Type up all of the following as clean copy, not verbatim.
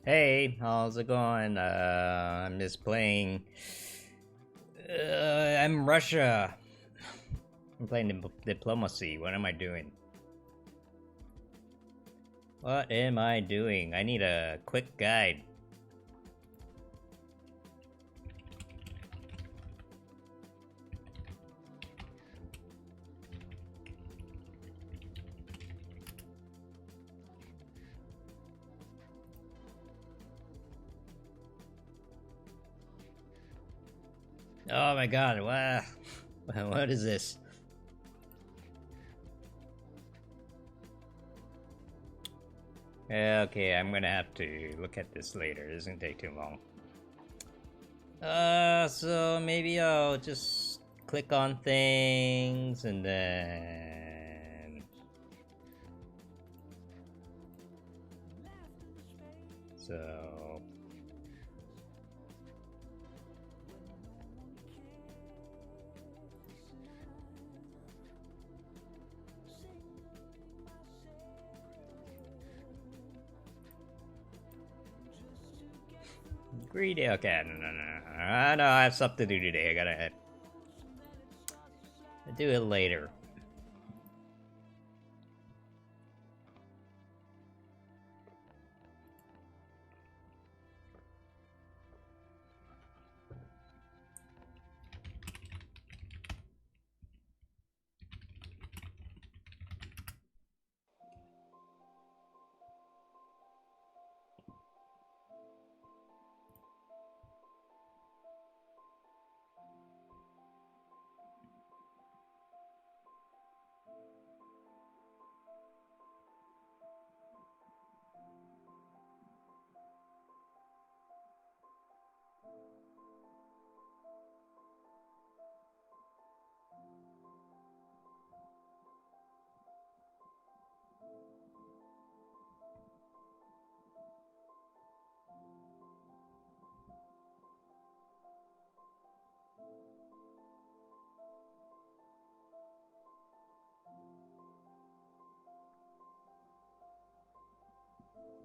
Hey, how's it going? I'm just playing. I'm Russia. I'm playing diplomacy. What am I doing? What am I doing? I need a quick guide. Oh my god, wow. What is this? Okay, I'm gonna have to look at this later. This isn't gonna take too long. So maybe I'll just click on things and then. So. Greedy. Okay, no. I have stuff to do today. I gotta do it later.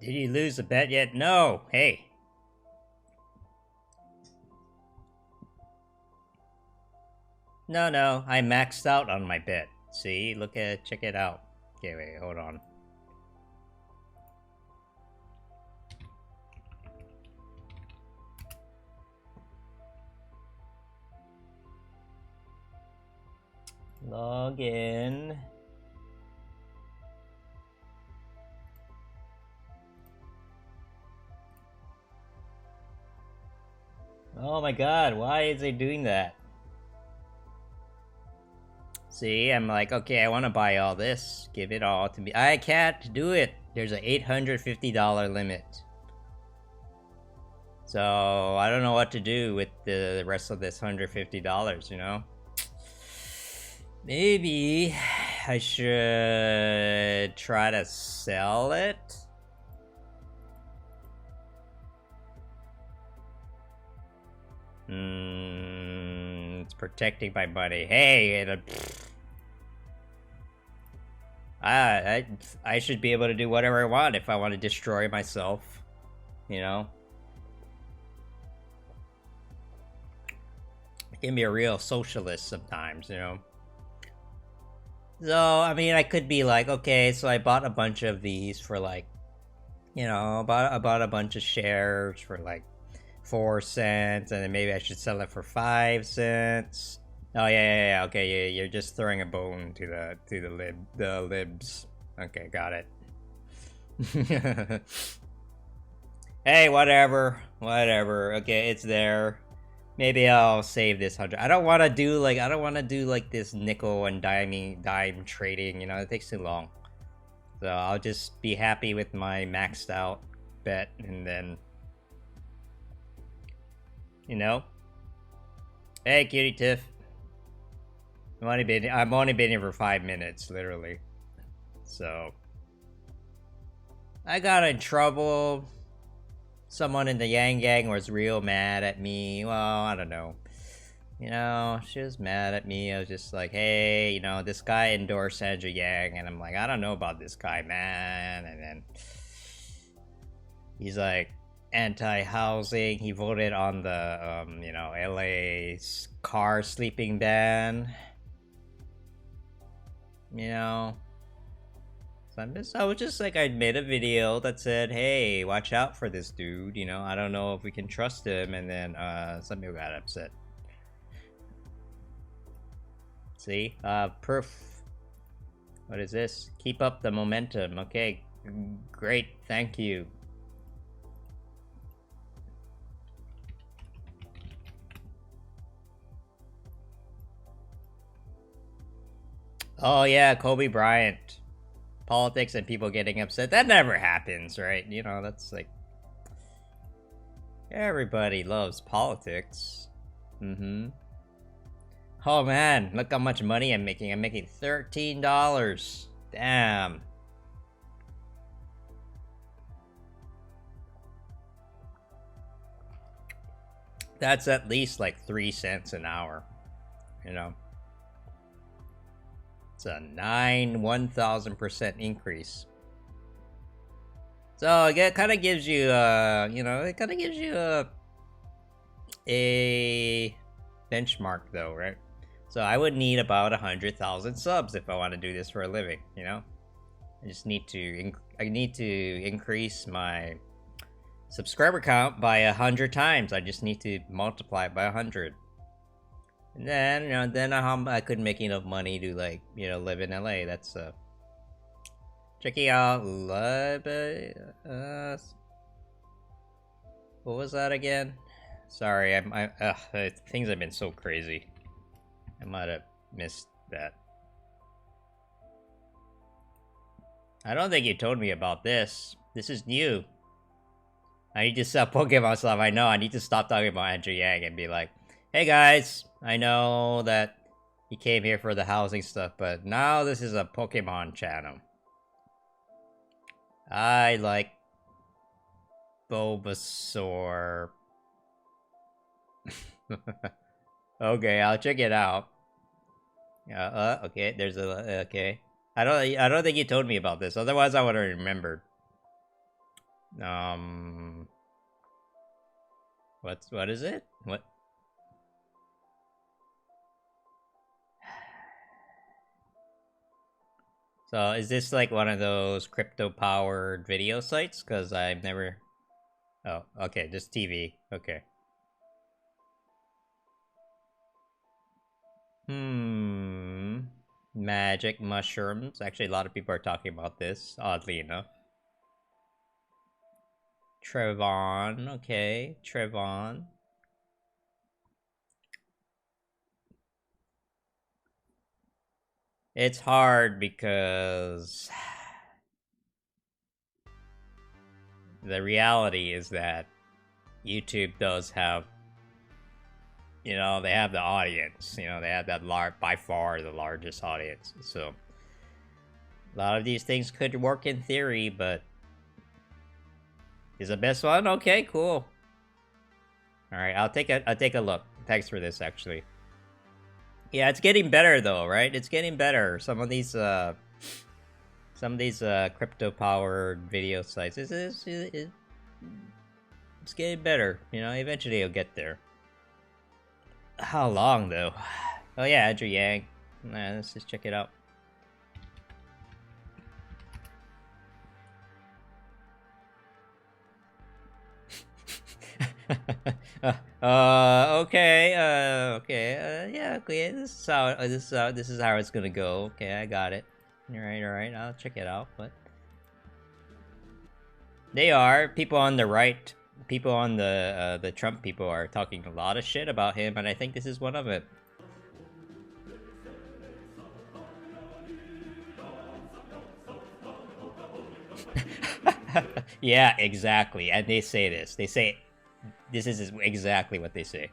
Did you lose the bet yet? No. Hey. No. I maxed out on my bet. See? Check it out. Okay, wait, hold on. Log in. Oh my god, why is it doing that? See, I'm like, okay, I want to buy all this. Give it all to me. I can't do it. There's an $850 limit. So, I don't know what to do with the rest of this $150, you know? Maybe I should try to sell it. It's protecting my money. Hey, I should be able to do whatever I want if I want to destroy myself, you know? I can be a real socialist sometimes, you know? So, I mean, I could be like, okay, so I bought a bunch of these for like, you know, I bought a bunch of shares for like 4 cents, and then maybe I should sell it for 5 cents. Oh yeah. Okay, you're just throwing a bone to the libs. Okay, got it. Hey, whatever. Okay, it's there. Maybe I'll save this 100. I don't want to do like this nickel and dime trading. You know, it takes too long. So I'll just be happy with my maxed out bet, and then, you know. Hey, cutie Tiff. I've only been here for 5 minutes, literally. So I got in trouble. Someone in the Yang Gang was real mad at me. Well, I don't know. You know, she was mad at me. I was just like, hey, you know, this guy endorsed Andrew Yang, and I'm like, I don't know about this guy, man. And then he's like, anti-housing. He voted on the, you know, LA's car sleeping ban. You know, so I was just like, I made a video that said, "Hey, watch out for this dude." You know, I don't know if we can trust him, and then some people got upset. See, proof. What is this? Keep up the momentum. Okay, great, thank you. Oh yeah, Kobe Bryant. Politics and people getting upset. That never happens, right? You know, that's like... everybody loves politics. Mm-hmm. Oh man, look how much money I'm making. I'm making $13. Damn. That's at least like 3 cents an hour. You know? It's a 1,000% increase. So it kind of gives you, you know, it kind of gives you a benchmark though, right? So I would need about 100,000 subs if I want to do this for a living, you know? I just need to, I need to increase my subscriber count by 100 times. I just need to multiply it by 100. And then, you know, then I could make enough money to, like, you know, live in LA. That's, checking out, what was that again? Sorry, things have been so crazy. I might have missed that. I don't think you told me about this. This is new. I need to sell Pokemon stuff. I know, I need to stop talking about Andrew Yang and be like, hey guys, I know that he came here for the housing stuff, but now this is a Pokemon channel. I like Bulbasaur. Okay, I'll check it out. Okay, there's a okay. I don't think you told me about this. Otherwise, I would have remembered. What is it? What? So is this like one of those crypto-powered video sites? Because I've never... Oh, okay, just TV. Okay. Magic mushrooms. Actually, a lot of people are talking about this, oddly enough. Trevon. Okay, Trevon. It's hard because the reality is that YouTube does have, you know, they have the audience, you know, they have that by far the largest audience. So a lot of these things could work in theory, but is the best one? Okay, cool. All right, I'll take a look. Thanks for this, actually. Yeah, it's getting better though, right? It's getting better. Some of these crypto-powered video sites, it's getting better. You know, eventually it'll get there. How long though? Oh yeah, Andrew Yang. Nah, let's just check it out. Okay, yeah, okay. This is how it's gonna go. Okay, I got it. All right. I'll check it out. But they are people on the right. People on the Trump people are talking a lot of shit about him, and I think this is one of it. Yeah, exactly. And they say this. They say this is exactly what they say.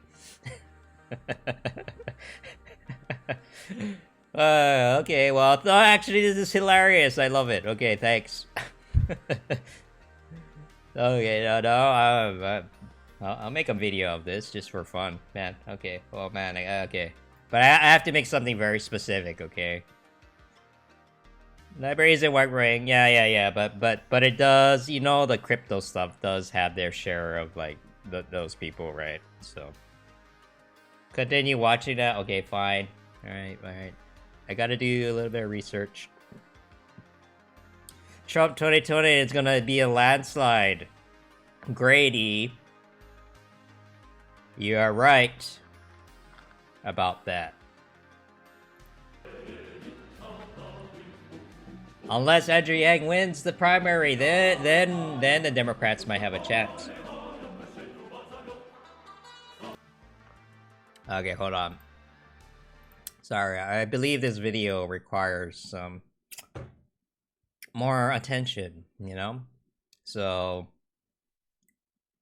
Okay, well, no, actually, this is hilarious. I love it. Okay, thanks. Okay, no, I'll make a video of this just for fun, man. Okay, oh man, okay. But I have to make something very specific, okay? Libraries and working, yeah. But it does, you know, the crypto stuff does have their share of like those people, right? So continue watching that. Okay, fine. All right. I gotta do a little bit of research. Trump 2020 is gonna be a landslide. Grady, you are right about that. Unless Andrew Yang wins the primary, then the Democrats might have a chance. Okay, hold on. Sorry, I believe this video requires some more attention, you know? So,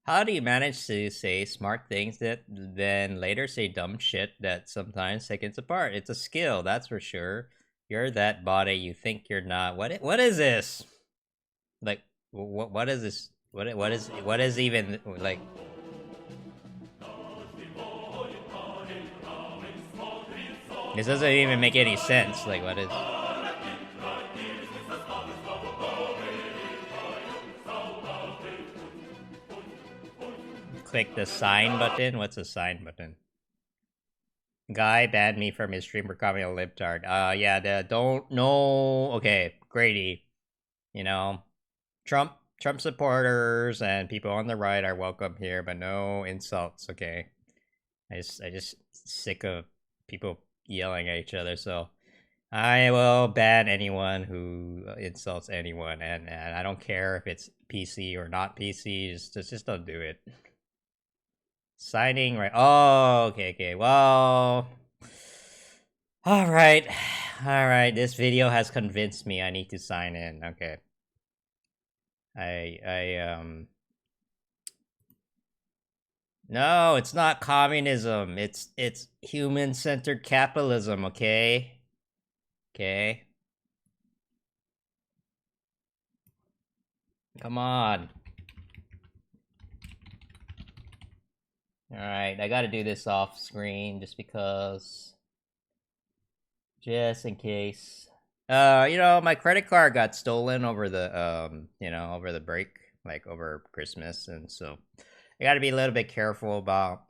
how do you manage to say smart things that then later say dumb shit that sometimes seconds apart? It's a skill, that's for sure. You're that body you think you're not. What is this? Like, what is this? What is even like? This doesn't even make any sense. Like, what is? Click the sign button. What's the sign button? Guy banned me from his stream for calling a libtard. Yeah, don't know. Okay, Grady. You know, Trump supporters and people on the right are welcome here, but no insults. Okay, I just sick of people yelling at each other. So I will ban anyone who insults anyone, and I don't care if it's PC or not PC. Just don't do it. Signing right. Oh, okay. Well, all right. This video has convinced me. I need to sign in. Okay. No, it's not communism. It's human-centered capitalism. Okay. Okay. Come on. Alright, I gotta do this off screen just because. Just in case. You know, my credit card got stolen over the over the break, like over Christmas, and so I gotta be a little bit careful about,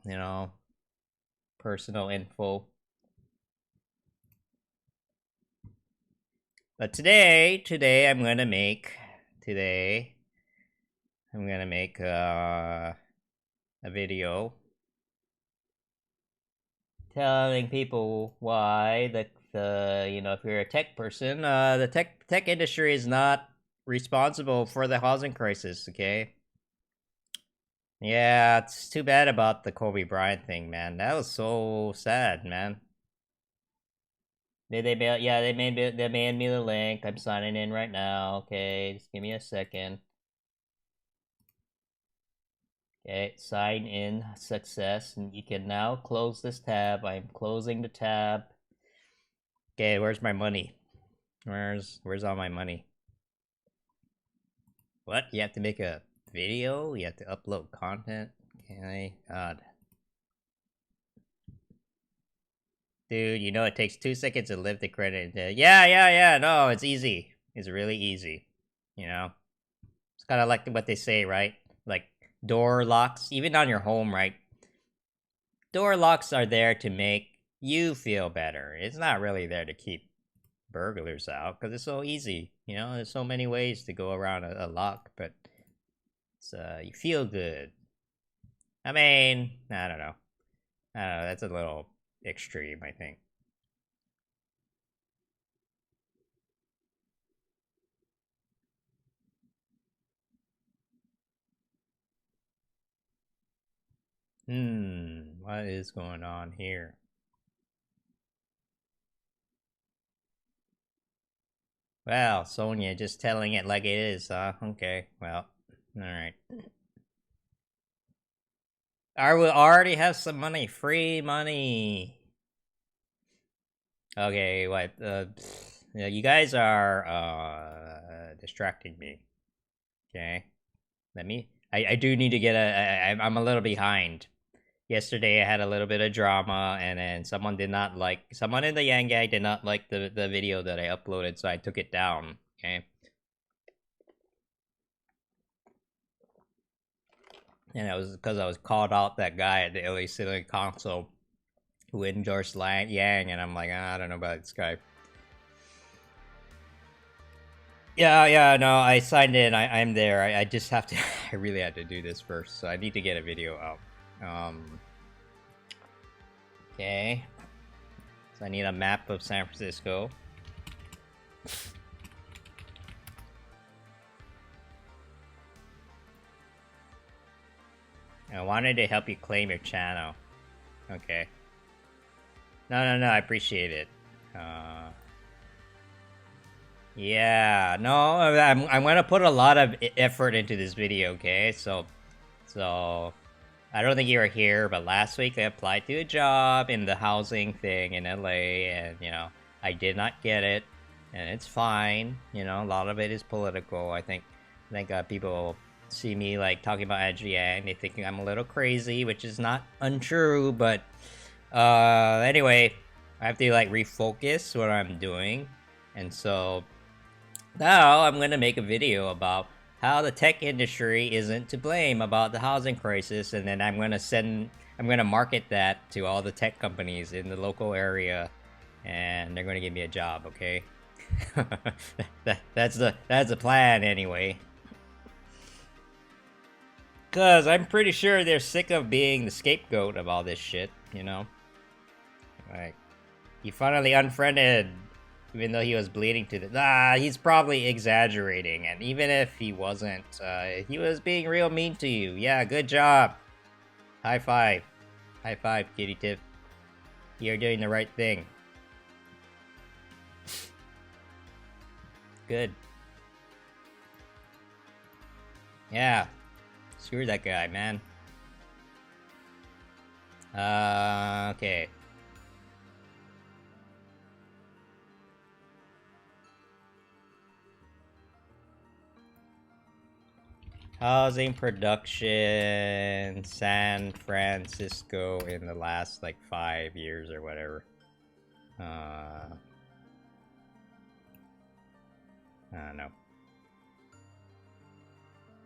personal info. But today I'm gonna make a video telling people why if you're a tech person, the tech industry is not responsible for the housing crisis. Okay. Yeah, it's too bad about the Kobe Bryant thing, man. That was so sad, man. They made me the link. I'm signing in right now. Okay, just give me a second. Okay, sign in success, and you can now close this tab. I'm closing the tab. Okay, where's my money? Where's all my money? What? You have to make a video? You have to upload content? Okay, God. Dude, you know it takes 2 seconds to lift the credit. Yeah, no, it's easy. It's really easy. You know? It's kind of like what they say, right? Like, door locks, even on your home, right? Door locks are there to make you feel better. It's not really there to keep burglars out, because it's so easy. You know, there's so many ways to go around a lock, but it's, you feel good. I mean, I don't know. That's a little extreme, I think. What is going on here? Well, Sonia just telling it like it is, huh? Okay, well, alright. I will already have some money. Free money. Okay, what? You guys are distracting me. Okay, let me. I do need to get I'm a little behind. yesterday I had a little bit of drama, and then someone in the Yang gang did not like the video that I uploaded, so I took it down. Okay, and it was because I was called out that guy at the LA City Council who endorsed Yang, and I'm like, I don't know about this guy. Yeah, no, I signed in. I'm there. I just have to. I really had to do this first, so I need to get a video out. Okay. So I need a map of San Francisco. I wanted to help you claim your channel. Okay. No, I appreciate it. Yeah, no, I'm gonna put a lot of effort into this video, okay? So I don't think you were here, but last week I applied to a job in the housing thing in LA, and I did not get it, and it's fine. A lot of it is political. I think people see me like talking about Adrian, they think I'm a little crazy, which is not untrue, but anyway, I have to like refocus what I'm doing, and so now I'm gonna make a video about how the tech industry isn't to blame about the housing crisis, and then I'm gonna market that to all the tech companies in the local area, and they're gonna give me a job. Okay, that's the plan anyway. Cause I'm pretty sure they're sick of being the scapegoat of all this shit. Like he finally unfriended, even though he was bleeding to the. He's probably exaggerating, and even if he wasn't, he was being real mean to you. Yeah, good job. High five, Kitty Tip. You're doing the right thing. Good. Yeah. Screw that guy, man. Okay. Housing production, San Francisco in the last like 5 years or whatever. I don't know.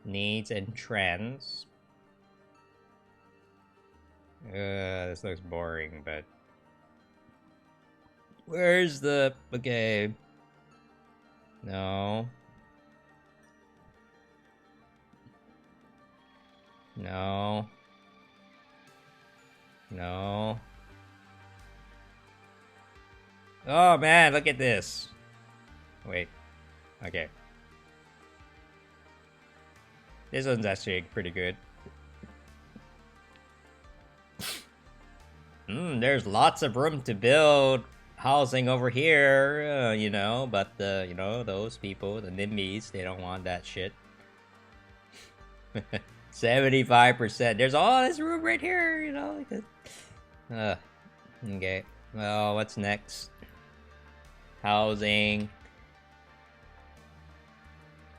Needs and trends. This looks boring, but where's the okay? No. No. No. Oh man, look at this. Wait. Okay. This one's actually pretty good. There's lots of room to build housing over here, but those people, the NIMBYs, they don't want that shit. 75%. There's all this room right here, okay. Well, what's next? Housing.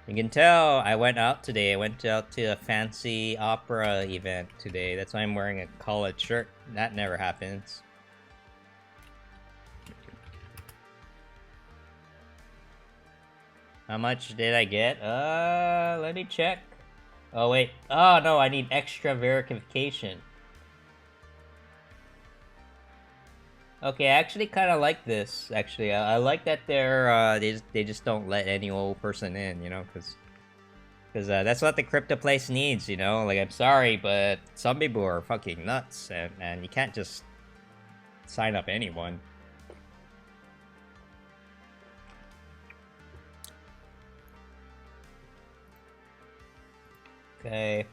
You can tell I went out today. I went out to a fancy opera event today. That's why I'm wearing a collared shirt. That never happens. How much did I get? Let me check. Oh, wait. Oh, no, I need extra verification. Okay, I actually kind of like this. Actually, I like that they just don't let any old person in, because that's what the crypto place needs, Like, I'm sorry, but some people are fucking nuts, and you can't just sign up anyone. Okay.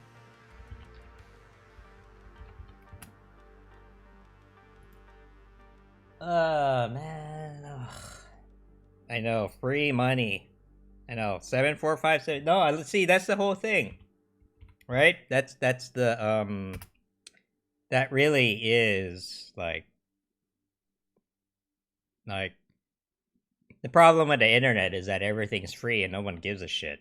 Man. Ugh. I know, free money. I know, 7457. No, let's see, that's the whole thing. Right? That's the, that really is, like, the problem with the internet is that everything's free and no one gives a shit,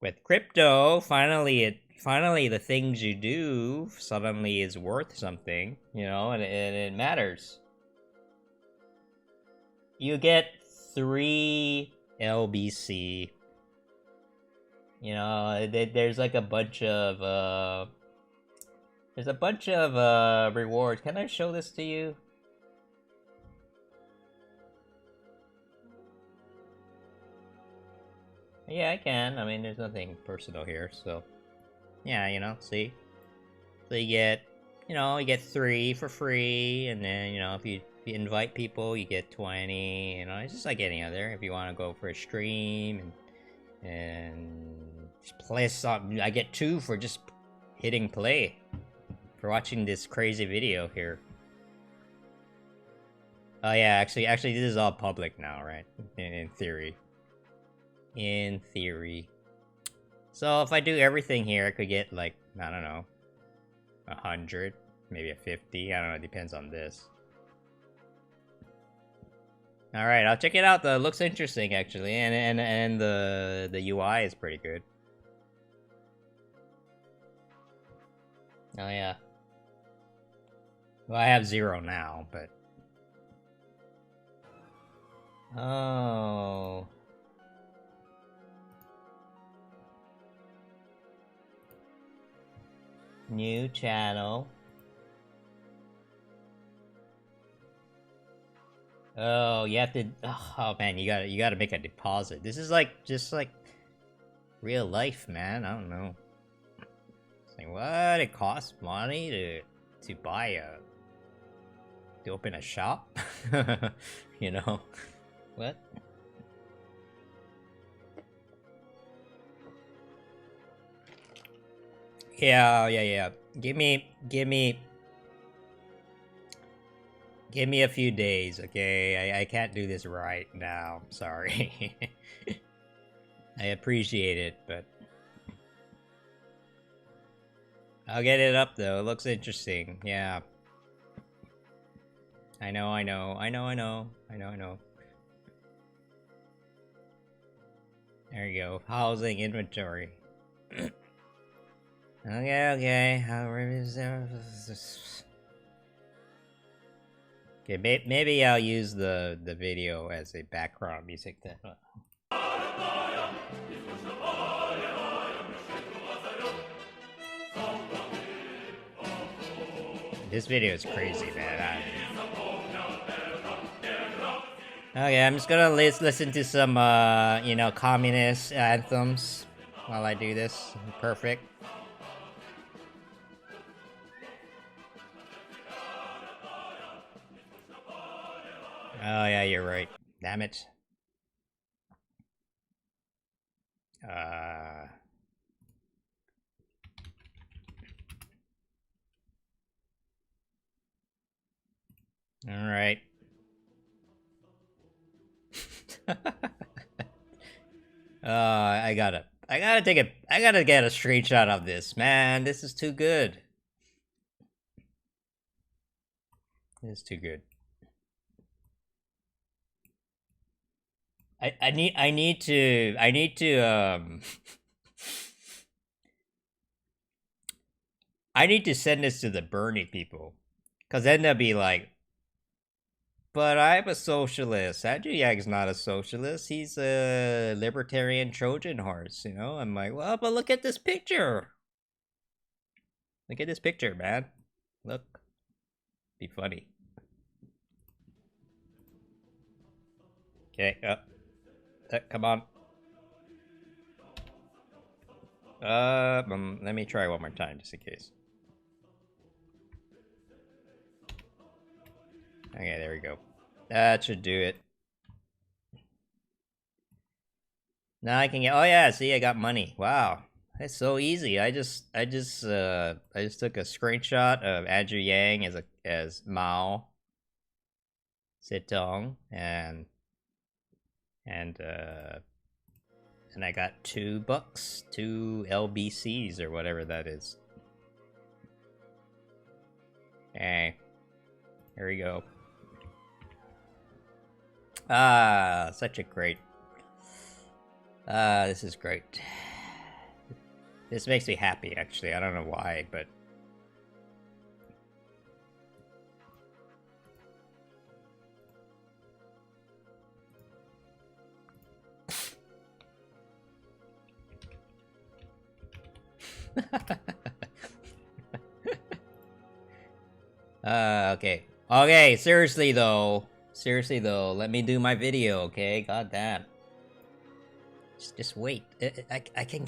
With crypto, finally the things you do suddenly is worth something, you know, and it matters. You get 3 LBC. You know, there's like a bunch of there's a bunch of rewards. Can I show this to you? Yeah, I can. I mean, there's nothing personal here, so yeah, you know, see? So you get, you know, you get 3 for free, and then, you know, if you invite people, you get 20, you know, it's just like any other. If you want to go for a stream, and just play something, I get 2 for just hitting play, for watching this crazy video here. Oh yeah, actually, this is all public now, right? In theory. In theory. So if I do everything here, I could get, like, I don't know, 100, maybe a 50. I don't know. It depends on this. All right, I'll check it out. Though it looks interesting, actually, and the UI is pretty good. Oh yeah. Well, I have 0 now, but oh. New channel. Oh, you have to. Oh man, you gotta make a deposit. This is like just like real life, man. I don't know. It's like what? It costs money to buy to open a shop. You know what? Yeah. Give me a few days, okay? I can't do this right now. Sorry. I appreciate it, but I'll get it up though. It looks interesting. Yeah. I know. There you go. Housing inventory. Okay. Okay, maybe I'll use the video as a background music then. This video is crazy, man. Okay, I'm just gonna listen to some, you know, communist anthems while I do this. Perfect. Oh yeah, you're right. Damn it. All right. I gotta get a screenshot of this, man. This is too good. This is too good. I need to I need to send this to the Bernie people, cause then they'll be like, but I'm a socialist. Andrew Yag's not a socialist. He's a libertarian Trojan horse, you know? I'm like, well, but look at this picture. Look at this picture, man. Look. Be funny. Okay, come on. Let me try one more time, just in case. Okay, there we go. That should do it. Now I can get. Oh yeah, see, I got money. Wow, that's so easy. I just took a screenshot of Andrew Yang as Mao Zedong, and I got $2, 2 LBCs or whatever that is. Okay, here we go. Such a great. This is great. This makes me happy, actually. I don't know why, but... Okay. Okay, seriously though. Seriously though, let me do my video, okay? God damn. Just wait. I can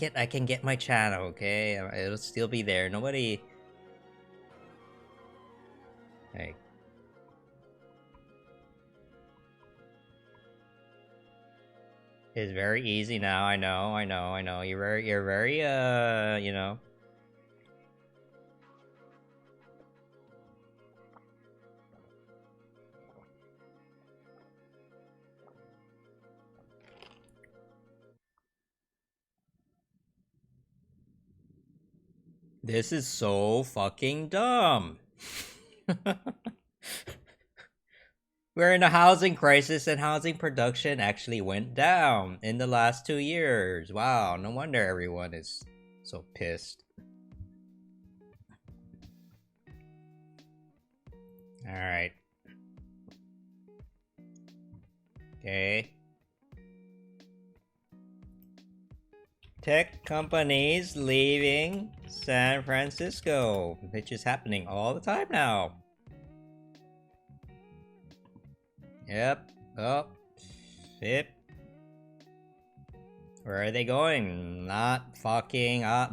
get my channel, okay? It'll still be there. Nobody... Hey. It's very easy now, I know. You're very, you know... This is so fucking dumb. We're in a housing crisis and housing production actually went down in the last 2 years. Wow, no wonder everyone is so pissed. Alright. Okay. Tech companies leaving San Francisco, which is happening all the time now. Yep. Oh. Yep. Where are they going? Not fucking out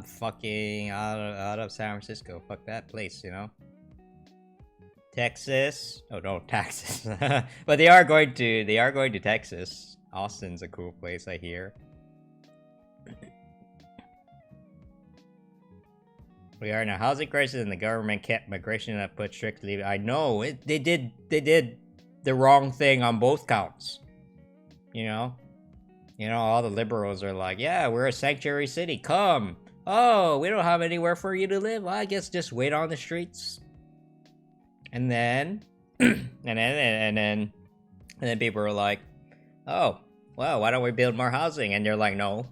of San Francisco. Fuck that place, you know. Texas. Oh no, Texas. But they are going to Texas. Austin's a cool place, I hear. We are in a housing crisis, and the government kept migration up put strictly. I know they did the wrong thing on both counts. You know, all the liberals are like, "Yeah, we're a sanctuary city. Come. Oh, we don't have anywhere for you to live. Well, I guess just wait on the streets." And then, and then people are like, "Oh, well, why don't we build more housing?" And they're like, "No."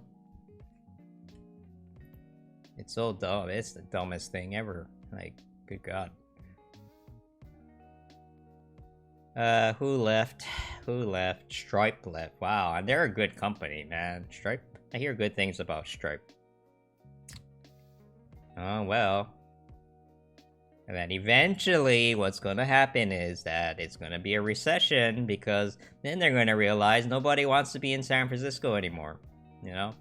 It's so dumb. It's the dumbest thing ever. Like, good god. Who left? Who left? Stripe left. Wow, and they're a good company, man. Stripe. I hear good things about Stripe. Oh, well. And then eventually, what's gonna happen is that it's gonna be a recession, because then they're gonna realize nobody wants to be in San Francisco anymore. You know?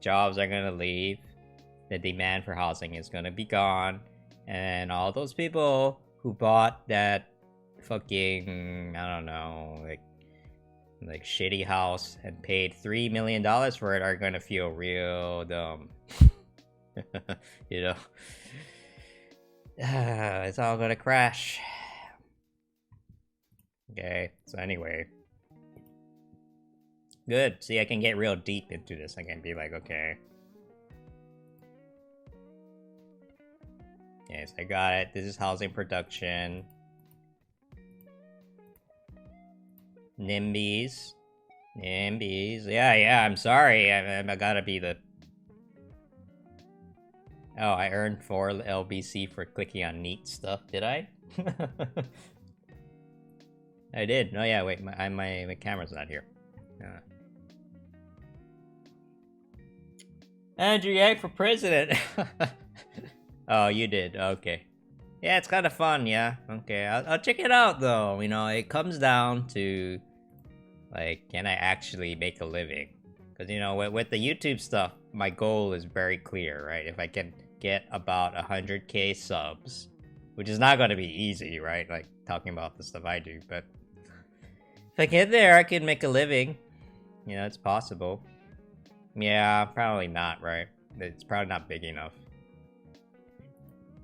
Jobs are gonna leave. The demand for housing is gonna be gone, and all those people who bought that fucking, I don't know, like shitty house and paid $3 million for it are gonna feel real dumb. You know, it's all gonna crash. Okay, so anyway, good. See, I can get real deep into this. I can be like, okay. Yes, I got it. This is housing production. NIMBYs. Yeah, I'm sorry. I gotta be the... Oh, I earned 4 LBC for clicking on neat stuff, did I? I did. Oh yeah, wait, my camera's not here. Andrew Yang for president! Oh, you did. Okay. Yeah, it's kind of fun. Yeah. Okay. I'll check it out though. You know, it comes down to like, can I actually make a living? Because you know, with the YouTube stuff, my goal is very clear, right? If I can get about 100k subs, which is not going to be easy, right? Like talking about the stuff I do, but if I get there, I can make a living. You know, it's possible. Yeah, probably not, right? It's probably not big enough.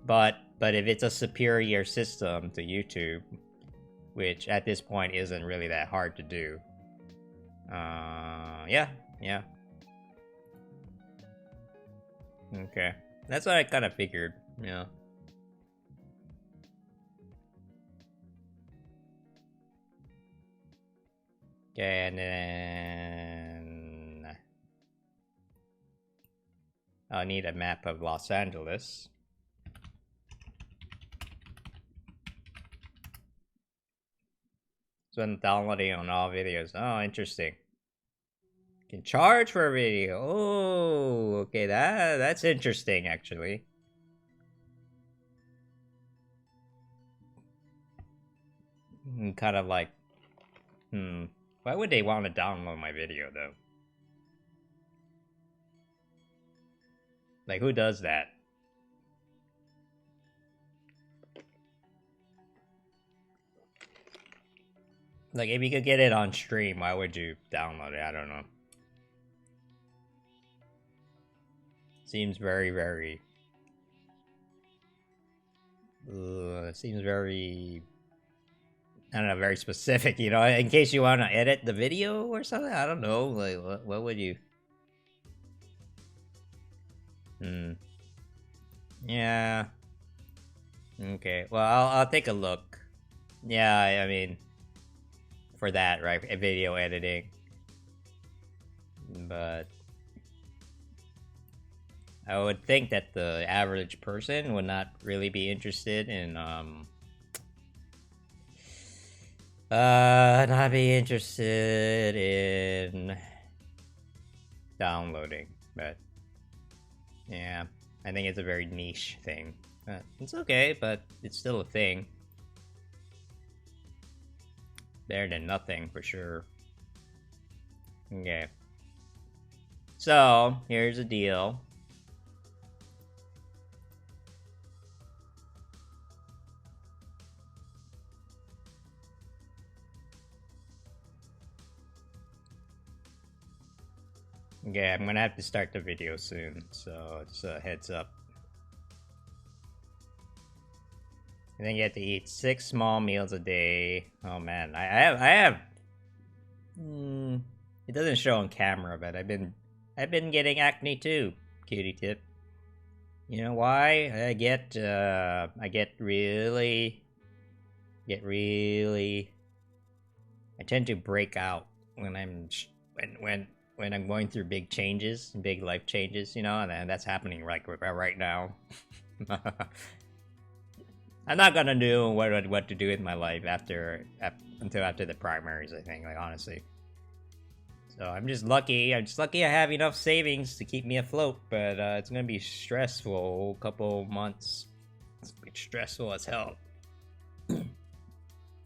But if it's a superior system to YouTube, which at this point isn't really that hard to do, yeah. Okay, that's what I kind of figured. Yeah. Okay, and then I'll need a map of Los Angeles. So I'm downloading on all videos. Oh, interesting. Can charge for a video. Oh, okay, that's interesting actually. Kind of like, why would they want to download my video though? Like, who does that? Like, if you could get it on stream, why would you download it? I don't know. Seems very, very... seems very... I don't know, very specific, you know? In case you want to edit the video or something? I don't know. Like, what would you... Yeah. Okay, well, I'll take a look. Yeah, I mean... For that, right? Video editing. But... I would think that the average person would not really be interested in, not be interested in downloading, but yeah, I think it's a very niche thing. It's okay, but it's still a thing. Better than nothing, for sure. Okay. So, here's the deal. Okay, I'm gonna have to start the video soon, so just a heads up. And then you have to eat 6 small meals a day. Oh man, I have. It doesn't show on camera, but I've been getting acne too. Cutie tip. You know why? I get really. I tend to break out when I'm when I'm going through big changes, big life changes, you know, and that's happening right now. I'm not gonna know what to do with my life until after the primaries, I think, like, honestly. So I'm just lucky. I have enough savings to keep me afloat, but it's gonna be stressful couple months. It's gonna be stressful as hell.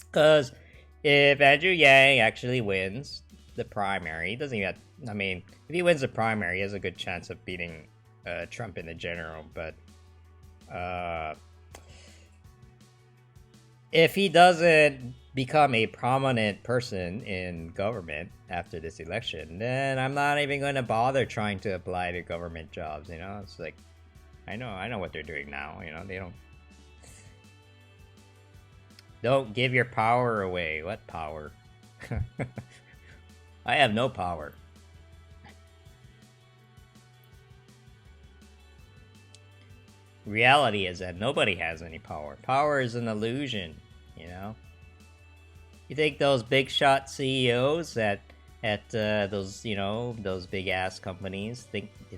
Because if Andrew Yang actually wins the primary, he doesn't even have, I mean, if he wins the primary, he has a good chance of beating Trump in the general, but if he doesn't become a prominent person in government after this election, then I'm not even going to bother trying to apply to government jobs, you know? It's like, I know what they're doing now, you know? They don't give your power away. What power? I have no power. Reality is that nobody has any power. Power is an illusion, you know? You think those big shot CEOs at those, you know, those big ass companies,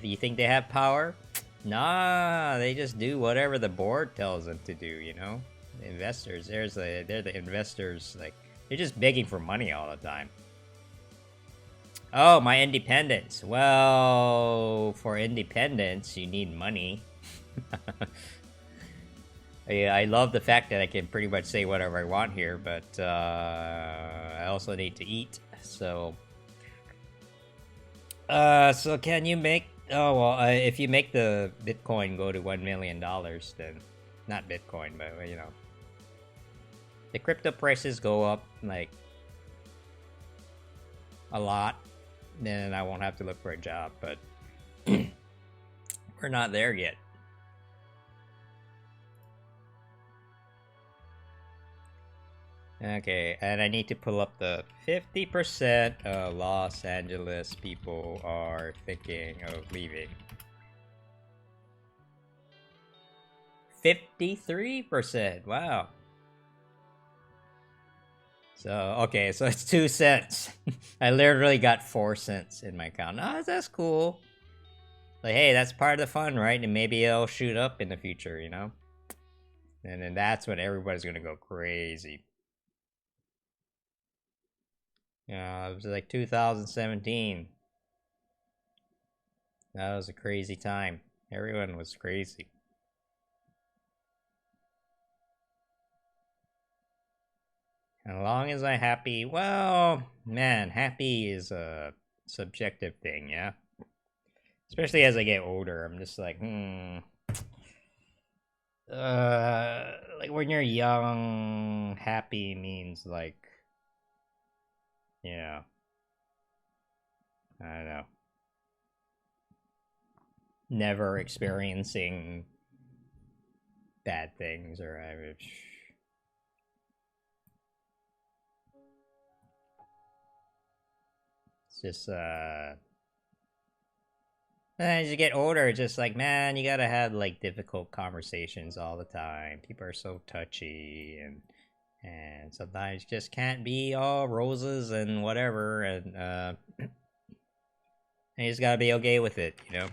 you think they have power? Nah, they just do whatever the board tells them to do, you know? The investors, they're the investors, like, they're just begging for money all the time. Oh, my independence. Well, for independence, you need money. Yeah, I love the fact that I can pretty much say whatever I want here, but I also need to eat. So can you make? Oh well, if you make the Bitcoin go to $1 million, then not Bitcoin, but you know, the crypto prices go up like a lot, then I won't have to look for a job. But we're not there yet. Okay, and I need to pull up the 50% of Los Angeles people are thinking of leaving. 53%, wow. So, okay, so it's 2 cents. I literally got 4 cents in my account. Oh, that's cool. Like, hey, that's part of the fun, right? And maybe it'll shoot up in the future, you know? And then that's when everybody's gonna go crazy. It was like 2017. That was a crazy time. Everyone was crazy. As long as I'm happy, well, man, happy is a subjective thing, yeah? Especially as I get older, I'm just like, like when you're young, happy means like, yeah, I don't know, never experiencing bad things or it's just as you get older, it's just like, man, you gotta have like difficult conversations all the time. People are so touchy, and sometimes just can't be all roses and whatever, and you just gotta be okay with it, you know.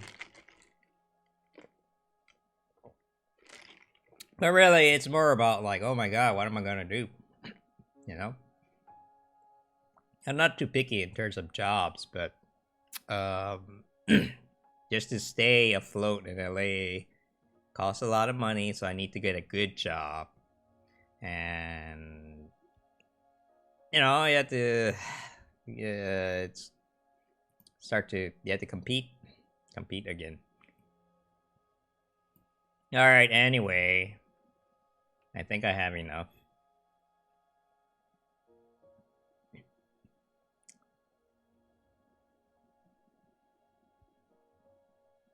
But really, it's more about like, oh my god, what am I gonna do? You know, I'm not too picky in terms of jobs, but um, just to stay afloat in LA costs a lot of money, so I need to get a good job, and you have to, yeah, it's you have to compete again. All right, anyway, I think I have enough.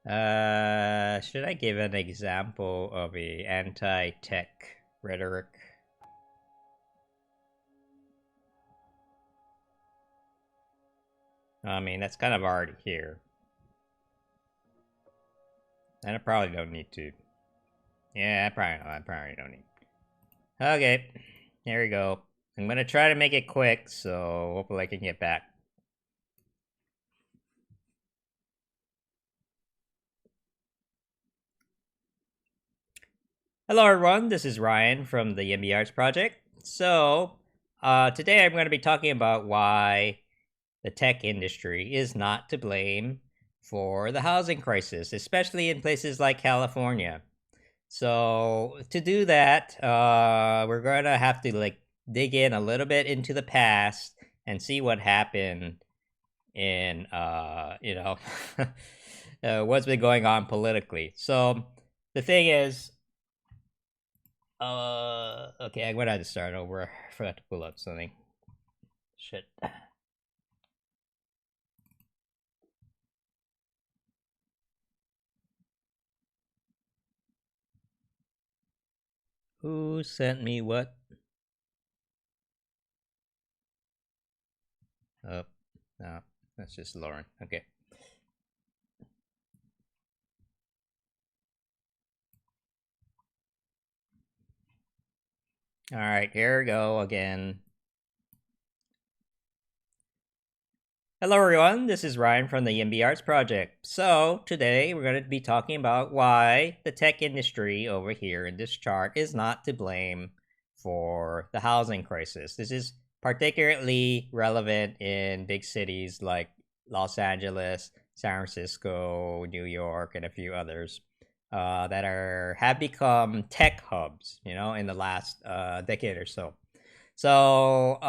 Should I give an example of a anti-tech rhetoric? I mean, that's kind of already here. And I probably don't need to. Yeah, I probably don't need. Okay, here we go. I'm gonna try to make it quick, so hopefully I can get back. Hello, everyone. This is Ryan from the YIMBY Arts Project. So, today I'm going to be talking about why the tech industry is not to blame for the housing crisis, especially in places like California. So, to do that, we're going to have to like dig in a little bit into the past and see what happened in, what's been going on politically. So, the thing is, okay, I'm gonna have to start over. I forgot to pull up something. Shit. Who sent me what? Oh, no, that's just Lauren. Okay. All right, here we go again. Hello, everyone. This is Ryan from the YIMBY Arts Project. So, today we're going to be talking about why the tech industry over here in this chart is not to blame for the housing crisis. This is particularly relevant in big cities like Los Angeles, San Francisco, New York, and a few others that have become tech hubs, in the last decade or so. So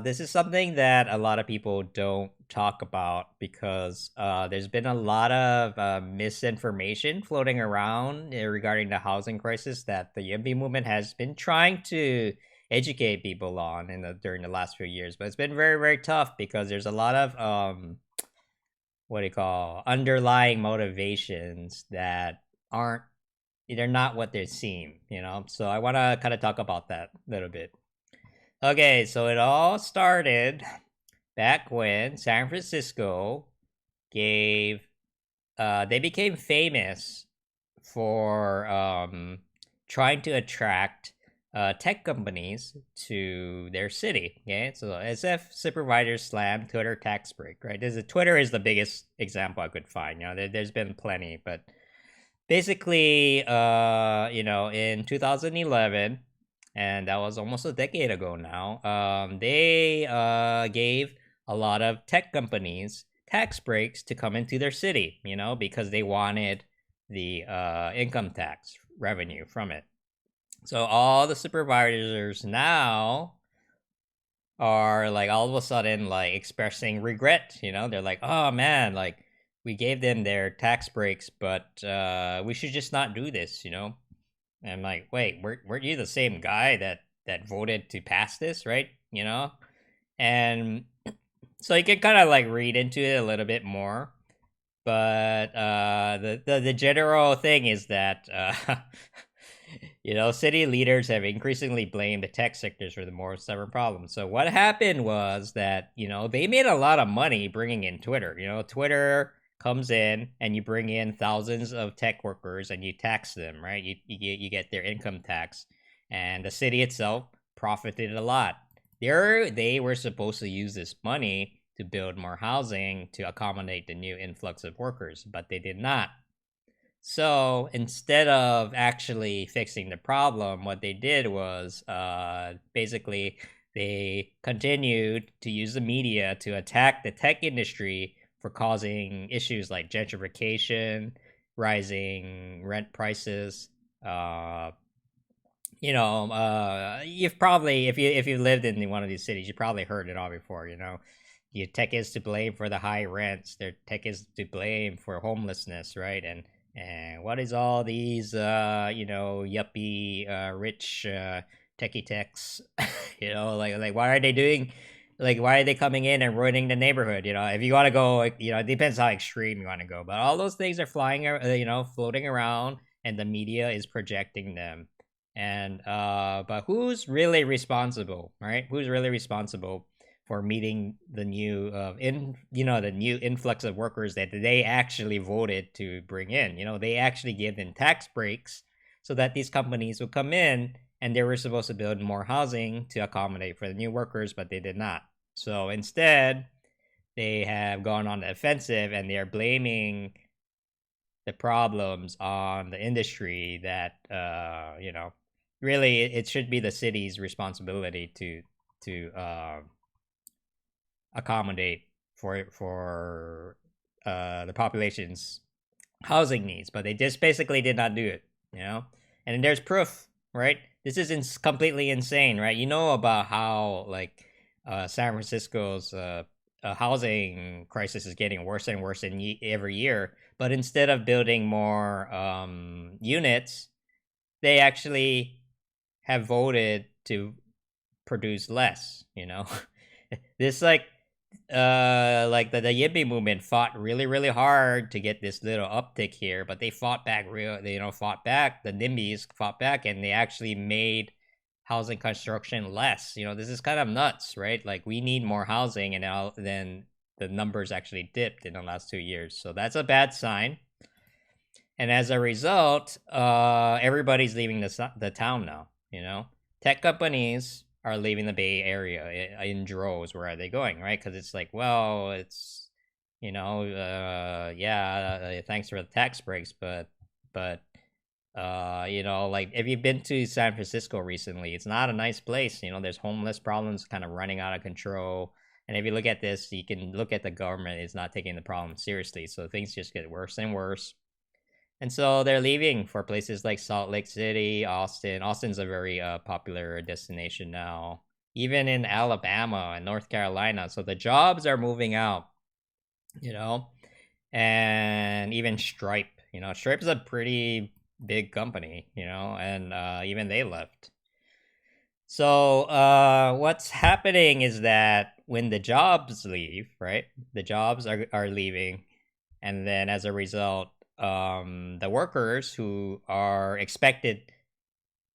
this is something that a lot of people don't talk about because there's been a lot of misinformation floating around regarding the housing crisis that the YIMBY movement has been trying to educate people on during the last few years. But it's been very, very tough because there's a lot of what do you call underlying motivations that aren't they're not what they seem. So I want to kind of talk about that a little bit. Okay, so it all started back when San Francisco gave they became famous for trying to attract tech companies to their city. Okay, so as if supervisors slam Twitter tax break, right? Twitter is the biggest example I could find. There's been plenty, but basically, in 2011, and that was almost a decade ago now, they gave a lot of tech companies tax breaks to come into their city, because they wanted the income tax revenue from it. So all the supervisors now are like all of a sudden like expressing regret. They're like, oh man, like we gave them their tax breaks, but we should just not do this. And I'm like, wait, weren't you the same guy that voted to pass this, right? And so you can kind of like read into it a little bit more, but the general thing is that city leaders have increasingly blamed the tech sectors for the more stubborn problems. So what happened was that they made a lot of money bringing in Twitter. Twitter comes in and you bring in thousands of tech workers and you tax them, right? You get their income tax, and the city itself profited a lot. They were supposed to use this money to build more housing to accommodate the new influx of workers, but they did not. So instead of actually fixing the problem, what they did was basically they continued to use the media to attack the tech industry for causing issues like gentrification, rising rent prices. You've probably, if you lived in one of these cities, you probably heard it all before. Your tech is to blame for the high rents. Their tech is to blame for homelessness, right? And what is all these yuppie rich techie techs like why are they doing, like why are they coming in and ruining the neighborhood? If you want to go, it depends how extreme you want to go, but all those things are floating around, and the media is projecting them. And but who's really responsible, right? Who's really responsible for meeting the new the new influx of workers that they actually voted to bring in? They actually gave them tax breaks so that these companies would come in, and they were supposed to build more housing to accommodate for the new workers, but they did not. So instead, they have gone on the offensive, and they are blaming the problems on the industry that really it should be the city's responsibility to accommodate for the population's housing needs, but they just basically did not do it. And there's proof, right? This is completely insane, right? About how like San Francisco's housing crisis is getting worse and worse every year, but instead of building more units, they actually have voted to produce less. This the YIMBY movement fought really, really hard to get this little uptick here, but they fought back fought back. The NIMBYs fought back, and they actually made housing construction less. This is kind of nuts, right? Like we need more housing, and then the numbers actually dipped in the last 2 years. So that's a bad sign. And as a result, everybody's leaving the town now. Tech companies are leaving the Bay Area in droves. Where are they going, right? Because it's like, well, it's thanks for the tax breaks, but like if you've been to San Francisco recently, it's not a nice place. There's homeless problems kind of running out of control. And if you look at this, you can look at the government is not taking the problem seriously. So things just get worse and worse. And so they're leaving for places like Salt Lake City, Austin. Austin's a very popular destination now, even in Alabama and North Carolina. So the jobs are moving out, and even Stripe. Stripe is a pretty big company, and even they left. So what's happening is that when the jobs leave, right, the jobs are leaving, and then as a result, the workers who are expected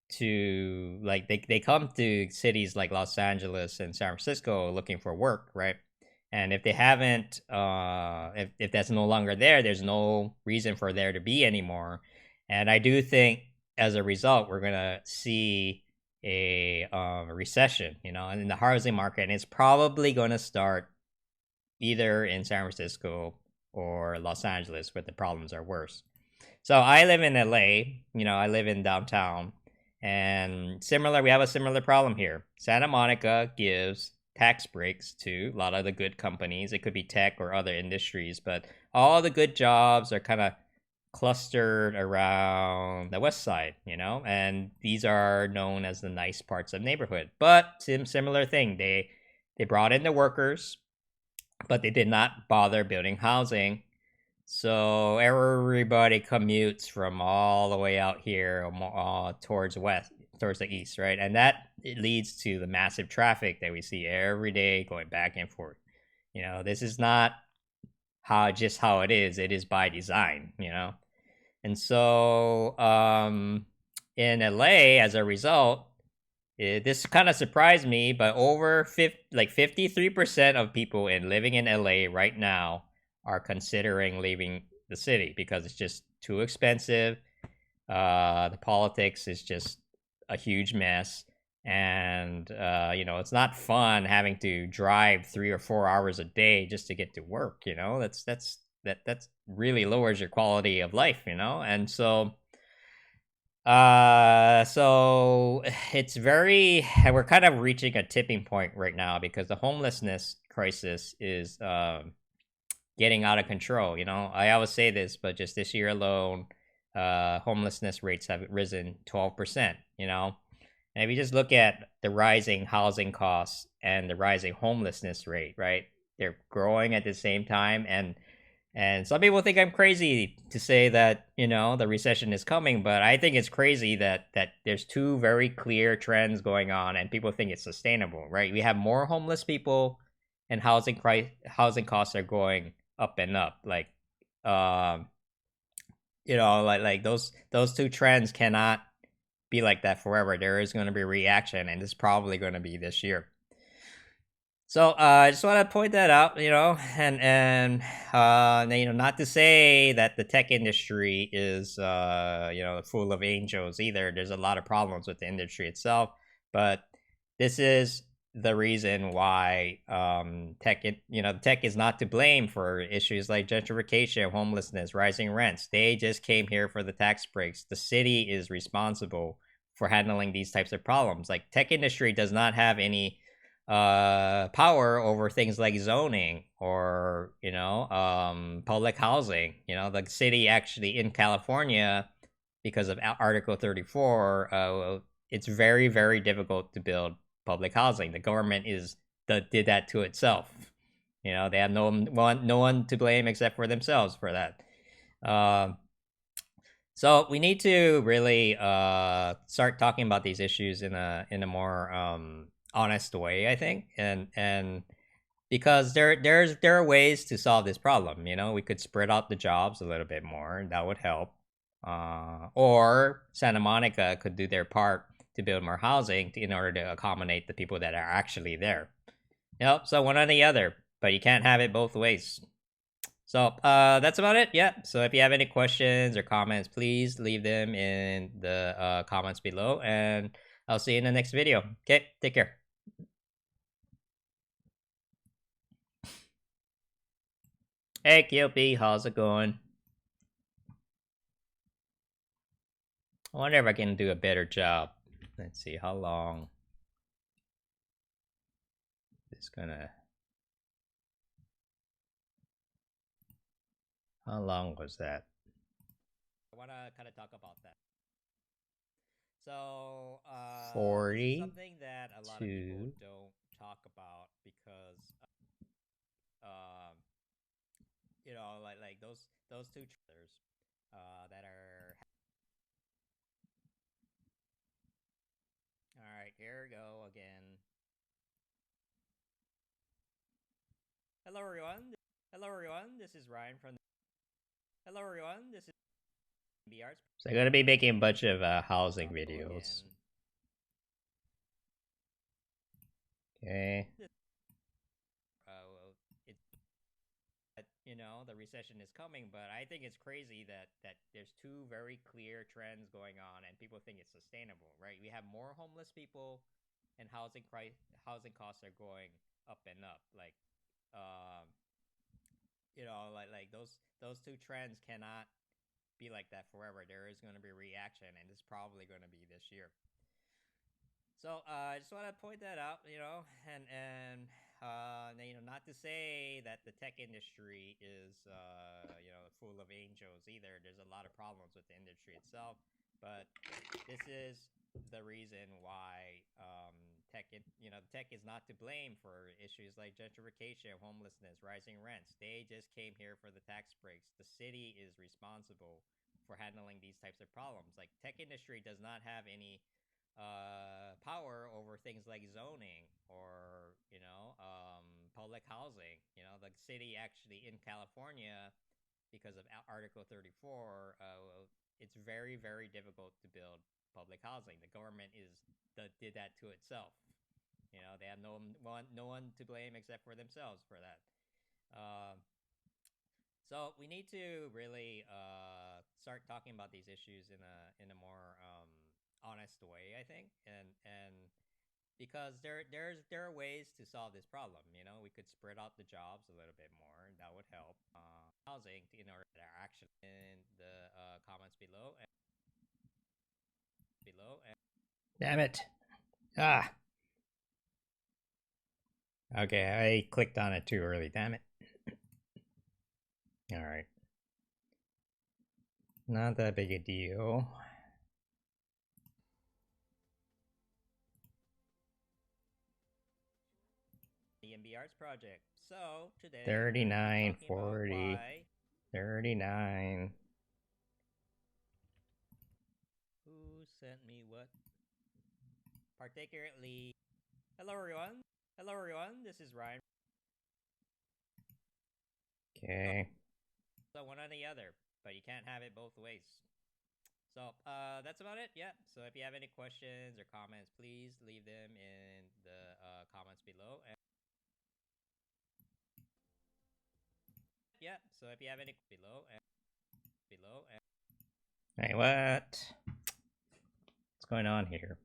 to they come to cities like Los Angeles and San Francisco looking for work, right? And if they haven't, if that's no longer there, there's no reason for there to be anymore. And I do think as a result, we're gonna see a recession, you know, in the housing market, and it's probably going to start either in San Francisco or Los Angeles, where the problems are worse. So I live in LA, you know, I live in downtown, and we have a similar problem here. Santa Monica gives tax breaks to a lot of the good companies. It could be tech or other industries, but all the good jobs are kind of clustered around the west side, you know, and these are known as the nice parts of the neighborhood. But similar thing, they brought in the workers, but they did not bother building housing. So everybody commutes from all the way out here towards the east, right? And that it leads to the massive traffic that we see every day going back and forth. You know, this is not how it is. It is by design, you know. And so in LA, as a result, this kind of surprised me, but over 53% of people living in LA right now are considering leaving the city because it's just too expensive. The politics is just a huge mess, and you know, it's not fun having to drive 3 or 4 hours a day just to get to work. You know, that's really lowers your quality of life. You know, and so it's we're kind of reaching a tipping point right now because the homelessness crisis is getting out of control. You know, I always say this, but just this year alone, homelessness rates have risen 12%. You know, and if you just look at the rising housing costs and the rising homelessness rate, right? They're growing at the same time, and some people think I'm crazy to say that, you know, the recession is coming, but I think it's crazy that there's two very clear trends going on, and people think it's sustainable, right? We have more homeless people, and housing costs are going up and up. Like, you know, like those two trends cannot be like that forever. There is going to be a reaction, and it's probably going to be this year. So I just want to point that out, you know, and you know, not to say that the tech industry is you know, full of angels either. There's a lot of problems with the industry itself, but this is the reason why tech is not to blame for issues like gentrification, homelessness, rising rents. They just came here for the tax breaks. The city is responsible for handling these types of problems. Like, tech industry does not have any power over things like zoning or, you know, public housing. You know, the city actually in California, because of Article 34, it's very, very difficult to build public housing. The government did that to itself. You know, they have no one to blame except for themselves for that. So we need to really start talking about these issues in a more honest way, I think, and because there are ways to solve this problem. You know, we could spread out the jobs a little bit more. That would help. Or Santa Monica could do their part to build more housing in order to accommodate the people that are actually there. Yep. So one or the other, but you can't have it both ways. So that's about it. Yeah. So if you have any questions or comments, please leave them in the comments below, and I'll see you in the next video. Okay, take care. Hey, QP, how's it going? I wonder if I can do a better job. Let's see, how long is gonna... How long was that? I want to kind of talk about that. So, 40 this is something that a lot of people don't talk about because, um, you know, like those two trailers that are. All right, here we go again. Hello everyone. Hello everyone. This is Ryan from. Hello everyone. This is YIMBY Arts. So I'm gonna be making a bunch of housing videos. Okay. you know, the recession is coming, but I think it's crazy that there's two very clear trends going on and people think it's sustainable, right? We have more homeless people and housing costs are going up and up. Like um you know, like those two trends cannot be like that forever. There is going to be a reaction and it's probably going to be this year. So I just want to point that out, you know, and you know, not to say that the tech industry is you know, full of angels either. There's a lot of problems with the industry itself, but this is the reason why you know, tech is not to blame for issues like gentrification, homelessness, rising rents. They just came here for the tax breaks. The city is responsible for handling these types of problems. Like tech industry does not have any power over things like zoning or you know public housing. You know, the city actually in California, because of Article 34, it's very difficult to build public housing. The government did that to itself. You know, they have no one to blame except for themselves for that. So we need to really start talking about these issues in a more honest way, I think, and because there are ways to solve this problem. You know, we could spread out the jobs a little bit more, and that would help. Housing in order to actually in the comments below. And damn it! Ah, okay, I clicked on it too early. Damn it! All right, not that big a deal. The YIMBY Arts project. So today 39, 40, 39. Who sent me what? Particularly. Hello everyone. Hello everyone. This is Ryan. Okay. So one or the other, but you can't have it both ways. So that's about it. Yeah. So if you have any questions or comments, please leave them in the comments below. And yeah. So if you have any below. Hey, what? What's going on here?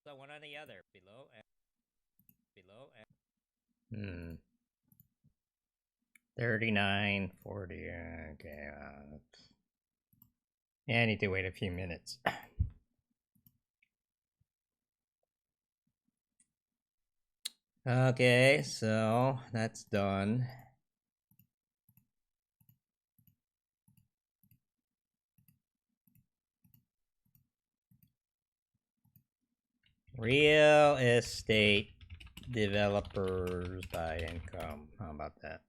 So one or the other below. Hmm. 39, 40. Okay. Yeah, I need to wait a few minutes. Okay, so that's done. Real estate developers by income. How about that?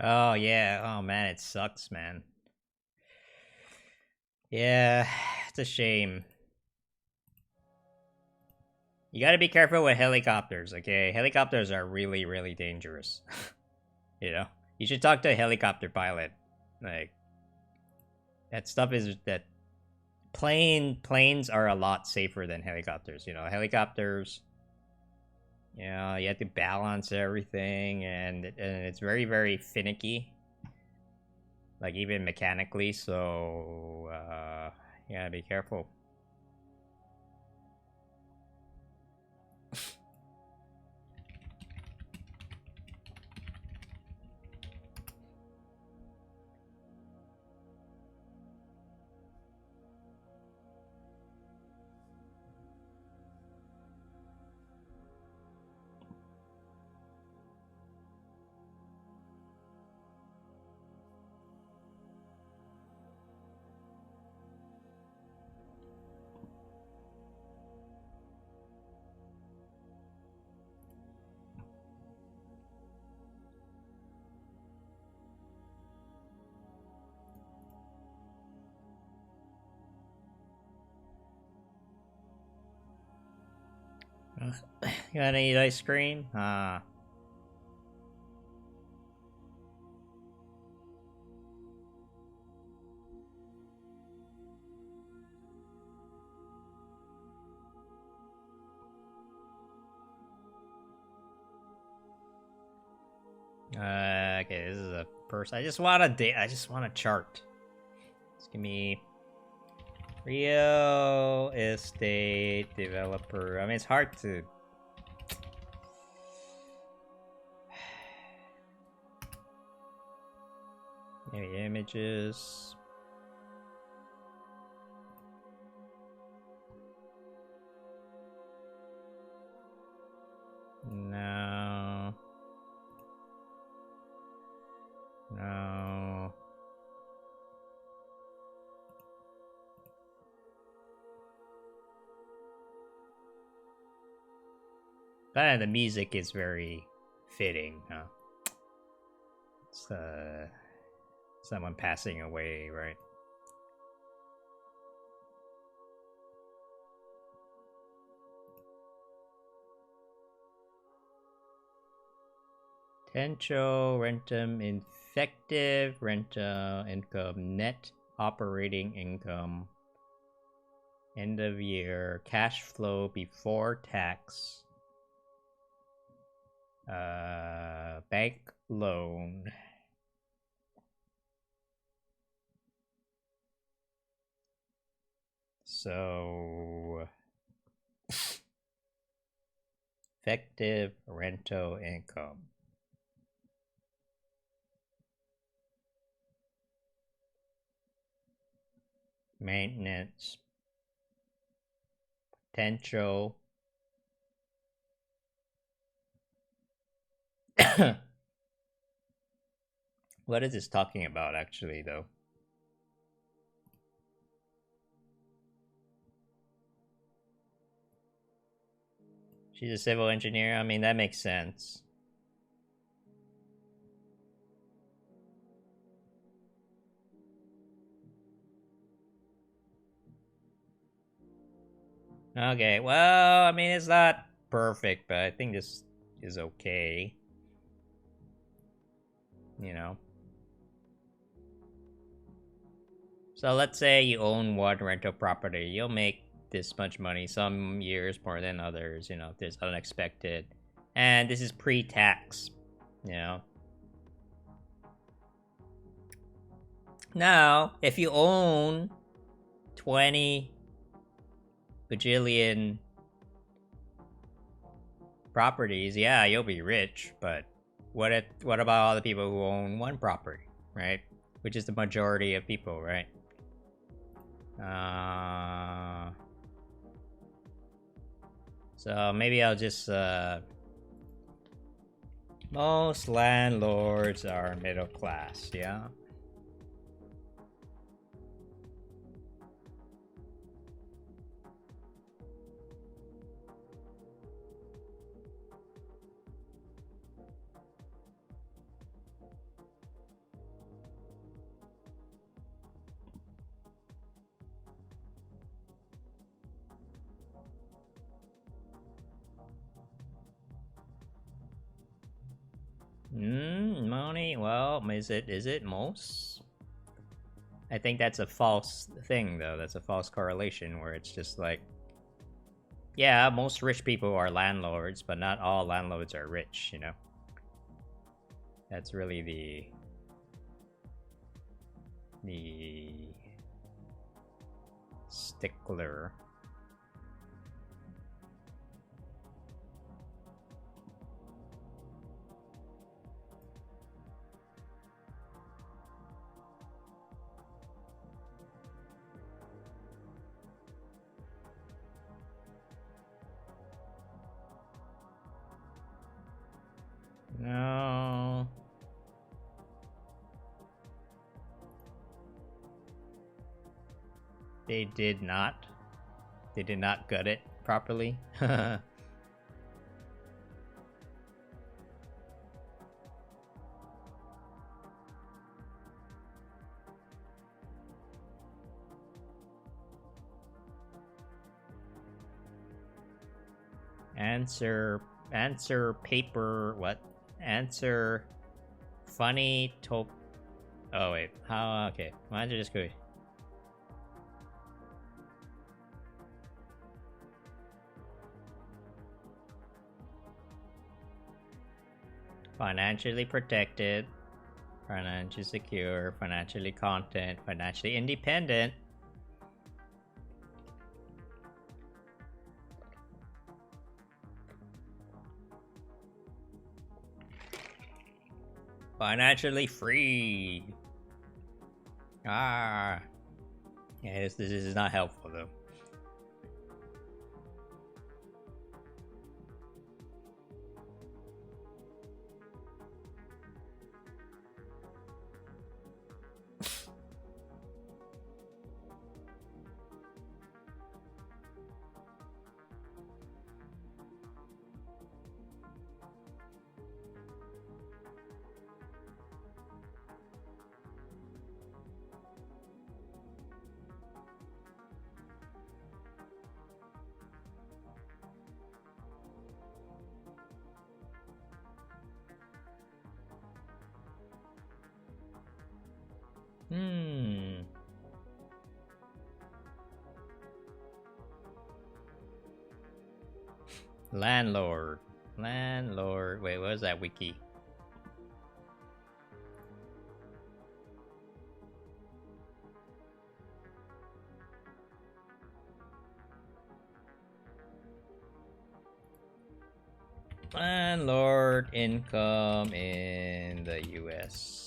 Oh yeah. Oh man, it sucks, man. Yeah, it's a shame. You gotta be careful with helicopters, okay? Helicopters are really dangerous. You know? You should talk to a helicopter pilot. Like, that stuff is that planes are a lot safer than helicopters. You know, helicopters, you know, you have to balance everything, and it's very finicky, like even mechanically. So you gotta be careful. You wanna eat ice cream? Okay, this is a person. I just want a chart. Just give me real estate developer. I mean, it's hard to. Maybe images. No. No. But the music is very fitting, huh? It's someone passing away, right? Potential rentum effective rental income, net operating income, end of year, cash flow before tax, bank loan. So effective rental income. Maintenance. Potential. What is this talking about, actually, though? She's a civil engineer. I mean, that makes sense. Okay, well, I mean, it's not perfect, but I think this is okay. You know? So let's say you own one rental property. You'll make this much money, some years more than others, you know, if there's unexpected. And this is pre-tax, you know? Now, if you own 20 bajillion properties, yeah, you'll be rich, but what about all the people who own one property, right? Which is the majority of people, right? So maybe I'll just most landlords are middle class, yeah? Money? Well, is it most? I think that's a false thing, though. That's a false correlation where it's just like, yeah, most rich people are landlords, but not all landlords are rich, you know? That's really the stickler. No. They did not. They did not gut it properly. Answer paper. What? Answer funny top. Oh wait. How? Okay. Why don't you just go? Financially protected, financially secure, financially content, financially independent. Financially free. Ah. Yeah, this is not helpful though. Landlord. Landlord. Wait, what is that wiki? Landlord income in the US.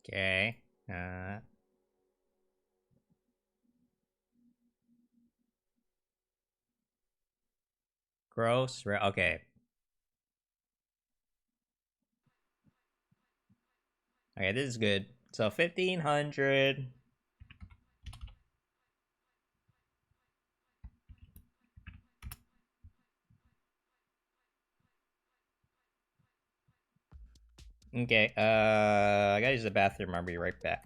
Okay. Gross. Okay. Okay, this is good. So 1500. Okay, I gotta use the bathroom. I'll be right back.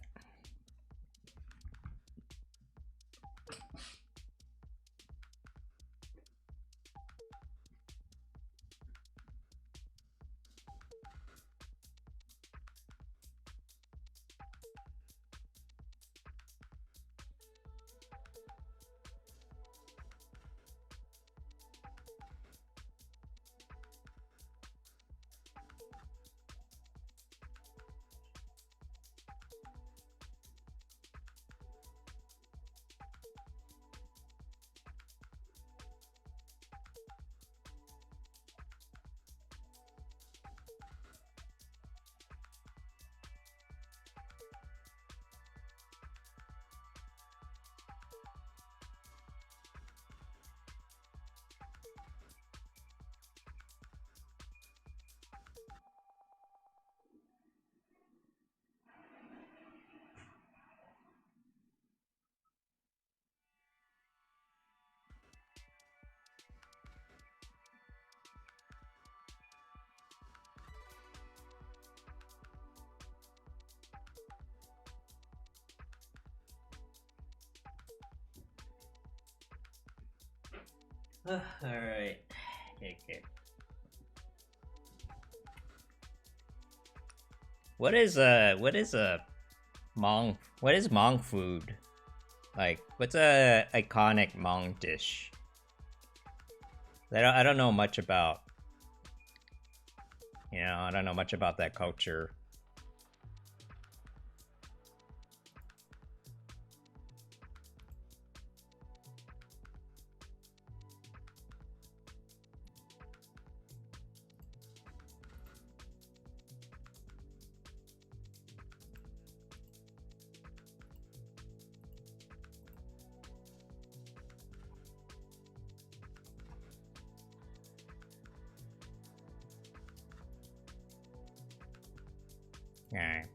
Alright. Okay. What is Hmong food? Like, what's a iconic Hmong dish? I don't know much about. I don't know much about that culture. Alright.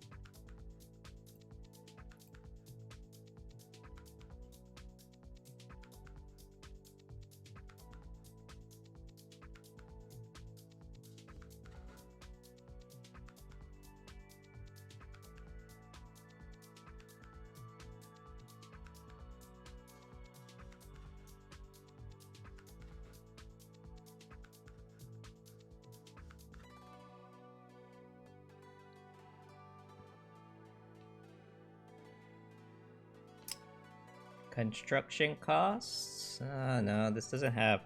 Construction costs? No, this doesn't have...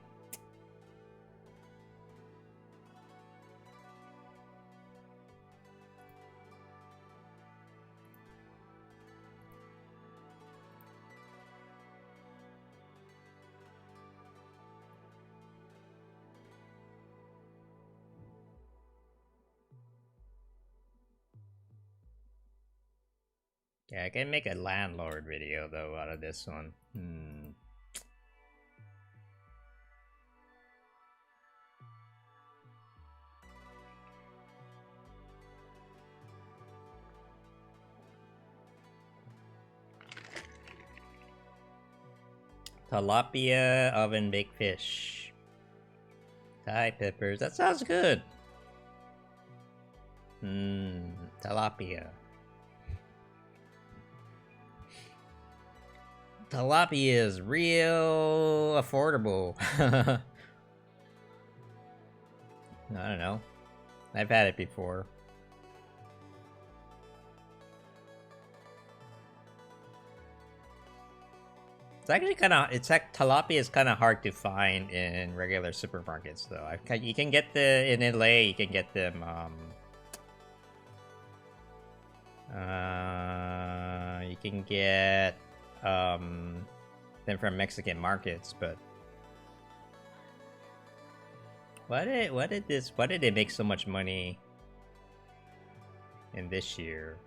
Yeah, I can make a landlord video though out of this one. Tilapia oven baked fish. Thai peppers. That sounds good. Tilapia. Tilapia is real affordable. I don't know. I've had it before. It's actually kind of, it's like tilapia is kind of hard to find in regular supermarkets though. You can get in LA, you can get them, you can get, them from Mexican markets, but why did it make so much money in this year?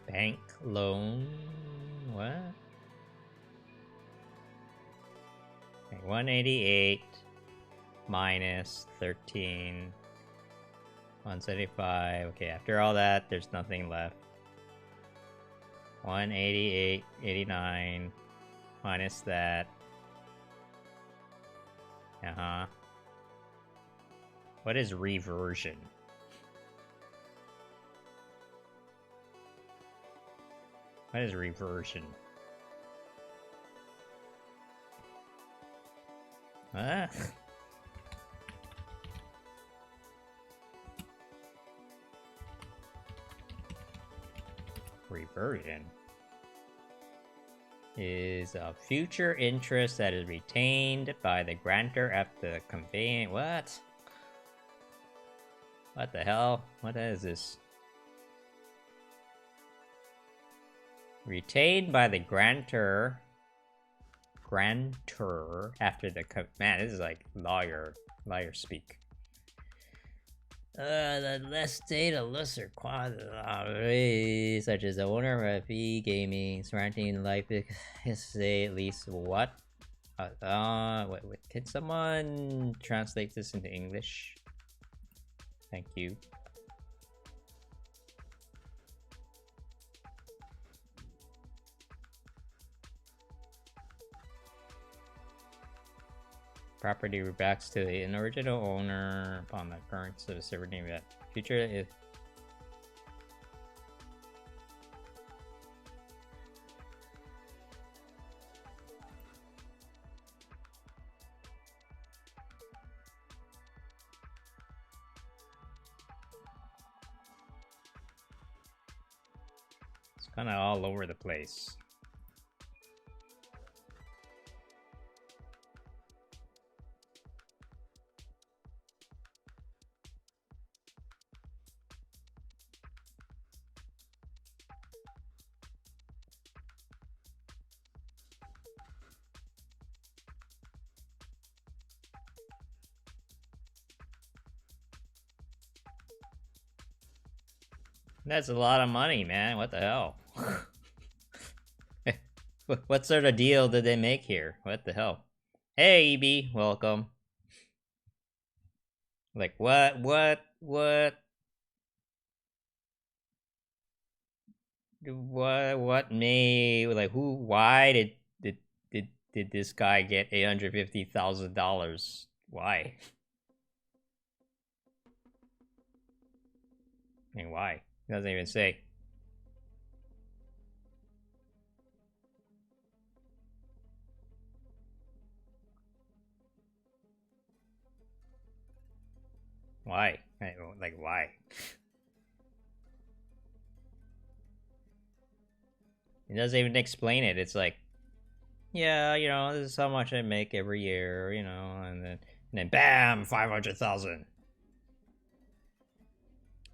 Bank loan, what? Okay, 188 minus 13. 175. Okay, after all that, there's nothing left. 188.89 minus that. What is reversion? What is reversion? Ah. Reversion is a future interest that is retained by the grantor at the conveyance. What? What the hell? What is this? Retained by the grantor after the man. This is like lawyer speak. The less data, lesser quantity, such as the owner of FE Gaming, surrounding life say at least what? Wait, can someone translate this into English? Thank you. Property rebacks to the original owner upon the occurrence of a sovereignty that future is it's kind of all over the place. That's a lot of money, man. What the hell? What sort of deal did they make here? What the hell? Hey, EB, welcome. Like, what, me, like, why did this guy get $850,000? Why? I mean, why? It doesn't even say. Why? Like, why? It doesn't even explain it. It's like, yeah, this is how much I make every year, and then bam, 500,000.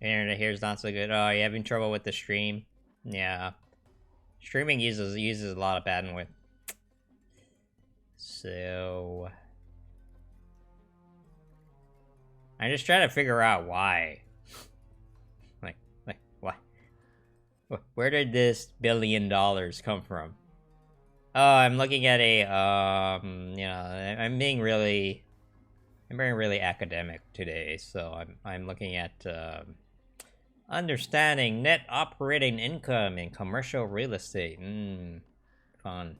Internet here's not so good. Oh, you having trouble with the stream? Yeah, streaming uses a lot of bandwidth. So I'm just trying to figure out why. Like why? Where did this $1 billion come from? Oh, I'm looking at a I'm being really academic today, so I'm looking at understanding net operating income in commercial real estate. Fun.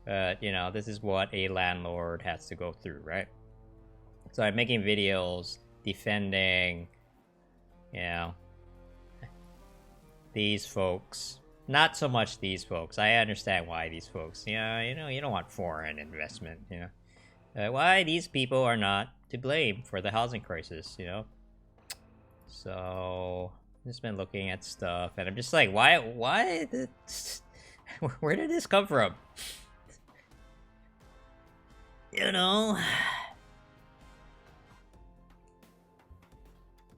But this is what a landlord has to go through, right? So I'm making videos defending, these folks. Not so much these folks. I understand why these folks. You don't want foreign investment. Why these people are not to blame for the housing crisis. So I've just been looking at stuff, and I'm just like, why? Where did this come from?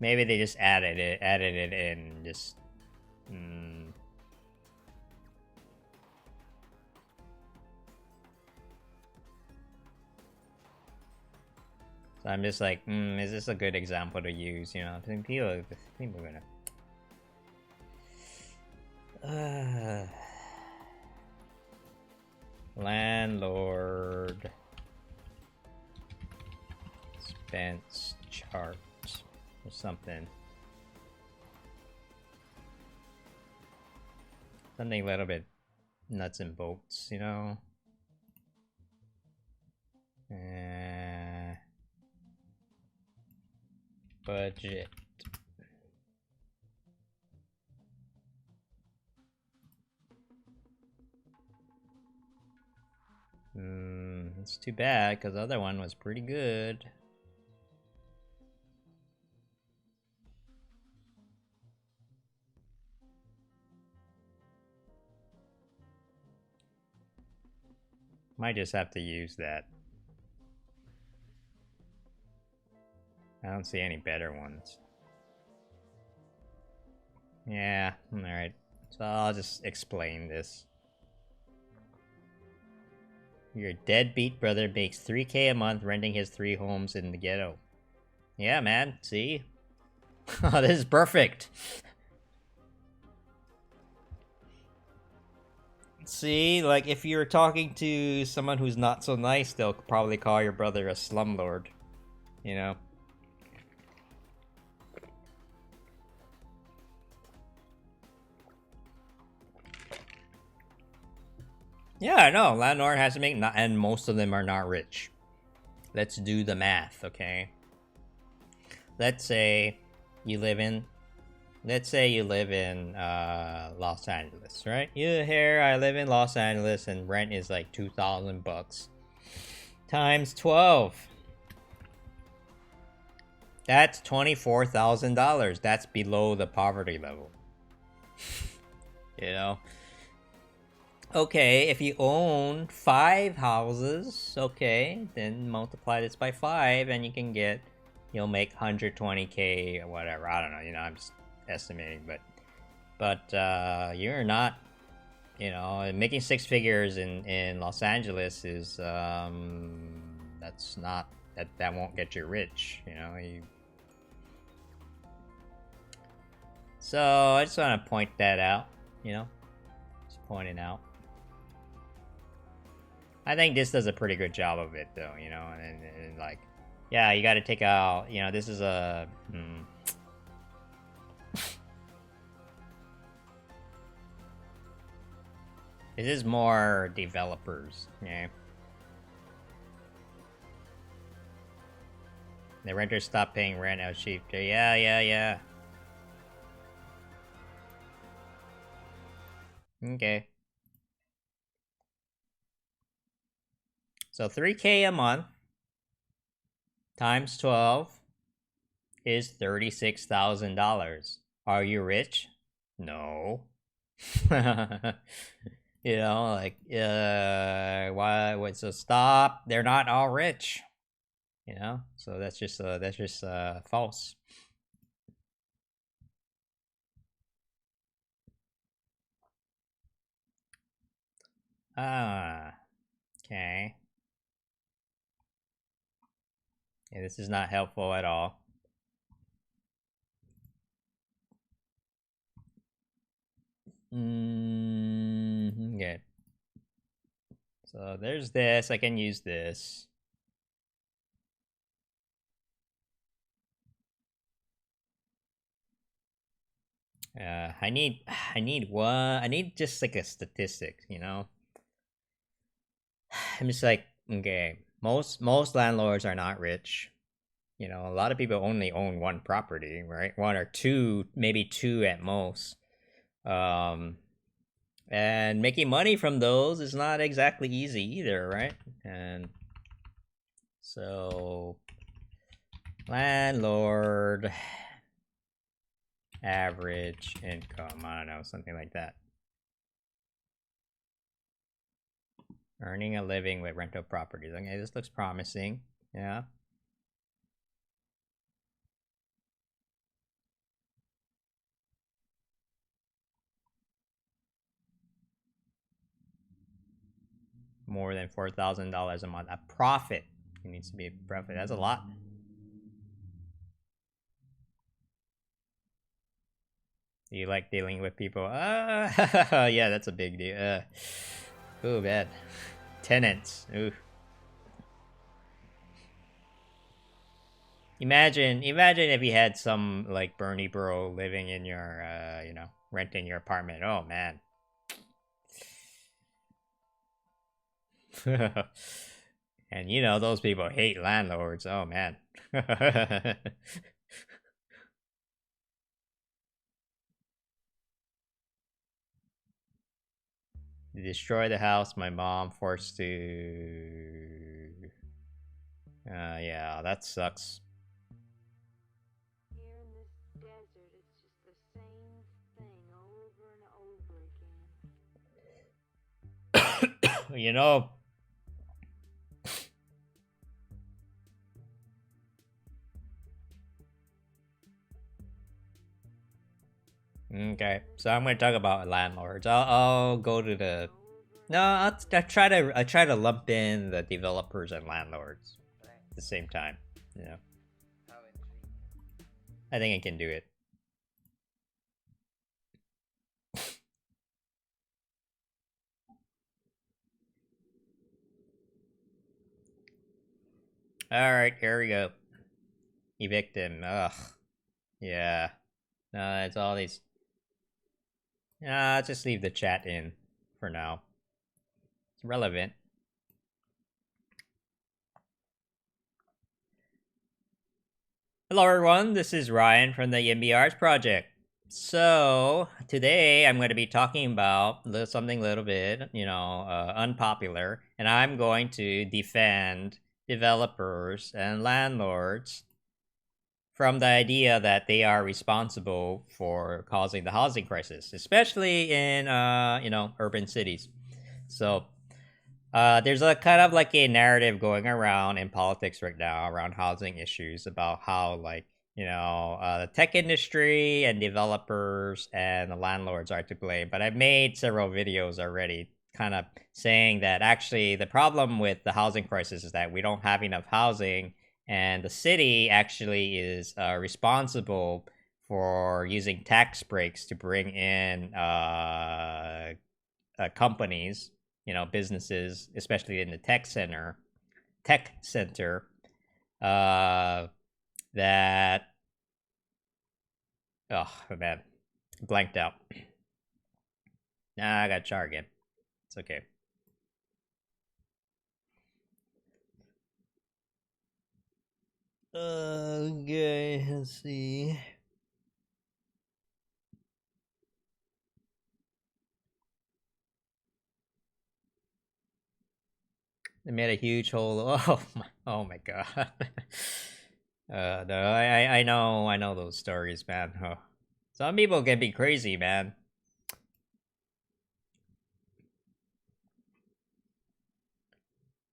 Maybe they just added it in, just. So I'm just like, is this a good example to use? I think people are gonna. Landlord expense chart or something. Something a little bit nuts and bolts, budget. It's too bad, because the other one was pretty good. Might just have to use that. I don't see any better ones. Yeah, alright. So I'll just explain this. Your deadbeat brother makes $3K a month renting his 3 homes in the ghetto. Yeah, man, see? Oh, this is perfect! See, like, if you're talking to someone who's not so nice, they'll probably call your brother a slumlord. Yeah, I know. Landlord has to make, and most of them are not rich. Let's do the math, okay? Let's say you live in Los Angeles, right? I live in Los Angeles, and rent is like $2,000 times 12. That's $24,000. That's below the poverty level. Okay, if you own 5 houses, okay, then multiply this by 5, and you'll make 120K or whatever. I don't know. I'm just estimating, but you're not, making 6 figures in Los Angeles is that's not that won't get you rich. So I just want to point that out. Just pointing out. I think this does a pretty good job of it, though. And like, Yeah, you gotta take out, you know, this is a... This is more developers, yeah. The renters stop paying rent out cheap. Yeah, yeah, yeah. Okay. So 3K a month times 12 is $36,000. Are you rich? No. You know, like, why? What? So stop. They're not all rich. You know, so that's just false. Ah, okay. Yeah, this is not helpful at all. Okay. So there's this. I can use this. I need, I need one. I need just like a statistic. You know, I'm just like, okay. Most landlords are not rich. You know, a lot of people only own one property, right? One or two, maybe two at most. Um, and making money from those is not exactly easy either, right? And so, landlord average income, I don't know, something like that. Earning a living with rental properties. Okay, this looks promising. Yeah. More than $4,000 a month. A profit. It needs to be a profit. That's a lot. Do you like dealing with people? Yeah, that's a big deal. Ooh, bad. Tenants. Ooh. Imagine if you had some like Bernie bro living in your, you know, renting your apartment. Oh man. And you know those people hate landlords. Oh man. Destroy the house my mom forced to. Yeah, that sucks. Here in this desert, it's just the same thing over and over again. You know. Okay, so I'm gonna talk about landlords. I'll go to the. No, I try to lump in the developers and landlords at the same time. You know, I think I can do it. All right, here we go. Evict him. Ugh. Yeah. No, it's all these. Just leave the chat in for now. It's relevant. Hello, everyone. This is Ryan from the YIMBY Arts Project. So today I'm going to be talking about something a little bit, you know, unpopular, and I'm going to defend developers and landlords from the idea that they are responsible for causing the housing crisis, especially in, you know, urban cities. So there's a kind of like a narrative going around in politics right now around housing issues about how, like, you know, the tech industry and developers and the landlords are to blame. But I've made several videos already kind of saying that actually the problem with the housing crisis is that we don't have enough housing, and the city actually is responsible for using tax breaks to bring in companies, you know, businesses, especially in the tech center, That oh man, blanked out. Nah, I got char again. It's okay. Okay, let's see. They made a huge hole. Oh my god. No, I know those stories, man. Oh. Some people can be crazy, man.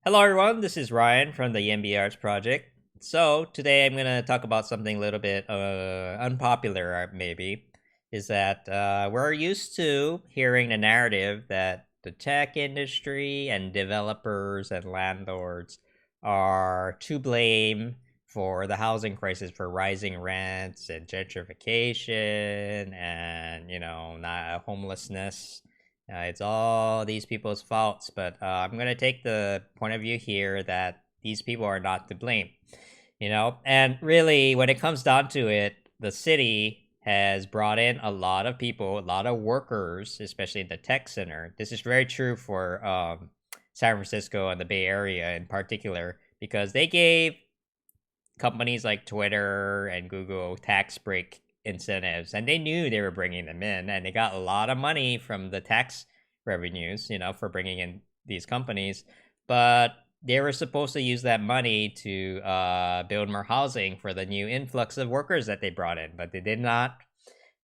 Hello, everyone. This is Ryan from the YIMBY Arts project. So today I'm gonna talk about something a little bit unpopular, maybe. Is that we're used to hearing the narrative that the tech industry and developers and landlords are to blame for the housing crisis, for rising rents and gentrification and not homelessness. It's all these people's faults, but I'm going to take the point of view here that these people are not to blame. And really, when it comes down to it, the city has brought in a lot of people, a lot of workers, especially in the tech center. This is very true for San Francisco and the Bay Area in particular, because they gave companies like Twitter and Google tax break incentives, and they knew they were bringing them in, and they got a lot of money from the tax revenues, for bringing in these companies. But they were supposed to use that money to build more housing for the new influx of workers that they brought in, but they did not.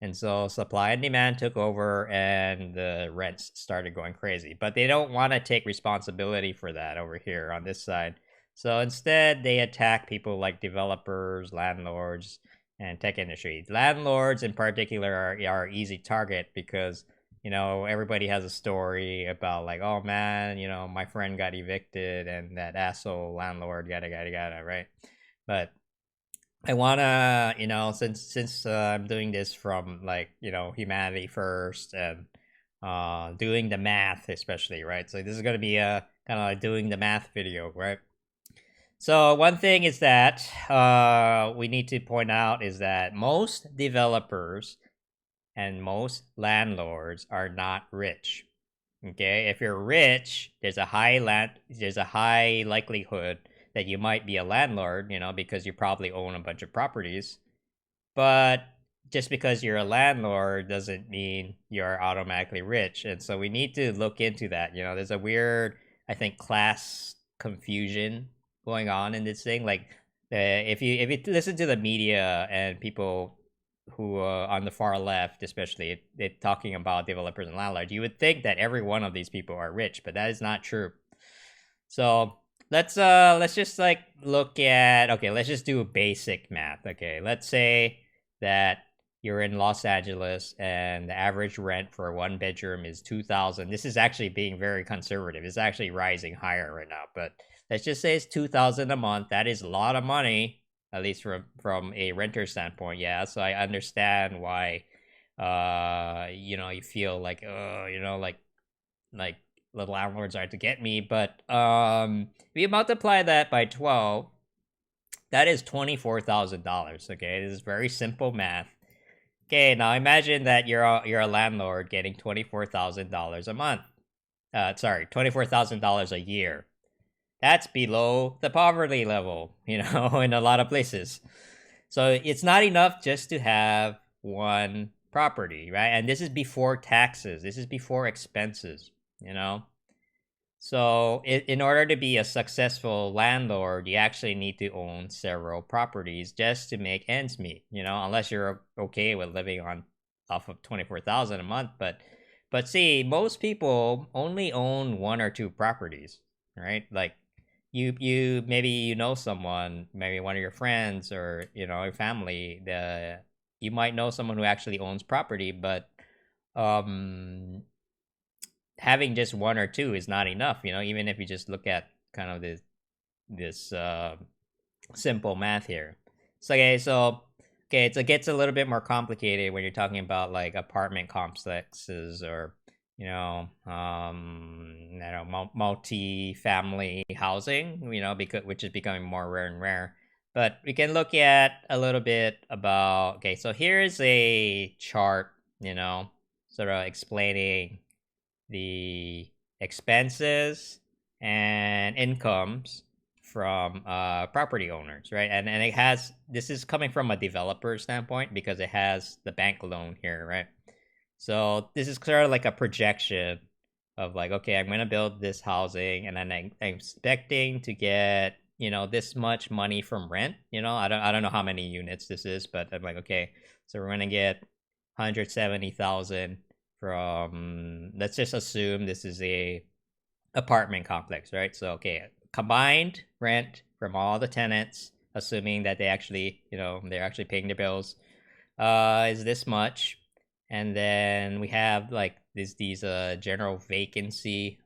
And so supply and demand took over and the rents started going crazy. But they don't want to take responsibility for that over here on this side. So instead, they attack people like developers, landlords, and tech industry. Landlords, in particular, are easy target because everybody has a story about like, oh man, my friend got evicted and that asshole landlord, yada, right? But I wanna, since I'm doing this from like humanity first and doing the math, especially, right? So this is gonna be a kind of like doing the math video, right? So one thing is that we need to point out is that most developers and most landlords are not rich. Okay, if you're rich, there's a high likelihood that you might be a landlord, because you probably own a bunch of properties. But just because you're a landlord doesn't mean you're automatically rich, and so we need to look into that. There's a weird, I think, class confusion going on in this thing. Like, if you listen to the media and people who on the far left, especially, they're talking about developers and landlords, you would think that every one of these people are rich, but that is not true. So let's just like look at, okay, let's just do basic math. Okay, let's say that you're in Los Angeles and the average rent for a one bedroom is 2,000. This is actually being very conservative. It's actually rising higher right now, but let's just say it's 2,000 a month. That is a lot of money, at least from a renter standpoint. Yeah, so I understand why you feel like like the landlords are to get me, but if you multiply that by 12, that is $24,000. Okay, this is very simple math. Okay, now imagine that you're a landlord getting $24,000 a month. Sorry, $24,000 a year. That's below the poverty level, in a lot of places. So it's not enough just to have one property, right? And this is before taxes. This is before expenses. So in order to be a successful landlord, you actually need to own several properties just to make ends meet. Unless you're okay with living on off of 24,000 a month. But see, most people only own one or two properties, right? Like you maybe someone, maybe one of your friends or your family. You might know someone who actually owns property, but um having just one or two is not enough. Even if you just look at kind of this simple math here. So okay, so it gets a little bit more complicated when you're talking about like apartment complexes or multi-family housing, because which is becoming more rare and rare. But we can look at a little bit about, okay, so here's a chart, sort of explaining the expenses and incomes from property owners, right? And it has, this is coming from a developer standpoint because it has the bank loan here, right? So this is sort of like a projection of like, okay, I'm gonna build this housing, and then I'm expecting to get this much money from rent. I don't know how many units this is, but I'm like, okay, so we're gonna get 170,000 from. Let's just assume this is a apartment complex, right? So okay, combined rent from all the tenants, assuming that they actually, they're actually paying their bills, is this much, and then we have like these general vacancy.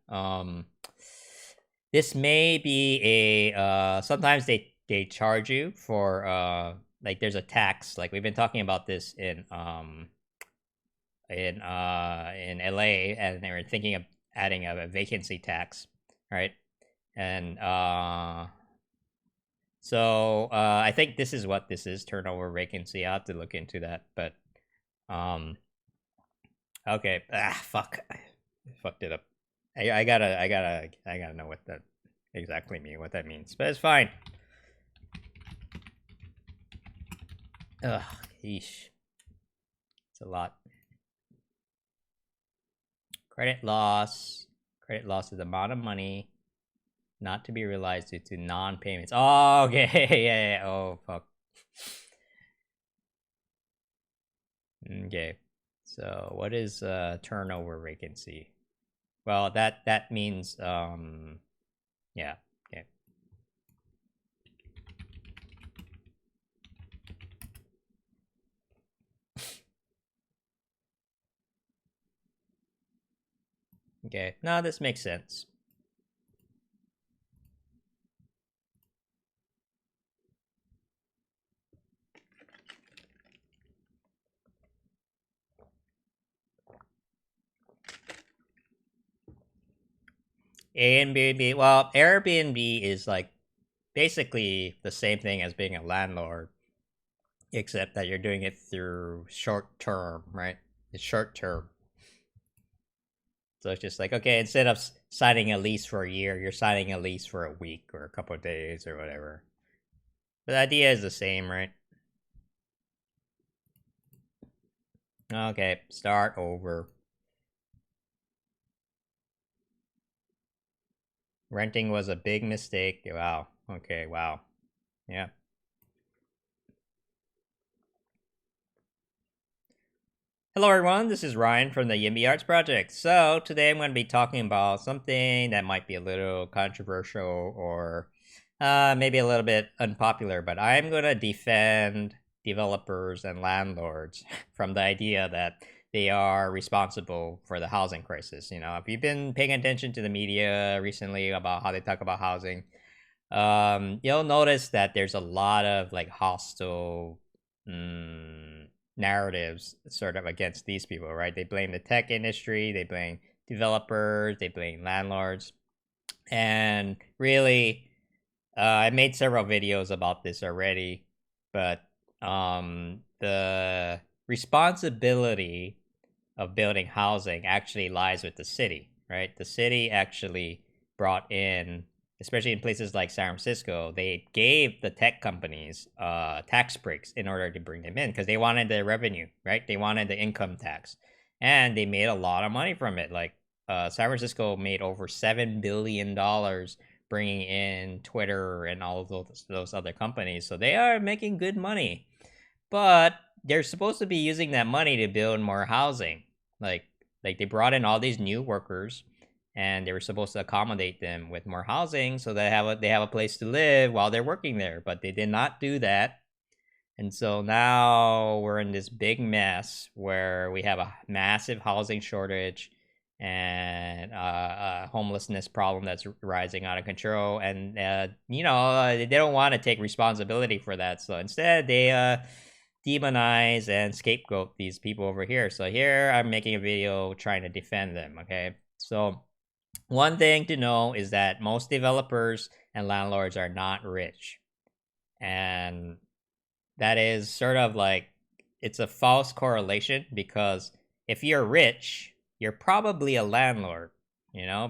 This may be a sometimes they charge you for like there's a tax, like we've been talking about this in LA, and they were thinking of adding a vacancy tax, right? And so I think this is what this is, turnover vacancy. I have to look into that, but um okay, fuck, I fucked it up. I gotta know what that exactly what that means, but it's fine. Ugh, yeesh, it's a lot. Credit loss. Credit loss is the amount of money not to be realized due to non-payments. Oh, okay, yeah. Oh, fuck. Okay, so what is turnover vacancy? Well, that means yeah. Okay. Okay. No, this makes sense. Airbnb. Well, Airbnb is like basically the same thing as being a landlord, except that you're doing it through short term, right? It's short term. So it's just like, okay, instead of signing a lease for a year, you're signing a lease for a week or a couple of days or whatever. But the idea is the same, right? Okay, start over. Renting was a big mistake. Wow. Okay, wow. Yeah. Hello, everyone. This is Ryan from the YIMBY Arts Project. So, today I'm going to be talking about something that might be a little controversial or maybe a little bit unpopular, but I'm going to defend developers and landlords from the idea that they are responsible for the housing crisis. If you've been paying attention to the media recently about how they talk about housing, you'll notice that there's a lot of like hostile narratives sort of against these people, right? They blame the tech industry, they blame developers, they blame landlords, and really, I made several videos about this already, but the responsibility of building housing actually lies with the city, right? The city actually brought in, especially in places like San Francisco, they gave the tech companies tax breaks in order to bring them in because they wanted the revenue, right? They wanted the income tax, and they made a lot of money from it. Like San Francisco made over $7 billion bringing in Twitter and all of those other companies, so they are making good money. But they're supposed to be using that money to build more housing. Like like they brought in all these new workers, and they were supposed to accommodate them with more housing so they have a place to live while they're working there, but they did not do that. And so now we're in this big mess where we have a massive housing shortage and a homelessness problem that's rising out of control. And they don't want to take responsibility for that, so instead they demonize and scapegoat these people over here. So here I'm making a video trying to defend them. Okay, so one thing to know is that most developers and landlords are not rich. And that is sort of like, it's a false correlation, because if you're rich, you're probably a landlord,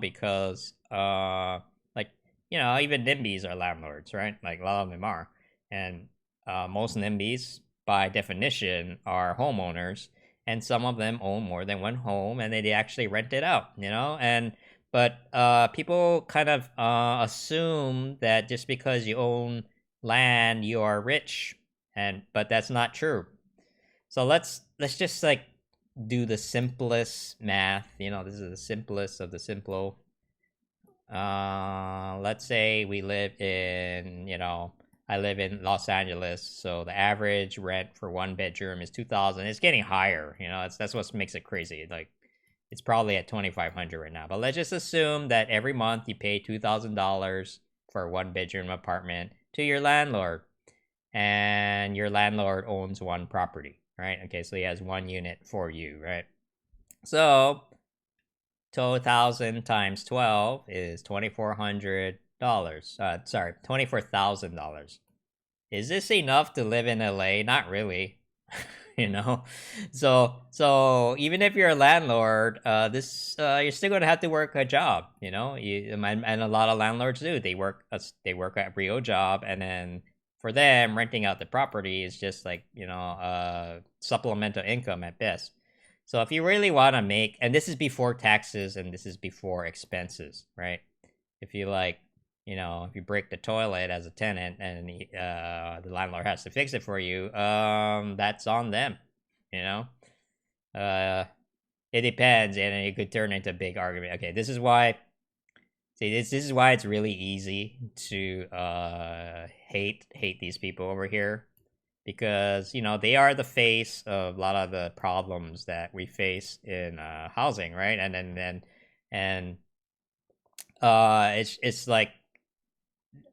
because like, even NIMBYs are landlords, right? Like a lot of them are. And most NIMBYs by definition are homeowners, and some of them own more than one home, and they actually rent it out, and but people kind of assume that just because you own land you are rich, and but that's not true. So let's just like do the simplest math. This is the simplest of the simple. Let's say we live in, I live in Los Angeles, so the average rent for one bedroom is 2,000. It's getting higher, that's what makes it crazy. Like, it's probably at 2,500 right now. But let's just assume that every month you pay $2,000 for a one bedroom apartment to your landlord, and your landlord owns one property, right? Okay, so he has one unit for you, right? So 2,000 times 12 is $2,400. Sorry, $24,000. Is this enough to live in LA? Not really. you know so even if you're a landlord, this you're still going to have to work a job, and a lot of landlords do. They work a real job, and then for them, renting out the property is just like, supplemental income at best. So if you really want to make, and this is before taxes and this is before expenses, right? If you like, if you break the toilet as a tenant, and the landlord has to fix it for you, that's on them. You know, uh, it depends, and it could turn into a big argument. Okay, this is why. See, this is why it's really easy to hate these people over here, because they are the face of a lot of the problems that we face in housing, right? And it's like,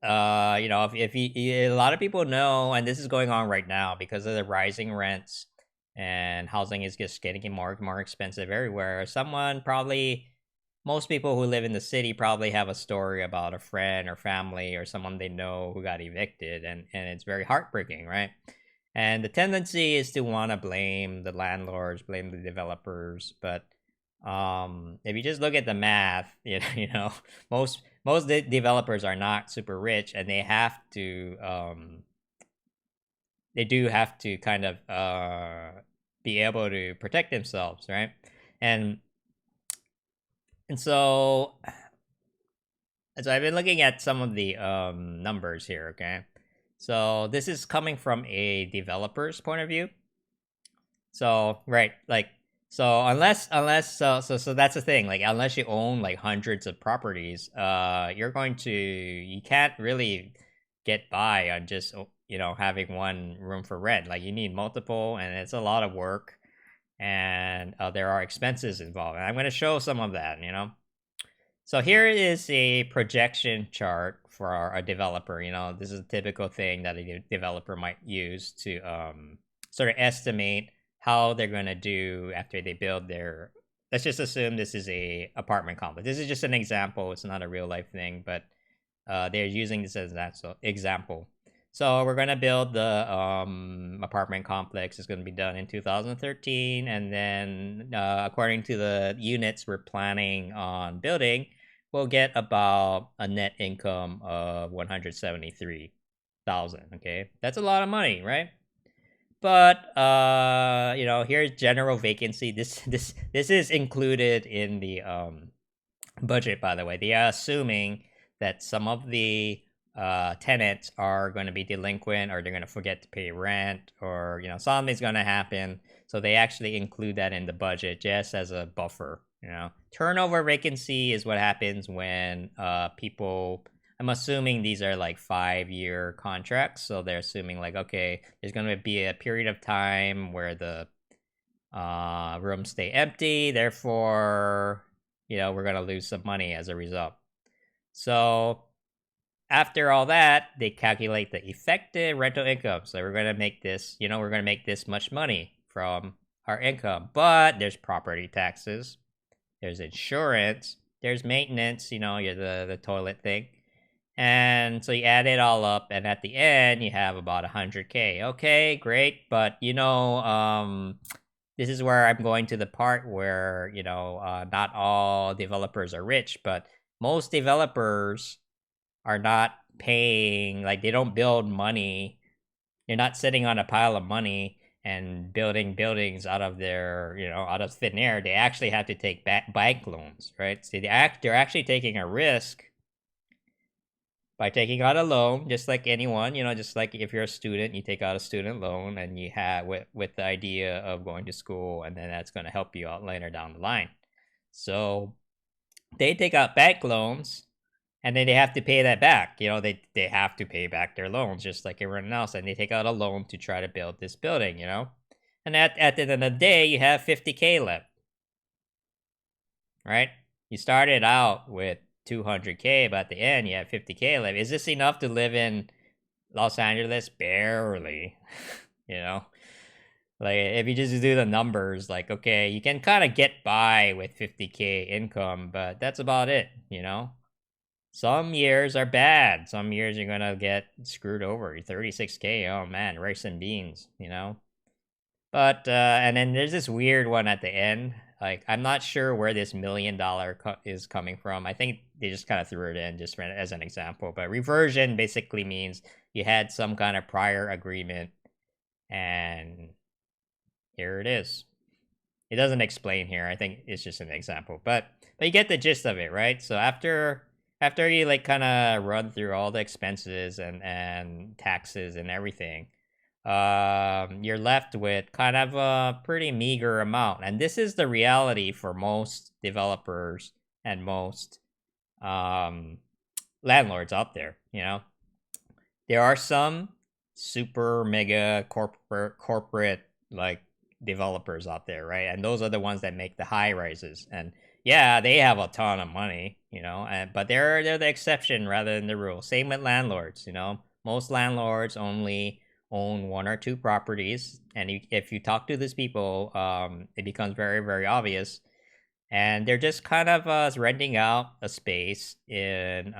if you, a lot of people know, and this is going on right now because of the rising rents, and housing is just getting more expensive everywhere. Most people who live in the city probably have a story about a friend or family or someone they know who got evicted, and it's very heartbreaking, right? And the tendency is to want to blame the landlords, blame the developers, but if you just look at the math, most developers are not super rich, and they do have to kind of be able to protect themselves, right? And and so I've been looking at some of the numbers here. Okay, so this is coming from a developer's point of view. So right, like, so so that's the thing. Like, unless you own like hundreds of properties, you can't really get by on just having one room for rent. Like, you need multiple, and it's a lot of work, and there are expenses involved. And I'm going to show some of that. So here is a projection chart for a developer. This is a typical thing that a developer might use to sort of estimate how they're going to do after they build their. Let's just assume this is a apartment complex. This is just an example. It's not a real life thing, but they're using this as an example. So we're going to build the apartment complex. It's going to be done in 2013, and then according to the units we're planning on building, we'll get about a net income of 173,000. Okay, that's a lot of money, right? But here's general vacancy. This is included in the budget, by the way. They are assuming that some of the tenants are going to be delinquent, or they're going to forget to pay rent, or something's going to happen. So they actually include that in the budget just as a buffer. Turnover vacancy is what happens when people. I'm assuming these are like 5-year contracts, so they're assuming like, okay, there's going to be a period of time where the rooms stay empty, therefore, we're going to lose some money as a result. So after all that, they calculate the effective rental income. So we're going to make this, we're going to make this much money from our income, but there's property taxes, there's insurance, there's maintenance, the toilet thing. And so you add it all up, and at the end, you have about 100K. Okay, great. But, this is where I'm going to the part where, not all developers are rich, but most developers are not paying, like, they don't build money. They're not sitting on a pile of money and building buildings out of out of thin air. They actually have to take bank loans, right? So they're actually taking a risk by taking out a loan, just like anyone, just like if you're a student, you take out a student loan and you have with the idea of going to school, and then that's going to help you out later down the line. So they take out bank loans, and then they have to pay that back. They have to pay back their loans just like everyone else, and they take out a loan to try to build this building. And at the end of the day, you have 50K left, right? You started out with 200K, but at the end you have 50K left. Is this enough to live in Los Angeles? Barely. you know, like if you just do the numbers, like okay, you can kind of get by with 50K income, but that's about it. Some years are bad. Some years you're gonna get screwed over. 36K. Oh man, rice and beans. But and then there's this weird one at the end. Like I'm not sure where this $1 million is coming from. I think they just kind of threw it in just as an example. But reversion basically means you had some kind of prior agreement, and here it is. It doesn't explain here. I think it's just an example, but you get the gist of it, right? So after you like kind of run through all the expenses and taxes and everything, you're left with kind of a pretty meager amount. And this is the reality for most developers and most landlords out there. There are some super mega corporate like developers out there, right? And those are the ones that make the high rises. And yeah, they have a ton of money, but they're the exception rather than the rule. Same with landlords. Most landlords only own one or two properties, and if you talk to these people, it becomes very very obvious, and they're just kind of renting out a space in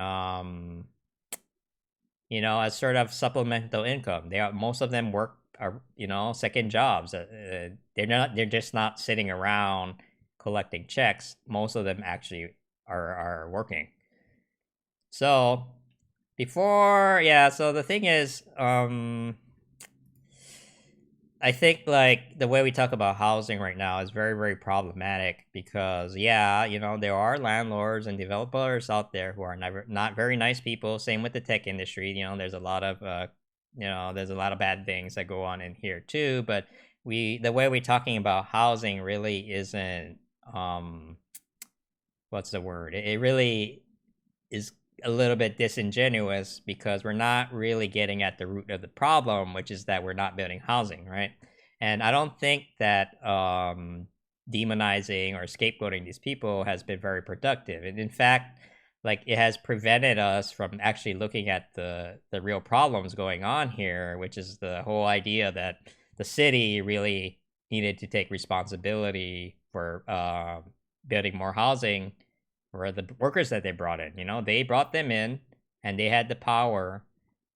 as sort of supplemental income. Most of them work second jobs. They're just not sitting around collecting checks. Most of them actually are working. So so the thing is, I think like the way we talk about housing right now is very very problematic because there are landlords and developers out there who are never not very nice people. Same with the tech industry. There's a lot of there's a lot of bad things that go on in here too. But the way we're talking about housing really isn't what's the word? It really is a little bit disingenuous because we're not really getting at the root of the problem, which is that we're not building housing, right? And I don't think that demonizing or scapegoating these people has been very productive. And in fact, like it has prevented us from actually looking at the real problems going on here, which is the whole idea that the city really needed to take responsibility for building more housing for the workers that they brought in. They brought them in and they had the power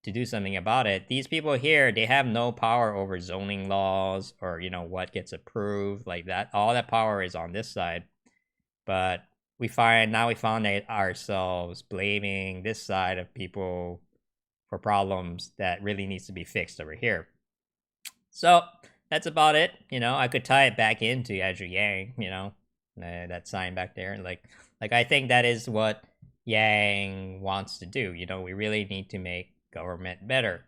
to do something about it. These people here, they have no power over zoning laws or, what gets approved like that. All that power is on this side. But we found ourselves blaming this side of people for problems that really needs to be fixed over here. So that's about it. I could tie it back into Azure Yang, that sign back there. Like I think that is what Yang wants to do. We really need to make government better.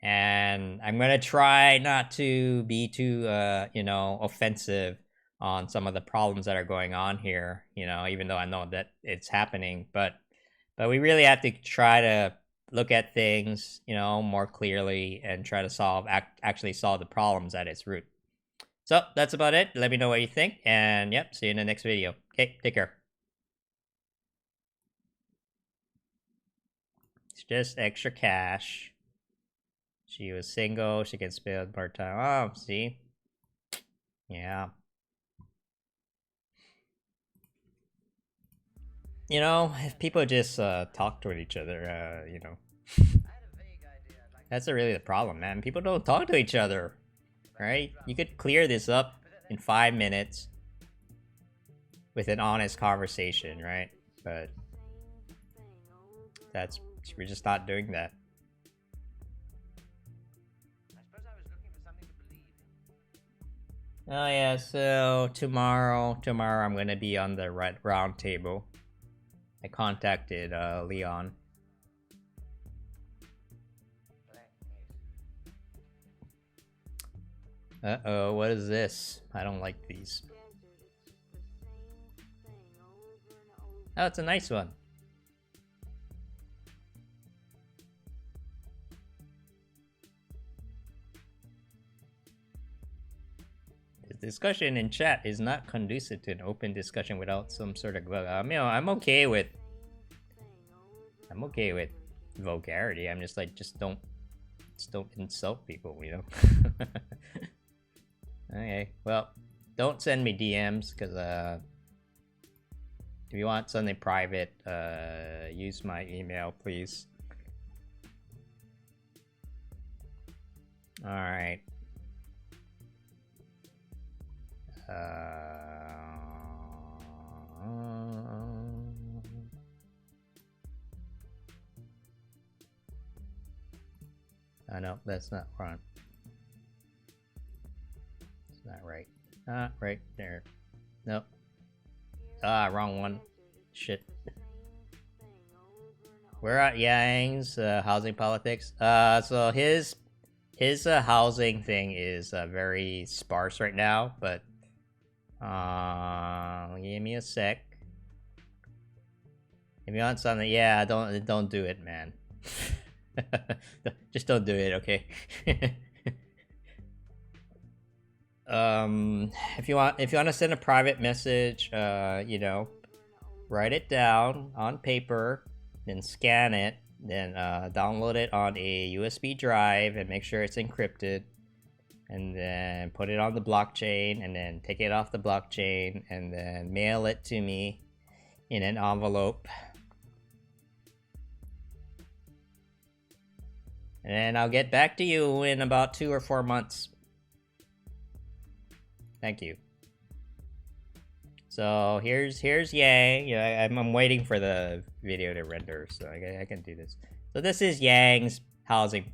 And I'm gonna try not to be too offensive on some of the problems that are going on here, even though I know that it's happening, but we really have to try to look at things, more clearly and try to actually solve the problems at its root. So that's about it. Let me know what you think, and yep, see you in the next video. Okay, take care. It's just extra cash. She was single, she can spend more time. Oh, see? Yeah. You know, if people just talk to each other, you know, that's really the problem, man. People don't talk to each other, right? You could clear this up in 5 minutes with an honest conversation, right? But that's we're just not doing that. Oh yeah, so tomorrow I'm gonna be on the red round table. I contacted Leon. Uh-oh, what is this? I don't like these. Oh, it's a nice one. The discussion in chat is not conducive to an open discussion without some sort of you know, I'm okay with vulgarity. I'm just like, just don't insult people, you know. Okay, well, don't send me DMs because if you want something private, use my email, please. All right. No, that's not right. It's not right. Right there. Nope. Wrong one. Shit. We're at Yang's housing politics. So his housing thing is very sparse right now, but give me a sec. If you want something, yeah, don't do it, man. Just don't do it, okay? If you want to send a private message, you know, write it down on paper, then scan it, then download it on a USB drive and make sure it's encrypted, and then put it on the blockchain, and then take it off the blockchain, and then mail it to me in an envelope. And I'll get back to you in about 2 or 4 months. Thank you. So here's Yang. Yeah, I'm waiting for the video to render, so I can do this. So this is Yang's housing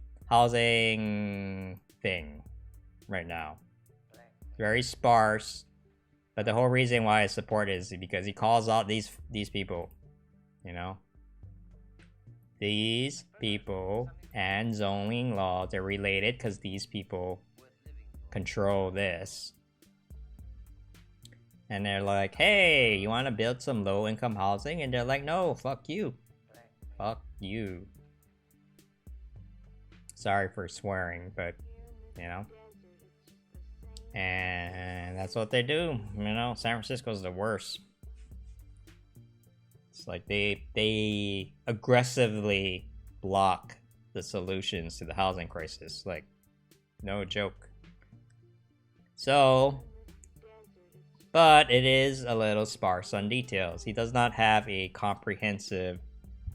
thing right now. Very sparse, but the whole reason why I support it is because he calls out these people, you know. These people and zoning laws are related because these people control this. And they're like, hey, you want to build some low-income housing? And they're like, no, fuck you. Fuck you. Sorry for swearing, but, you know. And that's what they do. You know, San Francisco's the worst. It's like they aggressively block the solutions to the housing crisis. Like, no joke. So, but it is a little sparse on details. He does not have a comprehensive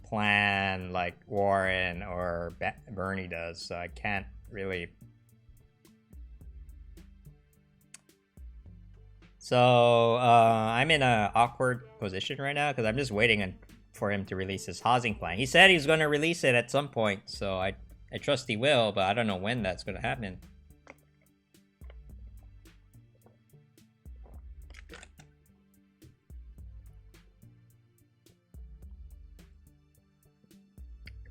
plan like Warren or Bernie does, so I can't really. So I'm in an awkward position right now because I'm just waiting for him to release his housing plan. He said he's going to release it at some point, so I trust he will, but I don't know when that's going to happen.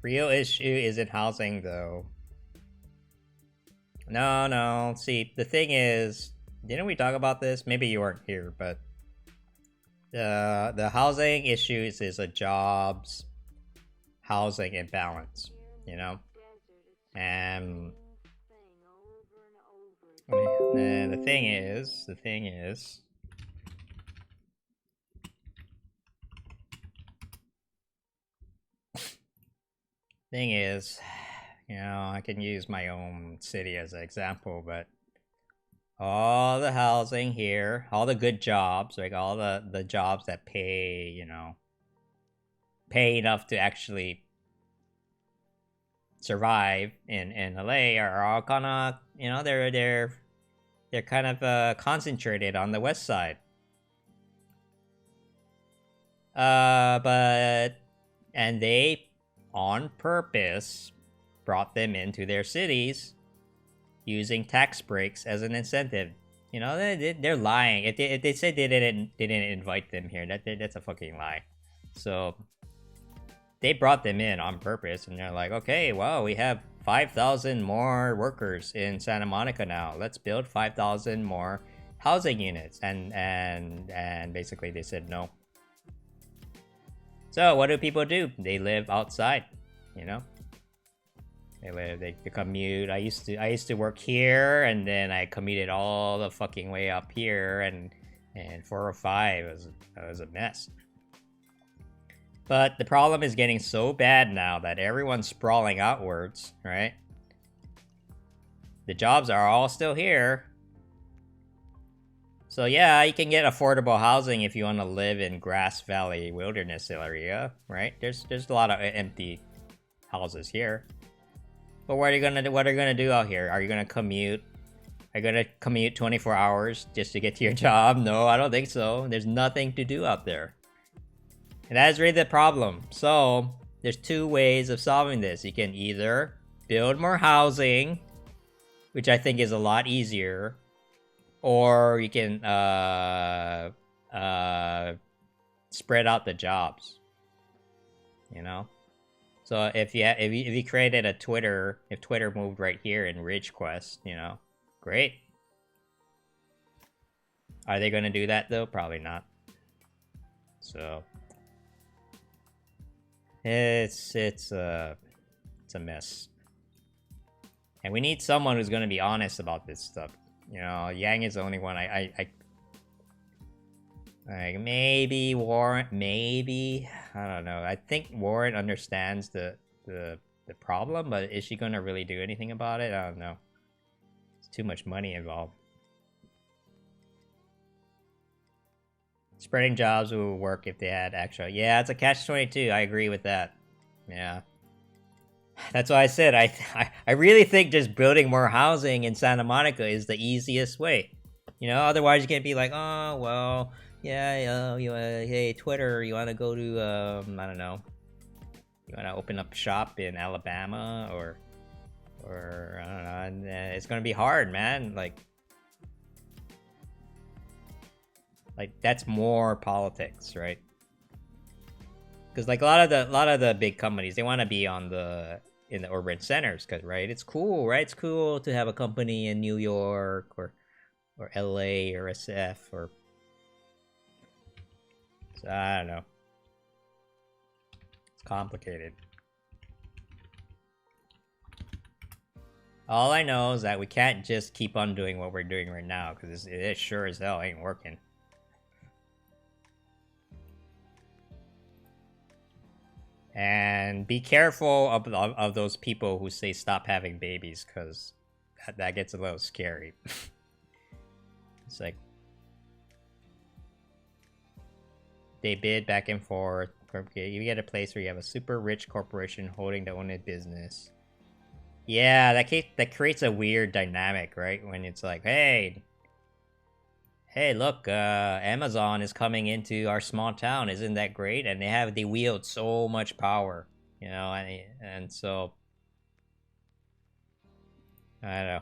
Real issue isn't housing, though. No. See, the thing is, didn't we talk about this? Maybe you weren't here, but the housing issues is a jobs, housing imbalance, you know? And the thing is, you know, I can use my own city as an example, but all the housing here, all the good jobs, like all the jobs that pay, you know, pay enough to actually survive in LA are all kind of, you know, they're kind of concentrated on the west side. But and they on purpose brought them into their cities using tax breaks as an incentive. You know, they're lying. If they say they didn't invite them here, that's a fucking lie. So they brought them in on purpose, and they're like, okay, well, we have 5,000 more workers in Santa Monica now. Let's build 5,000 more housing units, and basically they said no. So what do people do? They live outside, you know. They commute. I used to work here, and then I commuted all the fucking way up here, and 405 was a mess. But the problem is getting so bad now that everyone's sprawling outwards, right? The jobs are all still here. So yeah, you can get affordable housing if you want to live in Grass Valley Wilderness area, right? There's a lot of empty houses here. But what are you gonna do out here? Are you gonna commute? Are you gonna commute 24 hours just to get to your job? No, I don't think so. There's nothing to do out there. And that is really the problem. So there's two ways of solving this. You can either build more housing, which I think is a lot easier, or you can spread out the jobs. You know. So if you created a Twitter, if Twitter moved right here in RidgeQuest, you know, great. Are they gonna do that though? Probably not. So it's a mess, and we need someone who's gonna be honest about this stuff. You know, Yang is the only one. Like maybe Warren, maybe I don't know. I think Warren understands the problem, but is she gonna really do anything about it? I don't know. It's too much money involved. Spreading jobs would work if they had actual. Yeah, it's a catch-22. I agree with that. Yeah. That's why I said I really think just building more housing in Santa Monica is the easiest way. You know, otherwise you can't be like, oh well, yeah, hey Twitter, you want to go to I don't know, you want to open up shop in Alabama or I don't know, and it's gonna be hard, man. Like that's more politics, right? Because like a lot of the big companies, they want to be in the urban centers, because right, it's cool, right? It's cool to have a company in New York or LA or SF or. So, I don't know. It's complicated. All I know is that we can't just keep on doing what we're doing right now, because it sure as hell ain't working. And be careful of those people who say stop having babies, because that gets a little scary. It's like they bid back and forth. You get a place where you have a super rich corporation holding the only business. Yeah, that creates a weird dynamic, right? When it's like, hey, look, Amazon is coming into our small town. Isn't that great? And they wield so much power, you know, and so I don't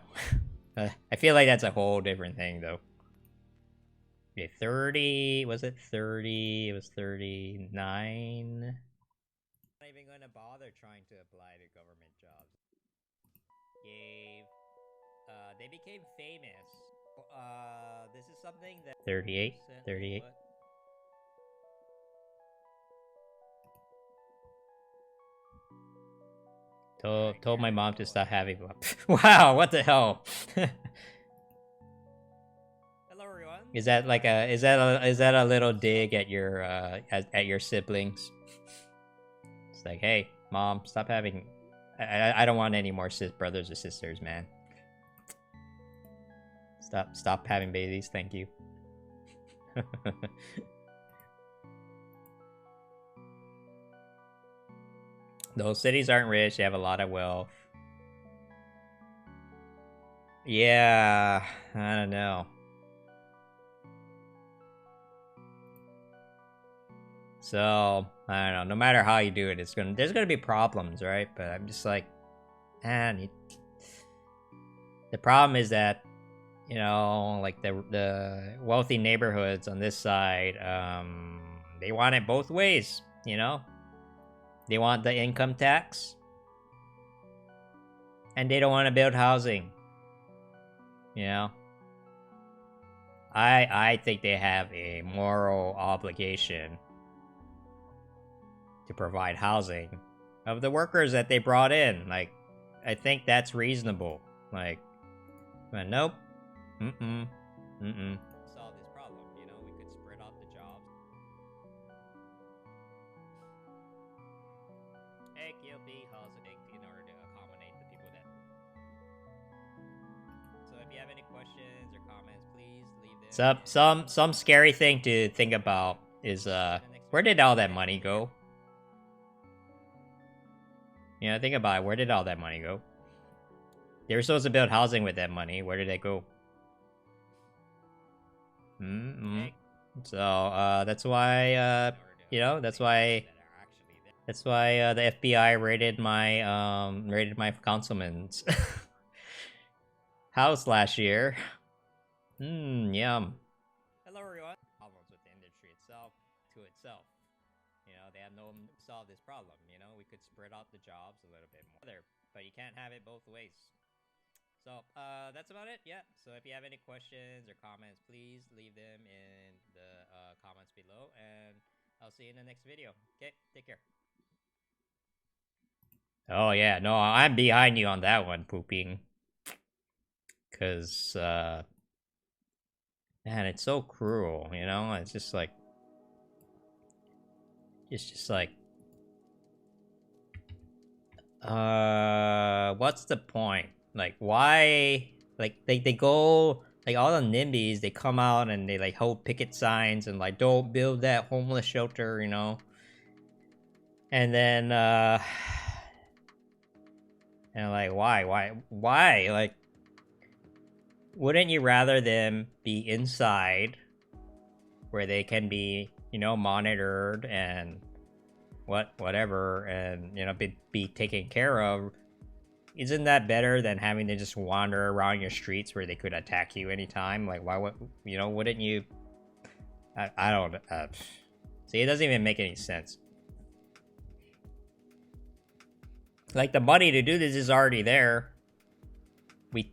know. I feel like that's a whole different thing, though. Okay, 30, was it 30? It was 39. Not even gonna bother trying to apply to government jobs. They became famous. This is something that 38. Told my mom to stop having. Wow, what the hell? Is that a little dig at your at your siblings? It's like, hey, mom, stop having. I don't want any more brothers or sisters, man. Stop having babies, thank you. Those cities aren't rich, they have a lot of wealth. Yeah, I don't know. So, I don't know, no matter how you do it, there's gonna be problems, right? But I'm just like, man, the problem is that, you know, like the wealthy neighborhoods on this side, they want it both ways, you know? They want the income tax, and they don't want to build housing, you know? I think they have a moral obligation to provide housing of the workers that they brought in. Like, I think that's reasonable. Like, but nope. Mm-mm. Solve this problem, you know, we could spread out the jobs. Hey, QP, how's it in order to accommodate the people that... So if you have any questions or comments, please leave them. Some scary thing to think about is, where did all that money go? You know, think about it, where did all that money go? They were supposed to build housing with that money, where did it go? So, that's why, you know, that's why the FBI raided my councilman's house last year. Yum. Hello, everyone. Problems with the industry itself. You know, they have no solve this problem. You know, we could spread out the jobs a little bit more there, but you can't have it both ways. So, that's about it, yeah. So if you have any questions or comments, please leave them in the comments below, and I'll see you in the next video. Okay, take care. Oh yeah, no, I'm behind you on that one, Pooping. Cause, man, it's so cruel, you know? It's just like... what's the point? Like, why? Like, they go, like, all the NIMBYs, they come out and they, like, hold picket signs and, like, don't build that homeless shelter, you know? And then, and, like, why? Like, wouldn't you rather them be inside, where they can be, you know, monitored and whatever, and, you know, be taken care of? Isn't that better than having to just wander around your streets where they could attack you anytime? Like, why would, you know, wouldn't you... I don't... see, it doesn't even make any sense. Like, the money to do this is already there. We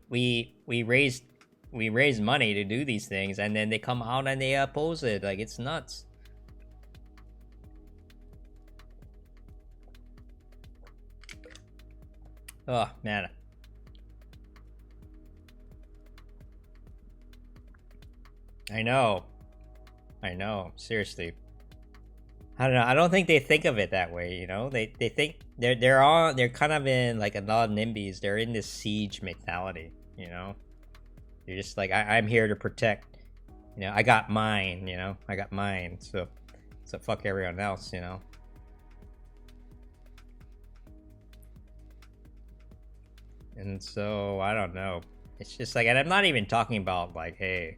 raised money to do these things, and then they come out and they oppose it. Like, it's nuts. Oh, man. I know. Seriously. I don't know. I don't think they think of it that way, you know? They think they're kind of in, like, a lot of NIMBYs. They're in this siege mentality, you know? They're just like, I'm here to protect. You know, I got mine, you know? I got mine. So fuck everyone else, you know? And so, I don't know. It's just like, and I'm not even talking about, like, hey,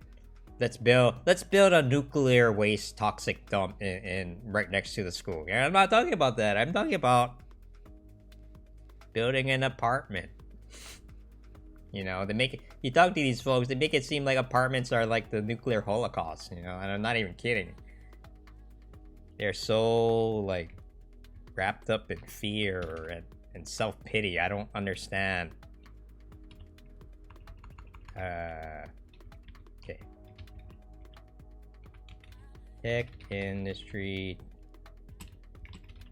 let's build a nuclear waste toxic dump in right next to the school. Yeah, I'm not talking about that. I'm talking about building an apartment. You know, they make it, you talk to these folks, they make it seem like apartments are like the nuclear holocaust, you know, and I'm not even kidding. They're so, like, wrapped up in fear and self-pity. I don't understand. Okay. Tech industry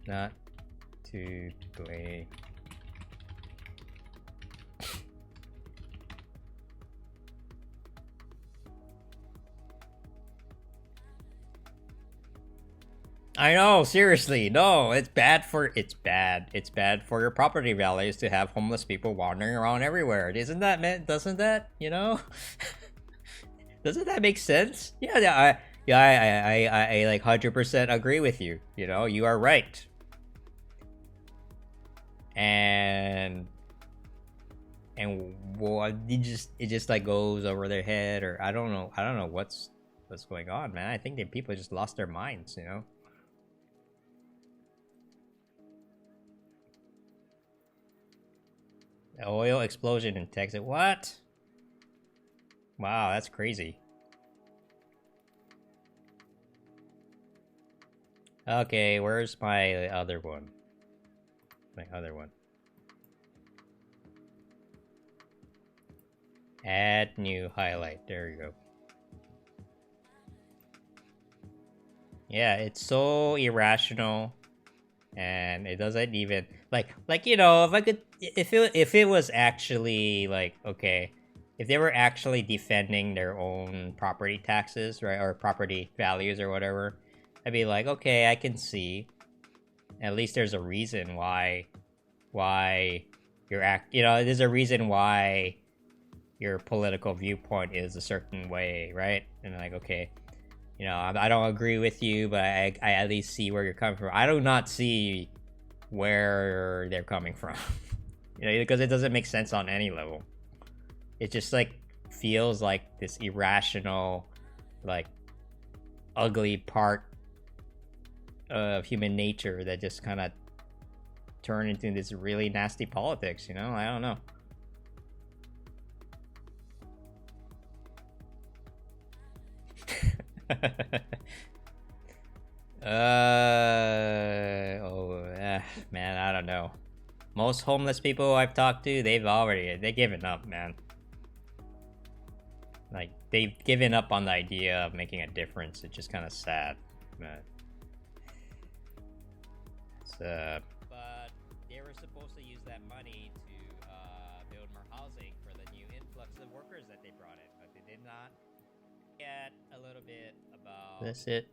not to blame. I know, seriously, no, it's bad for your property values to have homeless people wandering around everywhere. Doesn't that, you know? Doesn't that make sense? I like 100% agree with you. You know, you are right. and what it just like goes over their head, or I don't know what's going on, man. I think that people just lost their minds, you know. The oil explosion in Texas. What? Wow, that's crazy. Okay, where's my other one? My other one. Add new highlight. There you go. Yeah, it's so irrational, and it doesn't even like you know, if it was actually like, okay, if they were actually defending their own property taxes, right, or property values or whatever, I'd be like, okay, I can see. At least there's a reason why you're you know, there's a reason why your political viewpoint is a certain way, right? And like, okay, you know, I don't agree with you, but I at least see where you're coming from. I do not see where they're coming from, you know, because it doesn't make sense on any level. It just like feels like this irrational, like ugly part of human nature that just kind of turn into this really nasty politics, you know? I don't know. Man, I don't know. Most homeless people I've talked to, they've given up, man. Like, they've given up on the idea of making a difference. It's just kind of sad. But they were supposed to use that money to build more housing for the new influx of workers that they brought in, but they did not. Get a little bit about that's it,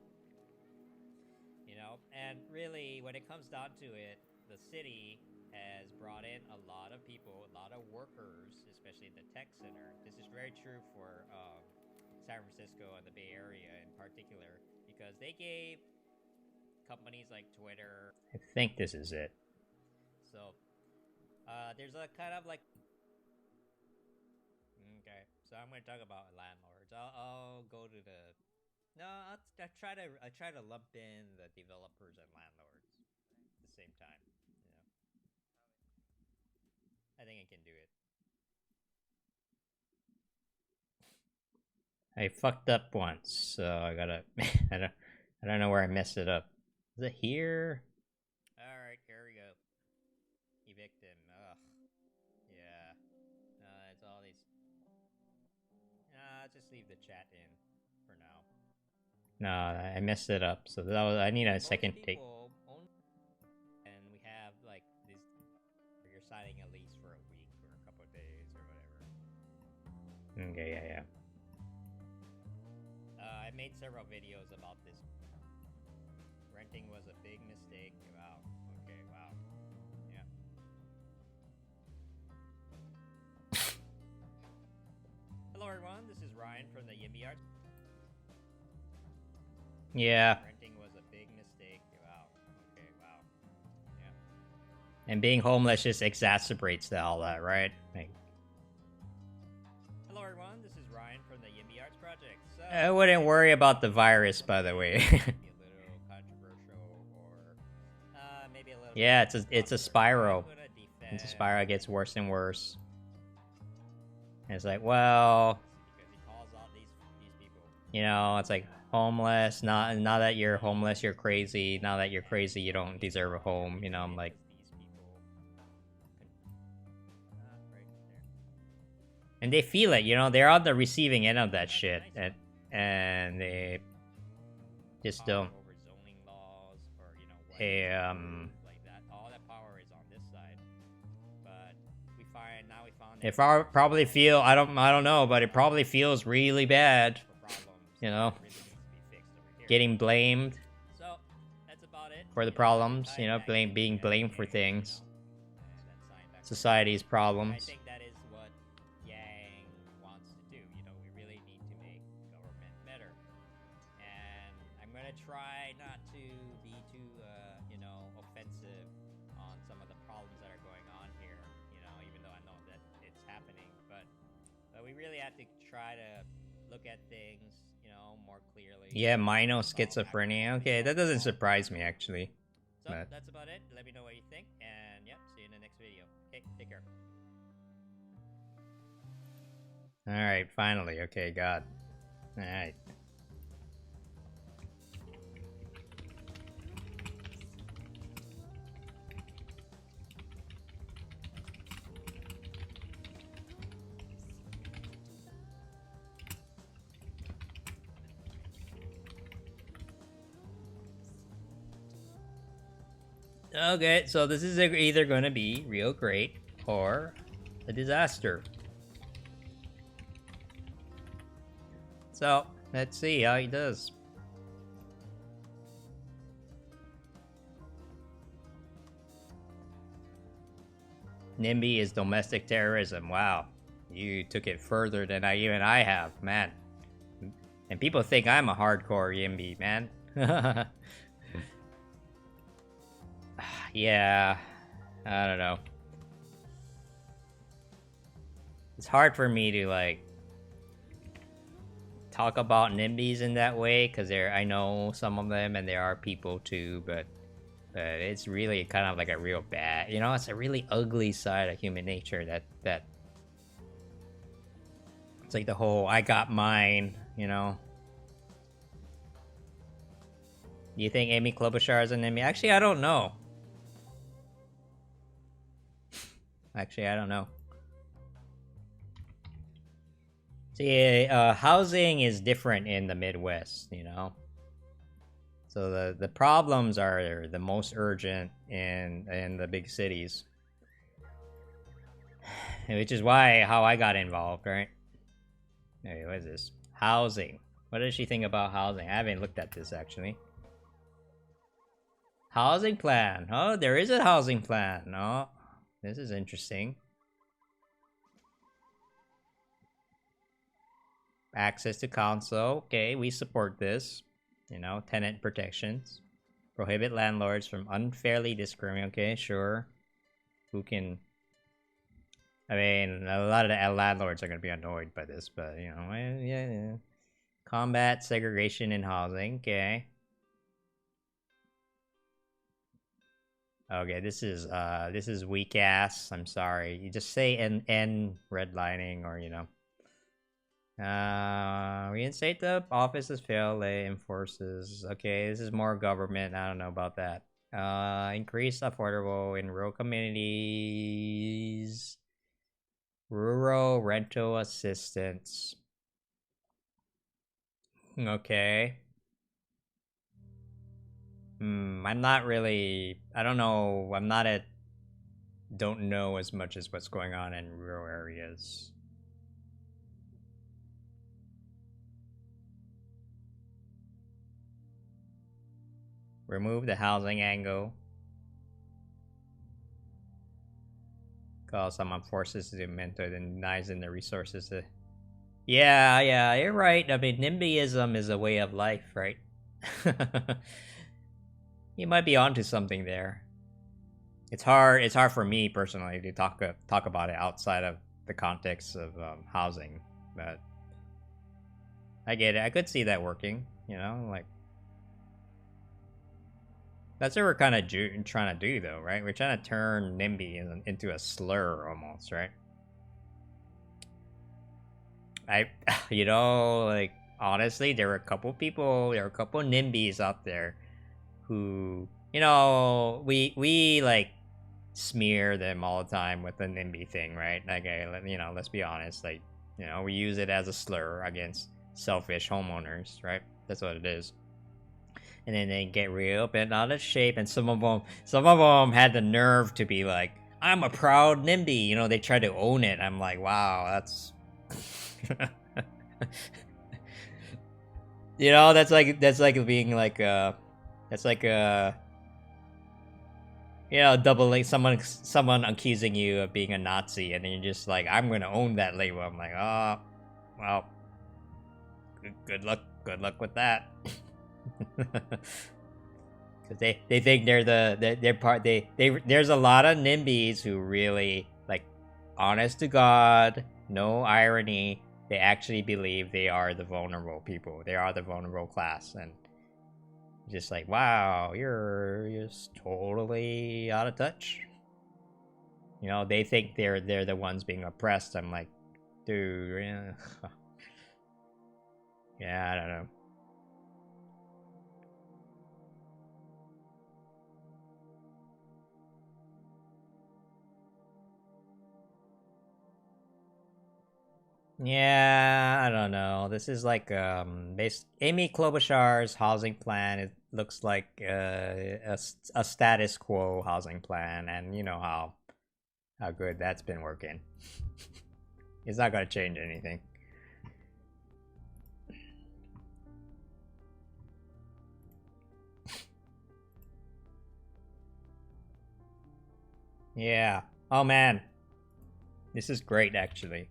you know. And really, when it comes down to it, the city has brought in a lot of people, a lot of workers, especially in the tech center. This is very true for San Francisco and the Bay Area in particular, because they gave companies like Twitter. I think this is it. So there's a kind of like, okay, so I'm going to talk about landlords. I'll go to the no. I try to lump in the developers and landlords at the same time. You know, I think I can do it. I fucked up once, so I gotta. I don't know where I messed it up. Is it here? All right, here we go. Evict him. Ugh. Yeah. It's all these. Just leave the chat in for now. No, I messed it up. So that was, I need a second take. And we have like this. You're signing a lease for a week or a couple of days or whatever. Okay, yeah. I made several videos about this. Renting was a big mistake. Wow. Okay, wow. Yeah. Hello everyone, this is Ryan from the YIMBY Arts. Yeah. Renting was a big mistake. Wow. Okay, wow. Yeah. And being homeless just exacerbates all that, right? Like, hello everyone, this is Ryan from the YIMBY Arts project. So, I wouldn't worry about the virus, by the way. Maybe a little controversial, or maybe a little. Yeah, it's a spiral. It's a spiral. It gets worse and worse. And it's like, well, you know, it's like homeless. Not that you're homeless, you're crazy. Now that you're crazy, you don't deserve a home. You know, I'm like, and they feel it. You know, they're on the receiving end of that shit, and they just don't. Hey, it probably feel, I don't know, but it probably feels really bad, you know, getting blamed for the problems, you know, being blamed for things, society's problems. I think that is what Yang wants to do. You know, we really need to make government better, and I'm gonna try not to be too, you know, offensive on some of the problems that are going But we really have to try to look at things, you know, more clearly. Yeah, Mino schizophrenia. Okay, that doesn't surprise me actually. So but that's about it. Let me know what you think, and yep, see you in the next video. Okay, take care. Alright, finally. Okay, God. Alright. Okay, so this is either going to be real great or a disaster. So, let's see how he does. NIMBY is domestic terrorism. Wow. You took it further than I have, man. And people think I'm a hardcore YIMBY, man. Yeah, I don't know. It's hard for me to like talk about NIMBYs in that way because I know some of them and there are people too, but it's really kind of like a real bad, you know, it's a really ugly side of human nature that it's like the whole I got mine, you know. Do you think Amy Klobuchar is an NIMBY? Actually, I don't know. Actually, I don't know. See, housing is different in the Midwest, you know? So the problems are the most urgent in the big cities. Which is how I got involved, right? Hey, what is this? Housing. What does she think about housing? I haven't looked at this, actually. Housing plan. Oh, there is a housing plan. Oh, this is interesting. Access to council. Okay, we support this. You know, tenant protections. Prohibit landlords from unfairly discriminating. Okay, sure. Who can... I mean, a lot of the landlords are going to be annoyed by this, but, you know, yeah. Combat segregation in housing. Okay. Okay, this is weak ass. I'm sorry. You just say N redlining or, you know. Reinstate the office has failed. They enforces. Okay, this is more government. I don't know about that. Increase affordable in rural communities. Rural rental assistance. Okay. I'm not really... I don't know. I'm not at... Don't know as much as what's going on in rural areas. Remove the housing angle. Call someone forces to mentor and denies in the resources to... Yeah, you're right. I mean, NIMBYism is a way of life, right? You might be onto something there. It's hard for me personally to talk about it outside of the context of housing, but I get it. I could see that working, you know, like that's what we're kind of trying to do, though, right? We're trying to turn NIMBY into a slur almost, right? You know, like honestly, there are a couple NIMBYs out there who, you know, we like smear them all the time with the NIMBY thing, right? Like, you know, let's be honest, like, you know, we use it as a slur against selfish homeowners, right? That's what it is. And then they get real bent out of shape, and some of them had the nerve to be like, "I'm a proud NIMBY," you know. They try to own it. I'm like, wow, that's, you know, that's like being like that's like you know, doubling someone accusing you of being a Nazi, and then you're just like, I'm gonna own that label. I'm like, oh, well, good luck with that. Because they think they're part. There's a lot of NIMBYs who really, like, honest to God, no irony, they actually believe they are the vulnerable people. They are the vulnerable class, and just like, wow, you're just totally out of touch. You know, they think they're the ones being oppressed. I'm like, dude, yeah, yeah, I don't know. Yeah, I don't know. This is like Amy Klobuchar's housing plan. It looks like a status quo housing plan, and you know how good that's been working. It's not gonna change anything. Yeah. Oh man, this is great actually.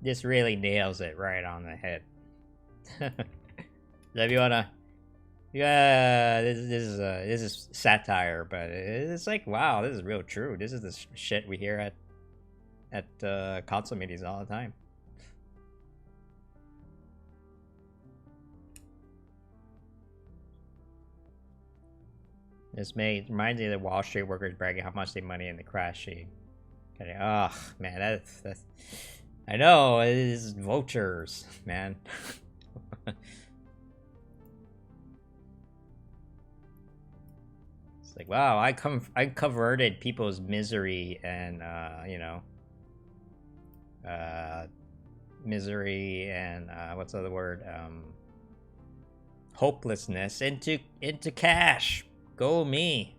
This really nails it right on the head. So if you wanna, yeah, this is satire, but it's like, wow, this is real true. This is the shit we hear at council meetings all the time. This reminds me of the Wall Street workers bragging how much they money in the crash. Ugh, man, that's. I know it is vultures, man. It's like, wow, I converted people's misery and misery and what's the other word? Hopelessness into cash. Go me.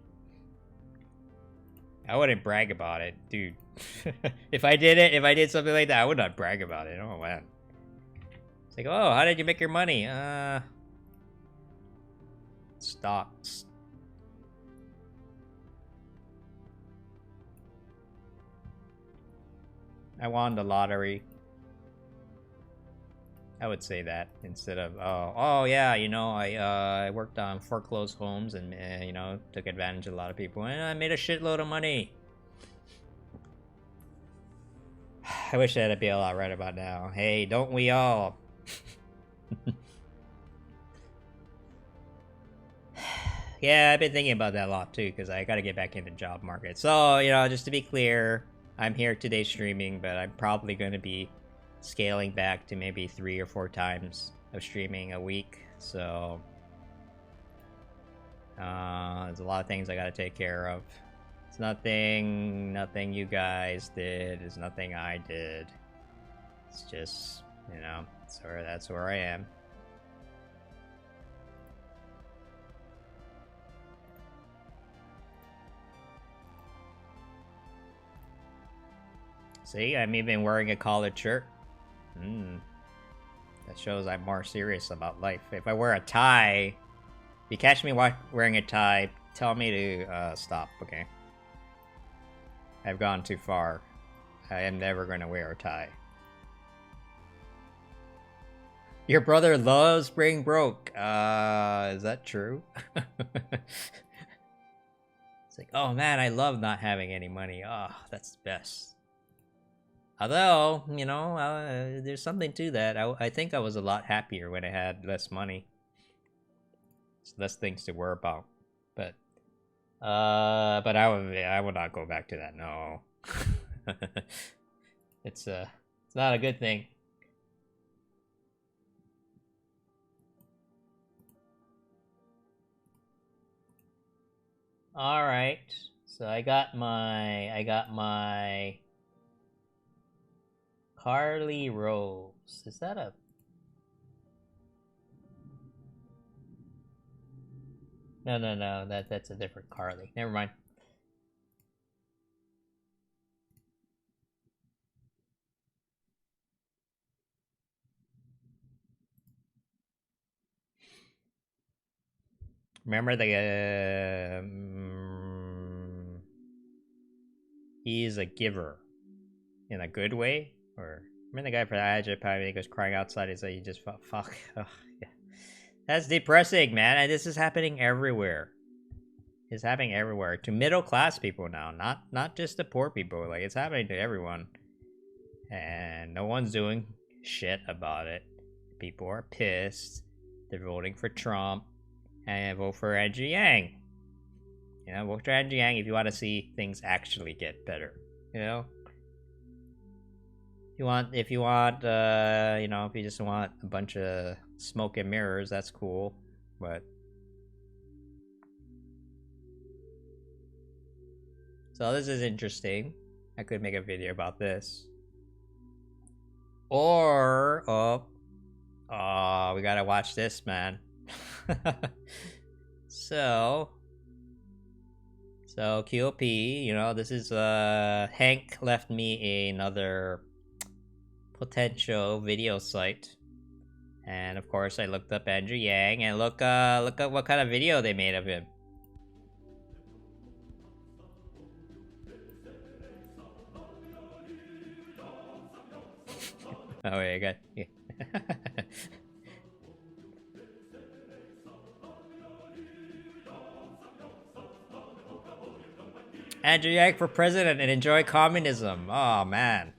I wouldn't brag about it, dude. If I did something like that, I would not brag about it. Oh man. It's like, oh, how did you make your money? Stocks. I won the lottery. I would say that instead of oh yeah, I worked on foreclosed homes and took advantage of a lot of people and I made a shitload of money. I wish I had a bailout right about now. Hey, don't we all? Yeah, I've been thinking about that a lot too because I got to get back into the job market. So just to be clear, I'm here today streaming, but I'm probably going to be scaling back to maybe 3 or 4 times of streaming a week. So there's a lot of things I gotta take care of. It's nothing you guys did. It's nothing I did. It's just that's where I am. See, I'm even wearing a collared shirt. That shows I'm more serious about life. If I wear a tie, if you catch me wearing a tie, tell me to stop, okay? I've gone too far. I am never going to wear a tie. Your brother loves being broke. Is that true? It's like, oh man, I love not having any money. Oh, that's the best. Although, there's something to that. I think I was a lot happier when I had less money. Less things to worry about. But I would not go back to that. No. It's not a good thing. All right. So I got my Carly Rose. Is that a No, that's a different Carly. Never mind. Remember he's a giver in a good way, or mean, the guy for the agit probably goes crying outside. He's like, you just fuck. Ugh, yeah. That's depressing, man. And this is happening everywhere. It's happening everywhere to middle class people now, not just the poor people. Like, it's happening to everyone, and no one's doing shit about it. People are pissed. They're voting for Trump, and vote for Andrew Yang. You know, vote for Andrew Yang if you want to see things actually get better. You know, if you want, you know, if you just want a bunch of smoke and mirrors, that's cool, but. So this is interesting. I could make a video about this. Or, we gotta watch this, man. So QOP, you know, this is, Hank left me another potential video site. And of course I looked up Andrew Yang, and look at what kind of video they made of him. Oh yeah, good. Yeah. Andrew Yang for president and enjoy communism. Oh man.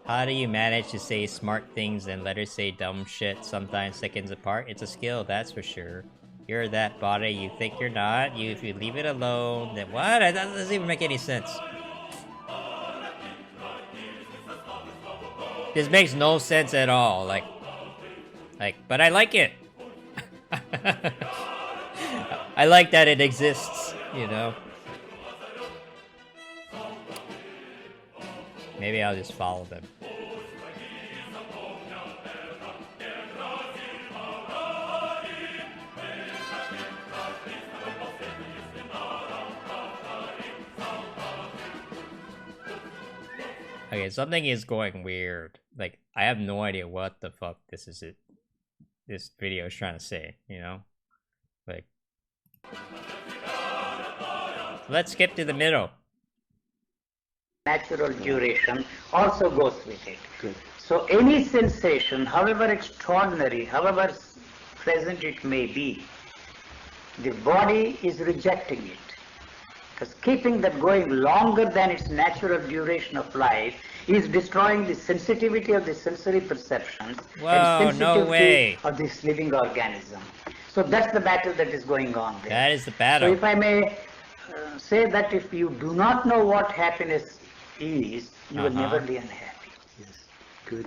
How do you manage to say smart things and let her say dumb shit sometimes seconds apart? It's a skill, that's for sure. You're that body you think you're not. If you leave it alone, then what? That doesn't even make any sense. This makes no sense at all. Like, but I like it. I like that it exists, you know? Maybe I'll just follow them. Okay, something is going weird. Like, I have no idea what the fuck this video is trying to say, you know? Like, let's skip to the middle. Natural duration also goes with it. Good. So any sensation, however extraordinary, however present it may be, the body is rejecting it. Because keeping that going longer than its natural duration of life is destroying the sensitivity of the sensory perceptions and sensitivity of this living organism. So that's the battle that is going on there. That is the battle. So if I may say that if you do not know what happiness is, you will never be unhappy. Yes, good.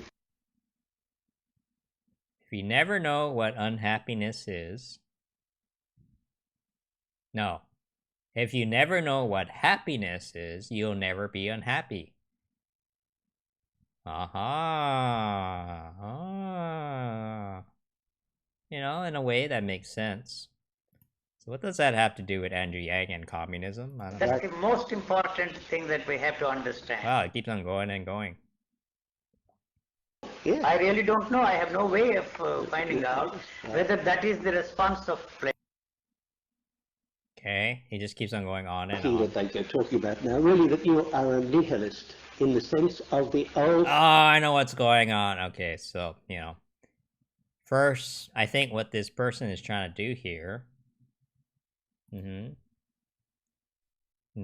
If you never know what unhappiness is... No. If you never know what happiness is, you'll never be unhappy. You know, in a way that makes sense. So what does that have to do with Andrew Yang and communism? I don't know. That's the most important thing that we have to understand. Wow, it keeps on going and going. Yeah. I really don't know. I have no way of finding out whether that is the response of play. Okay, he just keeps on going on and on. That they're talking about now, really, that you are a nihilist in the sense of the old... Oh, I know what's going on. Okay, so, you know. First, I think what this person is trying to do here... And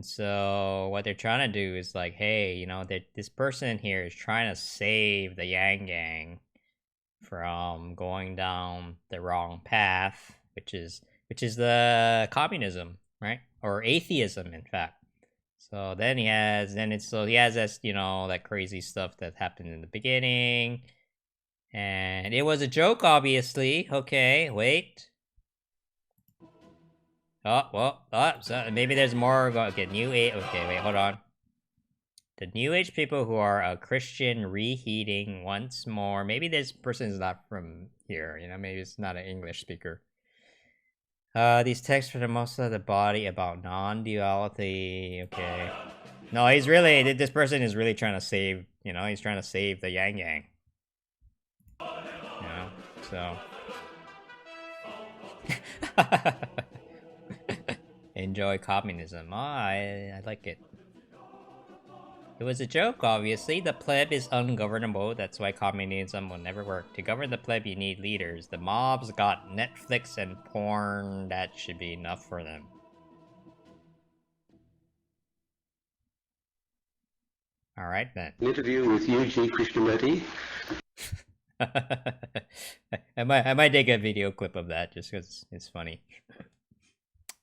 so, what they're trying to do is like, hey, you know, this person here is trying to save the Yang Gang from going down the wrong path, which is the communism, right? Or atheism, in fact. So then he has this, you know, that crazy stuff that happened in the beginning. And it was a joke, obviously. Okay, wait. Oh, well, so maybe there's more. Okay, New Age. Okay, wait, hold on. The New Age people who are a Christian reheating once more. Maybe this person is not from here, you know, maybe it's not an English speaker. These texts for the most of the body about non-duality. Okay. No, this person is really trying to save, you know, he's trying to save the Yang Yang. You know, so. Enjoy communism. Oh, I like it. It was a joke, obviously. The pleb is ungovernable. That's why communism will never work. To govern the pleb, you need leaders. The mob's got Netflix and porn. That should be enough for them. All right, then. An interview with UG Krishnamurti. I might take a video clip of that just because it's funny.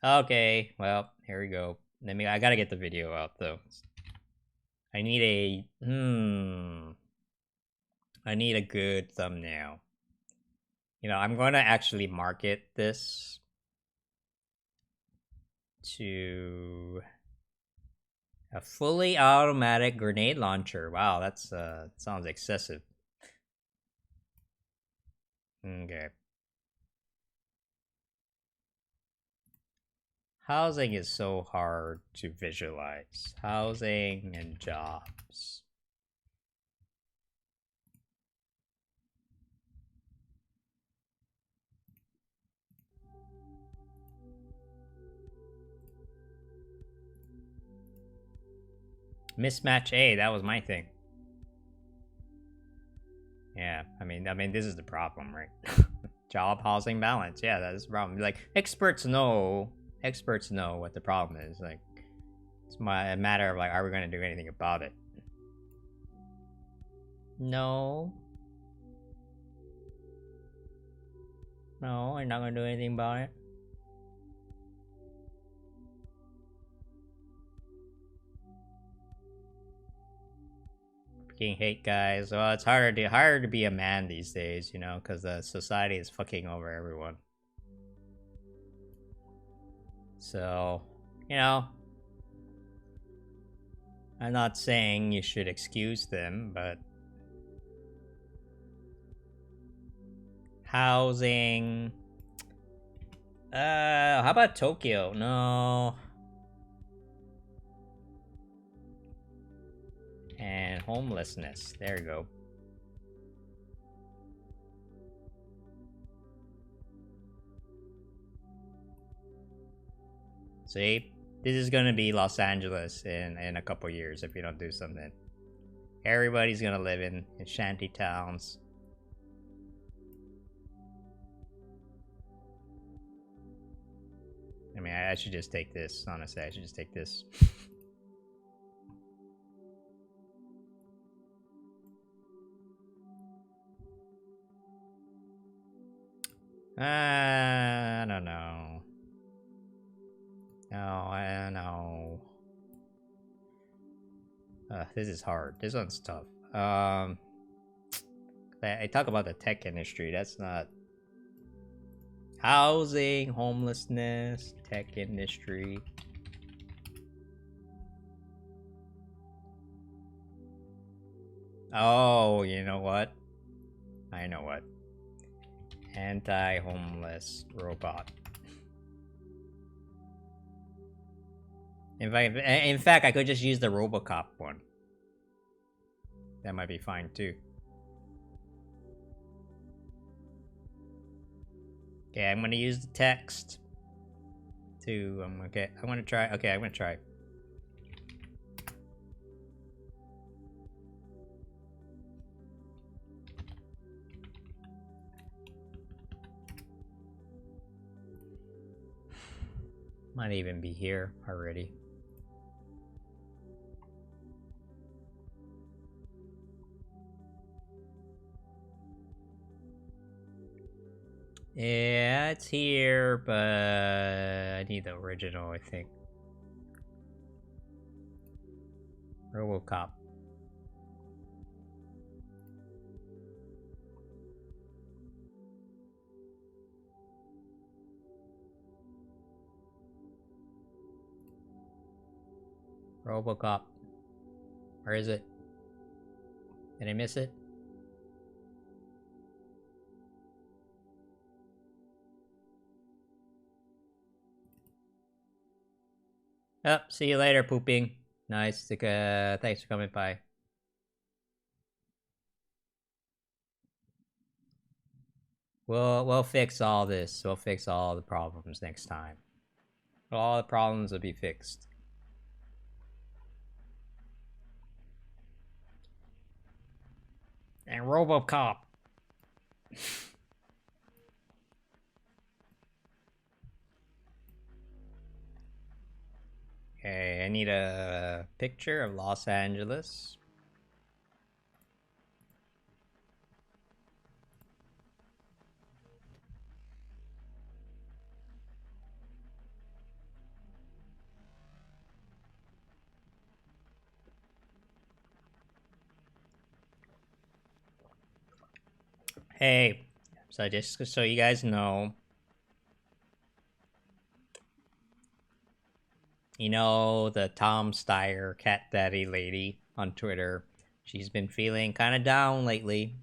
Okay, well, here we go. I gotta get the video out, though. I need I need a good thumbnail. You know, I'm going to actually market this to a fully automatic grenade launcher. Wow, that's sounds excessive. Okay. Housing is so hard to visualize. Housing and jobs. Mismatch A, that was my thing. Yeah, I mean, this is the problem, right? Job housing balance. Yeah, that is the problem. Like, experts know what the problem is. Like, it's a matter of, like, are we going to do anything about it? No. No, we're not going to do anything about it. Fucking hate guys. Well, it's harder to be a man these days, you know, because the society is fucking over everyone. So, you know, I'm not saying you should excuse them, but housing. How about Tokyo? No. And homelessness. There you go. See? This is gonna be Los Angeles in a couple years if you don't do something. Everybody's gonna live in shanty towns. I mean, I should just take this. Honestly, I should just take this. I don't know. No, I don't know. This is hard. This one's tough. I talk about the tech industry. That's not housing, homelessness, tech industry. Oh, you know what? I know what. Anti-homeless robot. In fact, I could just use the RoboCop one. That might be fine too. Okay, I'm gonna use the text to okay, I'm gonna try. Okay, I'm gonna try. Might even be here already. Yeah, it's here, but I need the original, I think. RoboCop. RoboCop. Where is it? Did I miss it? Oh, see you later, pooping. Nice. Thanks for coming by. We'll fix all this. We'll fix all the problems next time. All the problems will be fixed. And RoboCop. Okay, I need a picture of Los Angeles. Hey, so just so you guys know, you know the Tom Steyer cat daddy lady on Twitter. She's been feeling kind of down lately,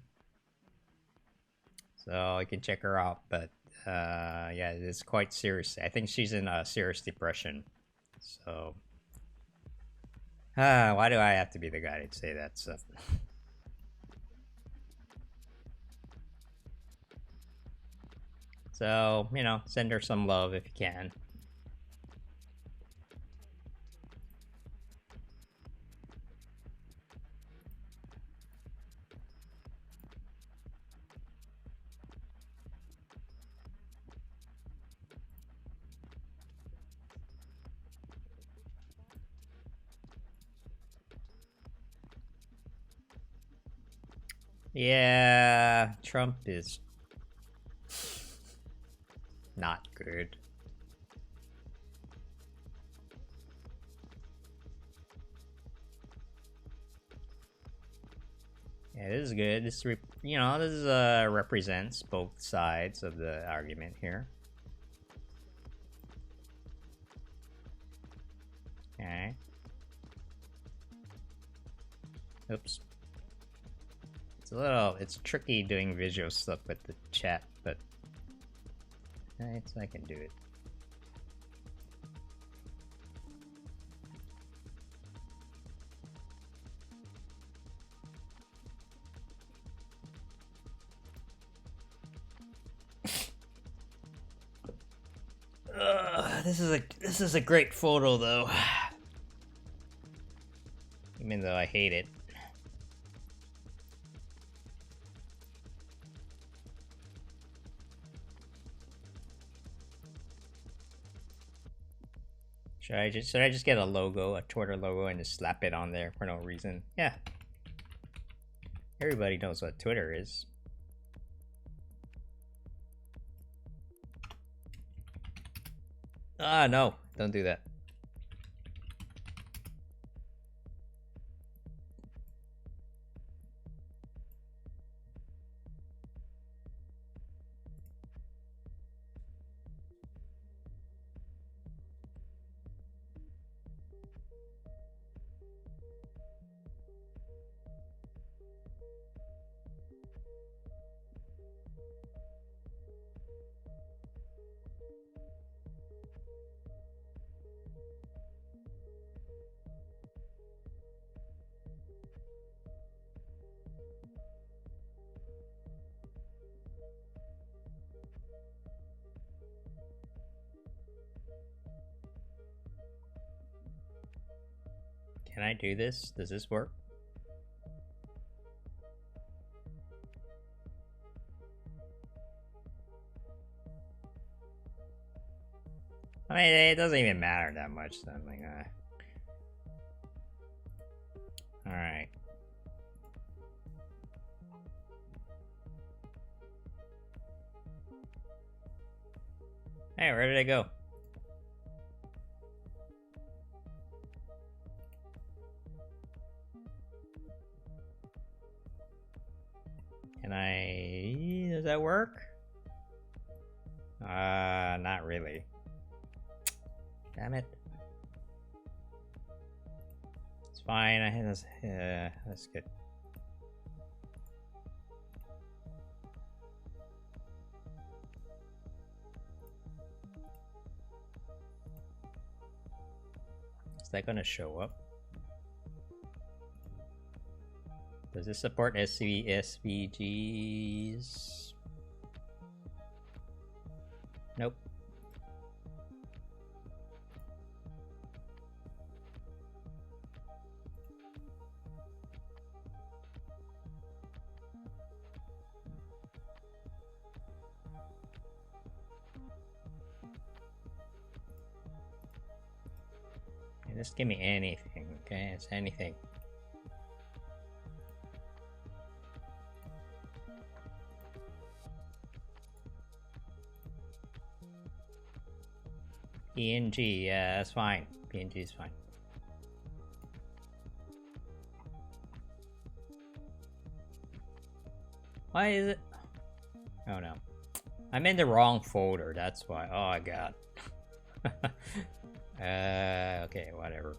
so you can check her out. But yeah, it's quite serious. I think she's in a serious depression. So, why do I have to be the guy to say that stuff? So, you know, send her some love if you can. Yeah, Trump is not good. Yeah, this is good. This represents both sides of the argument here. Okay. Oops. It's tricky doing visual stuff with the chat, but I can do it. This is a great photo though. Even though I hate it. Should I just get a logo, a Twitter logo, and just slap it on there for no reason? Yeah. Everybody knows what Twitter is. Ah, no. Don't do that. Can I do this? Does this work? I mean, it doesn't even matter that much. So I'm like, all right. Hey, where did I go? Does that work? Not really. Damn it. It's fine, I think that's good. Is that gonna show up? Does this support SVGs? Nope. Just give me anything, okay? It's anything. PNG, yeah, that's fine. PNG is fine. Why is it? Oh no. I'm in the wrong folder, that's why. Oh, I got. Okay, whatever.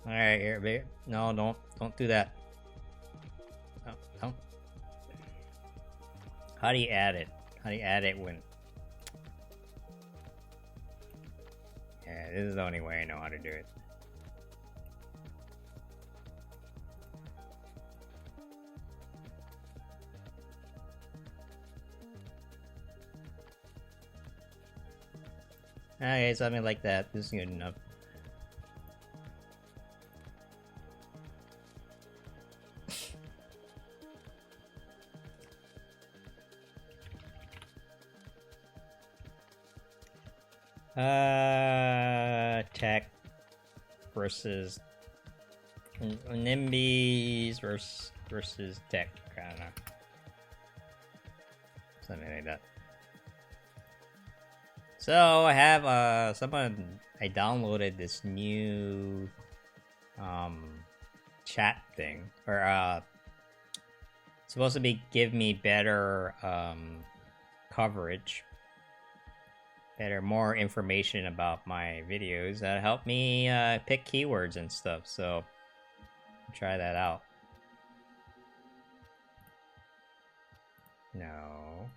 Alright, here, babe. No, don't do that. No, don't. How do you add it? How do you add it when... Yeah, this is the only way I know how to do it. Okay, something like that. This is good enough. Tech versus NIMBYs versus tech, I don't know. Something like that. So I have I downloaded this new chat thing, or supposed to be give me better coverage, more information about my videos that help me pick keywords and stuff. So try that out. No.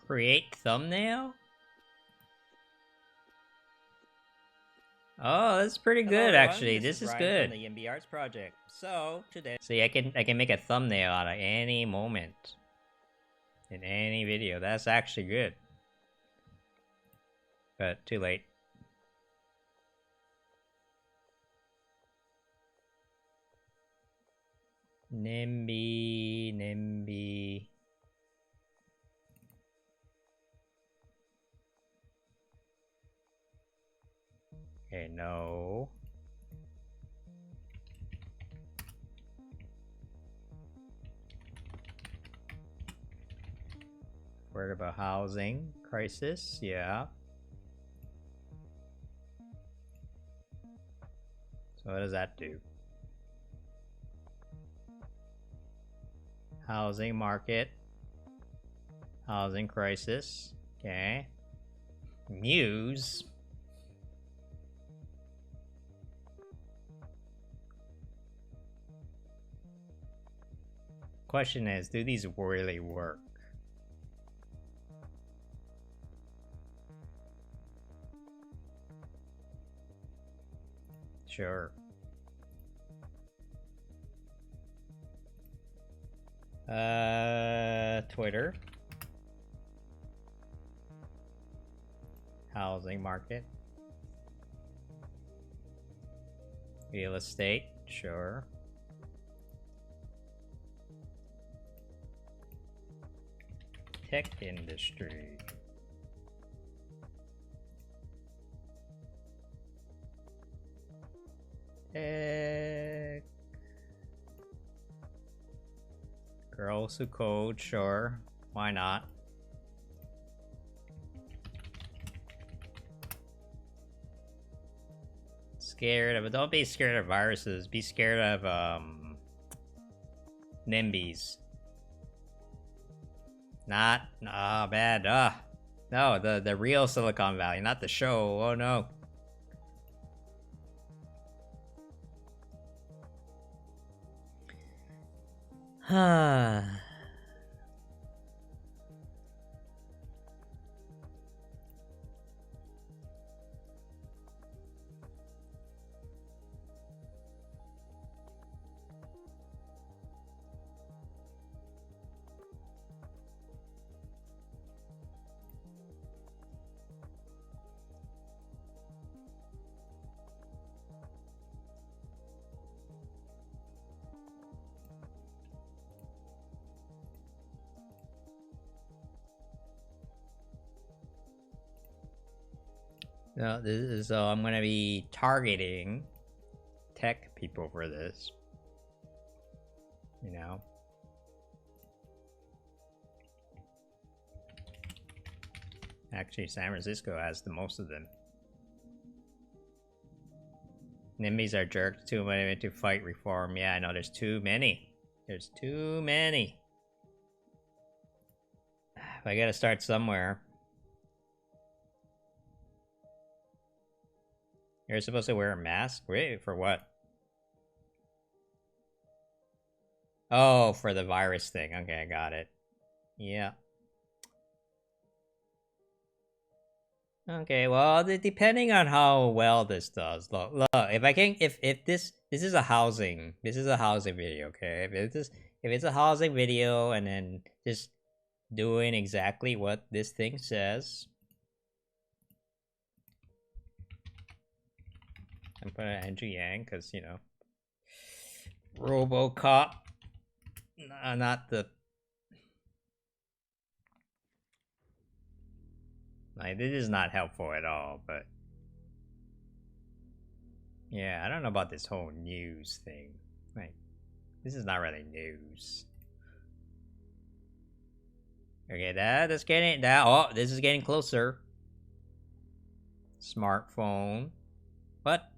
Create thumbnail? Oh, that's pretty good actually. This is good. From the YIMBY Arts project. So today, see, I can make a thumbnail out of any moment in any video. That's actually good, but too late. NIMBY. Okay, no. Worried about housing crisis, yeah. So what does that do? Housing market. Housing crisis. Okay. News. Question is, do these really work? Sure. Twitter. Housing market. Real estate, sure. Tech industry. Tech. Girls who code, sure. Why not? Scared of it. Don't be scared of viruses. Be scared of NIMBYs. Not bad. No, the real Silicon Valley, not the show. Oh no. So I'm gonna be targeting tech people for this. You know. Actually, San Francisco has the most of them. NIMBYs are jerks, too many to fight reform. Yeah, I know, there's too many. There's too many. I gotta start somewhere. You're supposed to wear a mask? Wait, for what? Oh, for the virus thing. Okay, I got it. Yeah. Okay, well, depending on how well this does, look, if I can, if this is a housing, video, okay? If it's a housing video, and then just doing exactly what this thing says, I'm putting Andrew Yang because you know, RoboCop, not the. Like, this is not helpful at all, but yeah, I don't know about this whole news thing. Like, this is not really news. Okay, that's getting that. Oh, this is getting closer. Smartphone. What?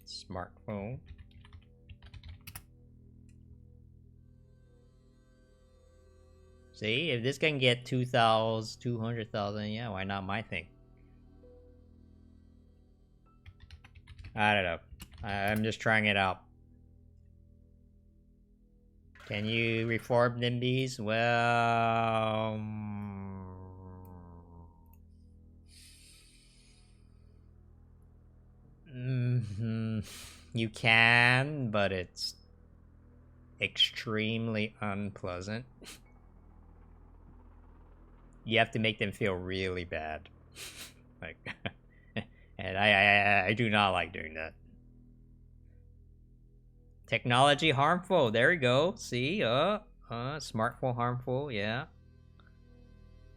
Smartphone. See, if this can get 2,000, 200,000, yeah, why not my thing? I don't know. I'm just trying it out. Can you reform NIMBYs? Well... You can, but it's extremely unpleasant. You have to make them feel really bad. Like, and I do not like doing that. Technology harmful. There we go. See, smartphone harmful. Yeah.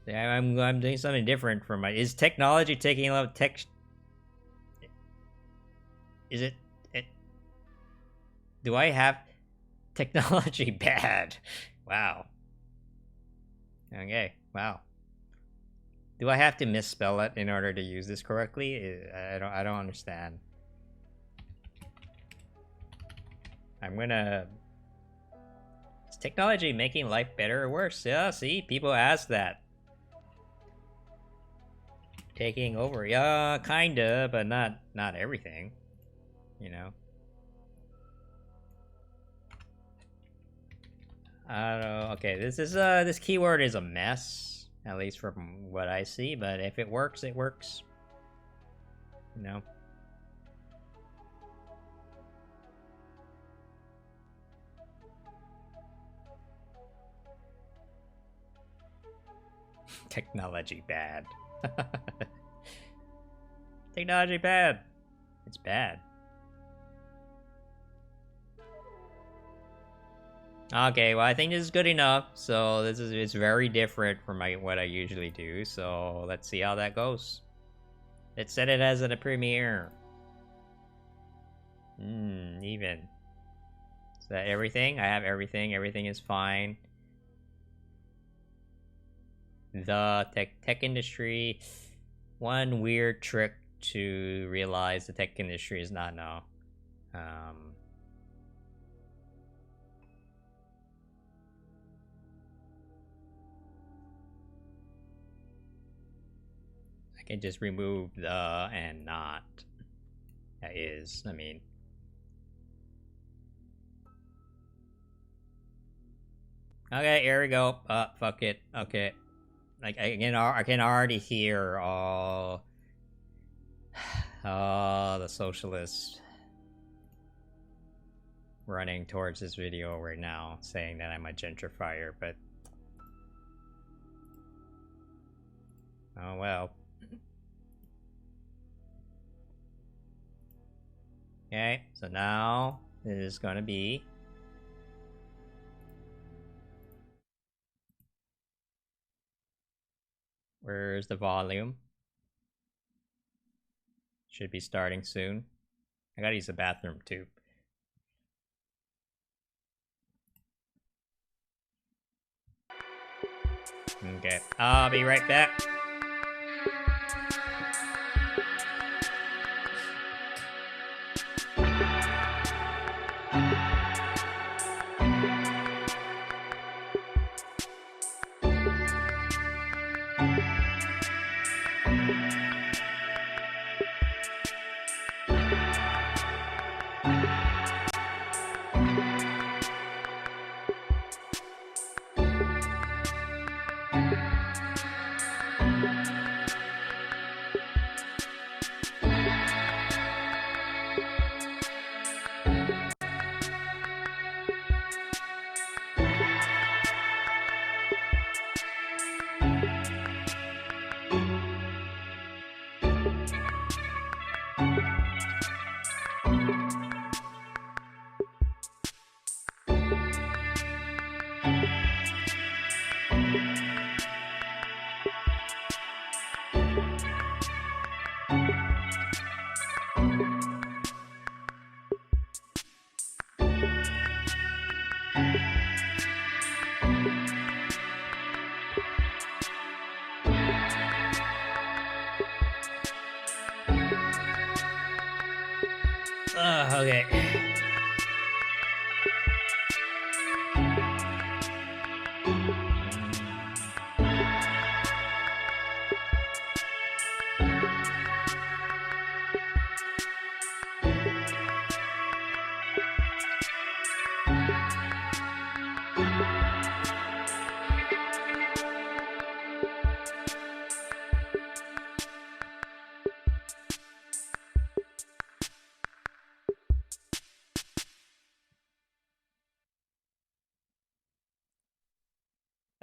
Yeah, I'm doing something different from my. Is technology taking a lot of tech? Is it? Do I have technology bad? Wow. Okay. Wow. Do I have to misspell it in order to use this correctly? I don't understand. I'm gonna... Is technology making life better or worse? Yeah, see? People ask that. Taking over. Yeah, kinda, but not everything. You know? I don't know. Okay, this keyword is a mess. At least from what I see, but if it works, it works. You know? Technology bad. Technology bad. It's bad. Okay, well I think this is good enough. So it's very different from what I usually do. So let's see how that goes. Let's set it as a premiere. Even. Is that everything? I have everything. Everything is fine. The tech industry. One weird trick to realize the tech industry is not no. I can just remove the and not. That is, I mean. Okay, here we go. Fuck it. Okay. Like, I can already hear all the socialists running towards this video right now, saying that I'm a gentrifier, but oh well. Okay, so now this is gonna be Where's the volume? Should be starting soon. I gotta use the bathroom too. Okay, I'll be right back. Okay.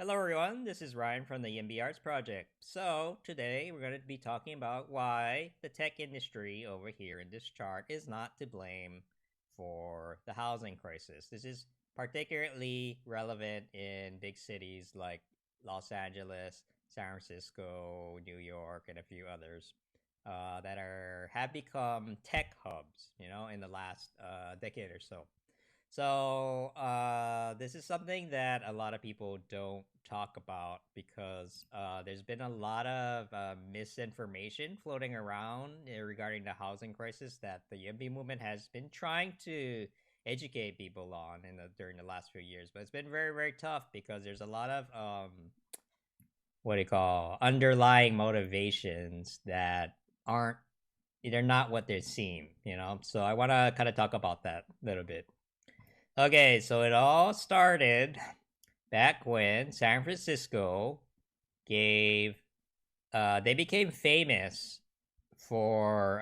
Hello everyone, this is Ryan from the YIMBY Arts project. So today we're going to be talking about why the tech industry over here in this chart is not to blame for the housing crisis. This is particularly relevant in big cities like Los Angeles, San Francisco, New York, and a few others that have become tech hubs, in the last decade or so. So this is something that a lot of people don't talk about because there's been a lot of misinformation floating around regarding the housing crisis that the YIMBY movement has been trying to educate people on during the last few years. But it's been very, very tough because there's a lot of what do you call underlying motivations that aren't they're not what they seem. So I want to kind of talk about that a little bit. Okay, so it all started back when San Francisco they became famous for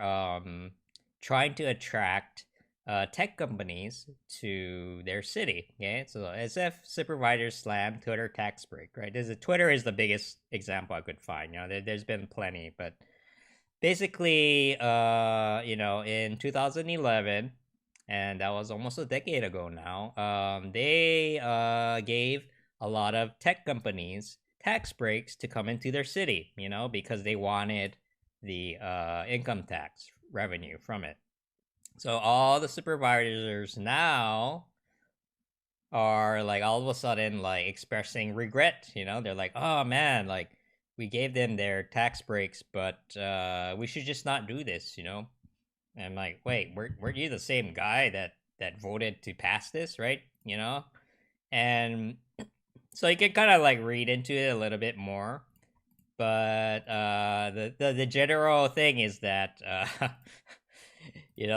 trying to attract tech companies to their city. Okay, so as if supervisors slammed Twitter tax break, right? Twitter is the biggest example I could find. There's been plenty, but basically, in 2011, and that was almost a decade ago now. They gave a lot of tech companies tax breaks to come into their city, because they wanted the income tax revenue from it. So all the supervisors now are like all of a sudden like expressing regret. They're like, oh man, like we gave them their tax breaks, but we should just not do this. And I'm like, wait, weren't you the same guy that voted to pass this, right? And so you can kind of like read into it a little bit more, but the general thing is that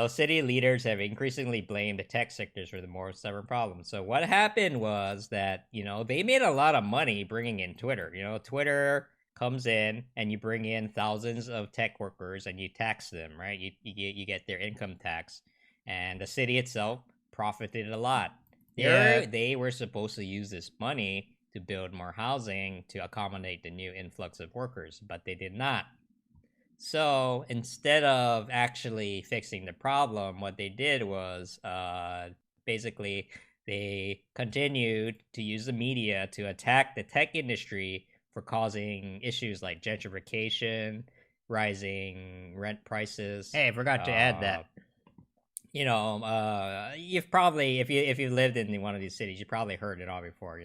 city leaders have increasingly blamed the tech sectors for the more stubborn problems. So what happened was that they made a lot of money bringing in Twitter. Twitter comes in and you bring in thousands of tech workers and you tax them, right? You get their income tax, and the city itself profited a lot. They were supposed to use this money to build more housing to accommodate the new influx of workers, but they did not. So instead of actually fixing the problem, what they did was basically they continued to use the media to attack the tech industry for causing issues like gentrification, rising rent prices. Hey, I forgot to add that. You've probably, if you lived in one of these cities, you probably heard it all before.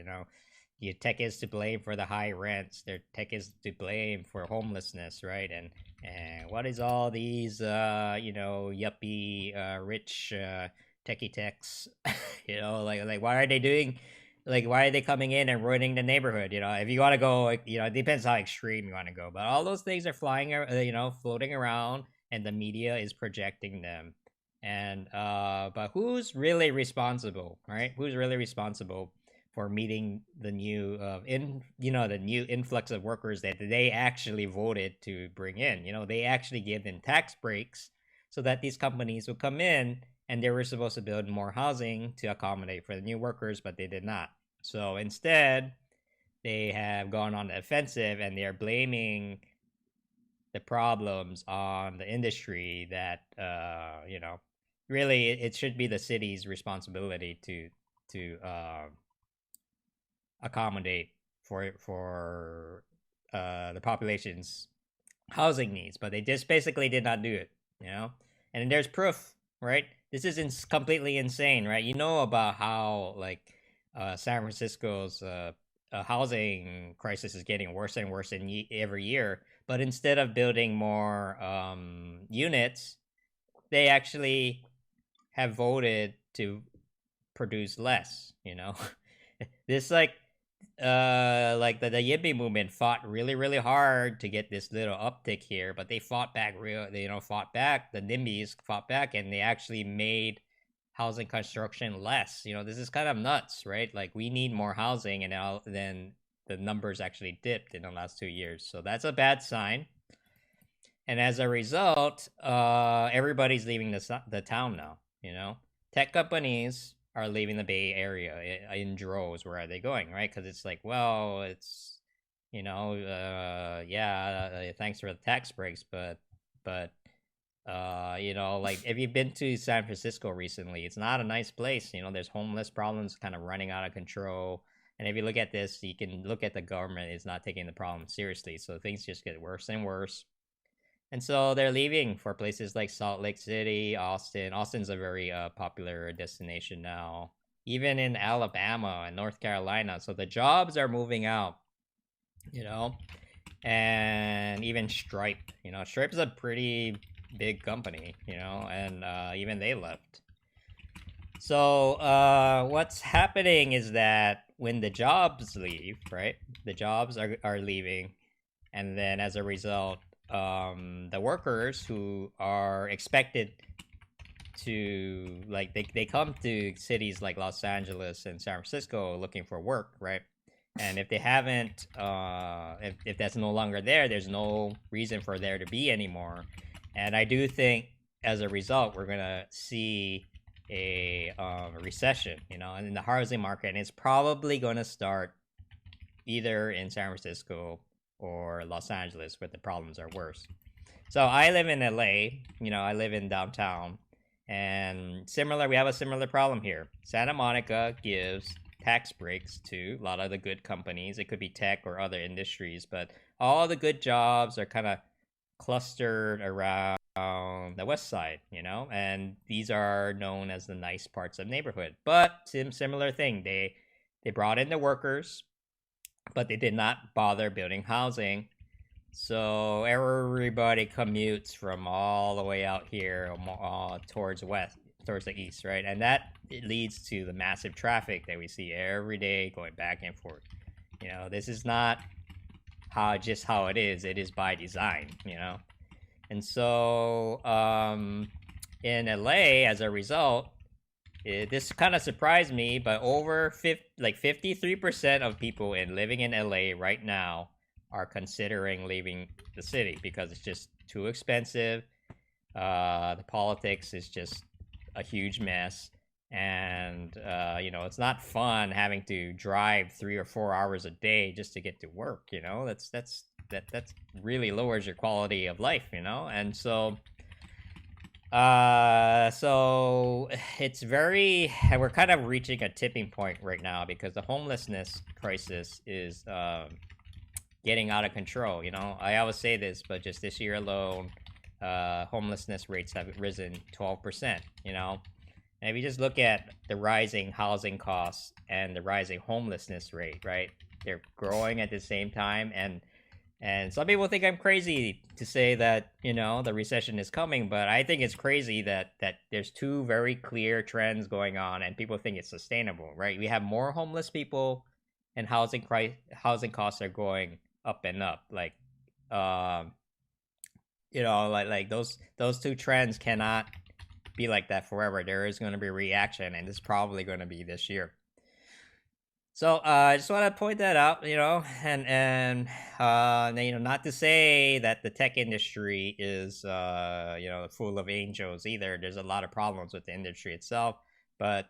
Your tech is to blame for the high rents. Their tech is to blame for homelessness, right? And what is all these yuppie rich techie techs? Like why are they doing? Like why are they coming in and ruining the neighborhood? If you want to go, it depends how extreme you want to go. But all those things are floating around, and the media is projecting them. And but who's really responsible, right? Who's really responsible for meeting the new the new influx of workers that they actually voted to bring in? They actually gave them tax breaks so that these companies would come in, and they were supposed to build more housing to accommodate for the new workers, but they did not. So instead, they have gone on the offensive, and they are blaming the problems on the industry that really it should be the city's responsibility to accommodate for the population's housing needs, but they just basically did not do it. And there's proof, right? This is completely insane, right? About how San Francisco's housing crisis is getting worse and worse every year, but instead of building more units, they actually have voted to produce less. This the YIMBY movement fought really, really hard to get this little uptick here, but they fought back the NIMBYs fought back, and they actually made housing construction less. This is kind of nuts, right? Like, we need more housing, and then the numbers actually dipped in the last 2 years. So that's a bad sign. And as a result, everybody's leaving the town now. Tech companies are leaving the Bay Area in droves. Where are they going, right? Because it's like, well, it's thanks for the tax breaks, but if you've been to San Francisco recently, it's not a nice place. There's homeless problems kind of running out of control. And if you look at this, you can look at the government is not taking the problem seriously. So things just get worse and worse. And so they're leaving for places like Salt Lake City, Austin. Austin's a very popular destination now, even in Alabama and North Carolina. So the jobs are moving out, and even Stripe. Stripe is a pretty big company, and even they left. So what's happening is that when the jobs leave, right, the jobs are leaving, and then as a result, the workers who are expected to they come to cities like Los Angeles and San Francisco looking for work, right? And if they haven't, if that's no longer there, there's no reason for there to be anymore. And I do think as a result, we're gonna see a recession, in the housing market, and it's probably going to start either in San Francisco or Los Angeles, where the problems are worse. So I live in LA, I live in downtown, and we have a similar problem here. Santa Monica gives tax breaks to a lot of the good companies. It could be tech or other industries, but all the good jobs are kind of clustered around the west side, and these are known as the nice parts of the neighborhood. But similar thing, they brought in the workers, but they did not bother building housing. So everybody commutes from all the way out here towards the east, right? And that it leads to the massive traffic that we see every day going back and forth. This is not just how it is. It is by design, And so in LA, as a result, this kind of surprised me, but over 53% of people living in LA right now are considering leaving the city because it's just too expensive. The politics is just a huge mess, and it's not fun having to drive 3 or 4 hours a day just to get to work. That really lowers your quality of life, and so it's we're kind of reaching a tipping point right now because the homelessness crisis is getting out of control. You know, I always say this, but just this year alone, homelessness rates have risen 12%. You know, and if you just look at the rising housing costs and the rising homelessness rate, right? They're growing at the same time, and some people think I'm crazy to say that, you know, the recession is coming, but I think it's crazy that there's two very clear trends going on, and people think it's sustainable, right? We have more homeless people, and housing costs are going up and up. Like, um, you know, like those two trends cannot be like that forever. There is going to be a reaction, and it's probably going to be this year. So I just want to point that out, you know, and you know, not to say that the tech industry is you know, full of angels either. There's a lot of problems with the industry itself, but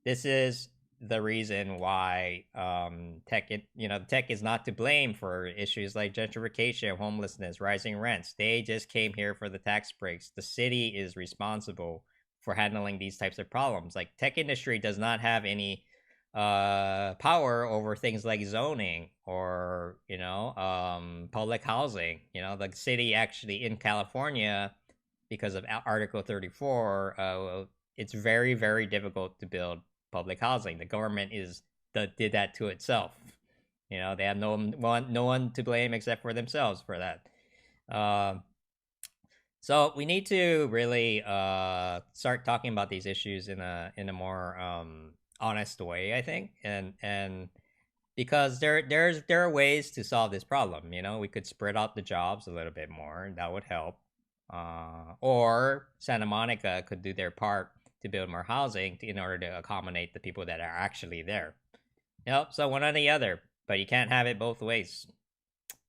this is the reason why you know, tech is not to blame for issues like gentrification, homelessness, rising rents. They just came here for the tax breaks. The city is responsible for handling these types of problems. Like, tech industry does not have any power over things like zoning or, you know, public housing. You know, the city actually in California, because of Article 34, it's very, very difficult to build public housing. The government did that to itself. You know, they have no one to blame except for themselves for that. So we need to really start talking about these issues in a more honest way, I think, and because there are ways to solve this problem. You know, we could spread out the jobs a little bit more. That would help. Or Santa Monica could do their part to build more housing in order to accommodate the people that are actually there. Yep. So one or the other, but you can't have it both ways.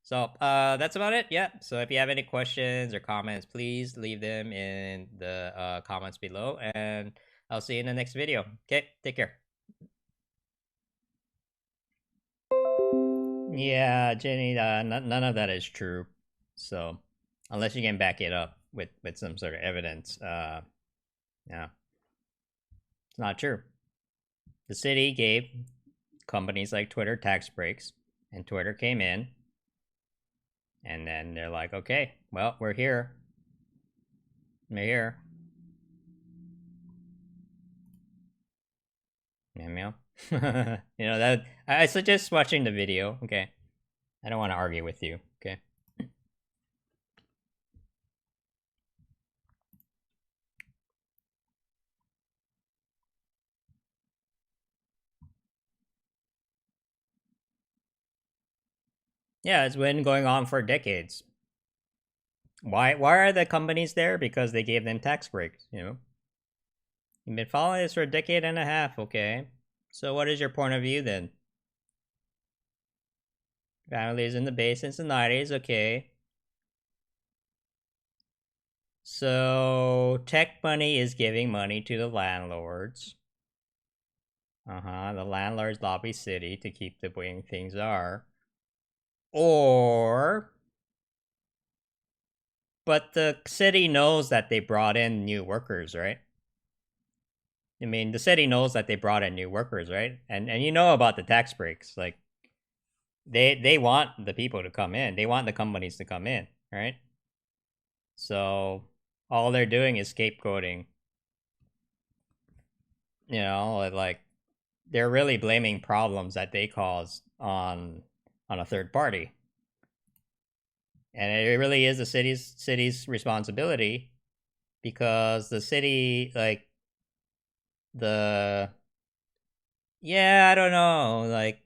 So that's about it. Yeah. So if you have any questions or comments, please leave them in the comments below, and I'll see you in the next video. Okay. Take care. Yeah, Jenny, none of that is true. So, unless you can back it up with some sort of evidence, yeah, it's not true. The city gave companies like Twitter tax breaks, and Twitter came in, and then they're like, okay, well, we're here. We're here. Meow meow. You know, that I suggest watching the video. Okay, I don't want to argue with you. Okay. Yeah, it's been going on for decades. Why are the companies there? Because they gave them tax breaks. You know, you've been following this for a decade and a half. Okay, so what is your point of view then? Families in the Bay since the 90s. Okay. So tech money is giving money to the landlords. The landlords lobby city to keep the way things are. Or, but the city knows that they brought in new workers, right? I mean, the city knows that they brought in new workers, right? And you know about the tax breaks. Like, they want the people to come in. They want the companies to come in, right? So all they're doing is scapegoating. You know, like, they're really blaming problems that they caused on a third party. And it really is the city's responsibility, because the city, like, I don't know, like,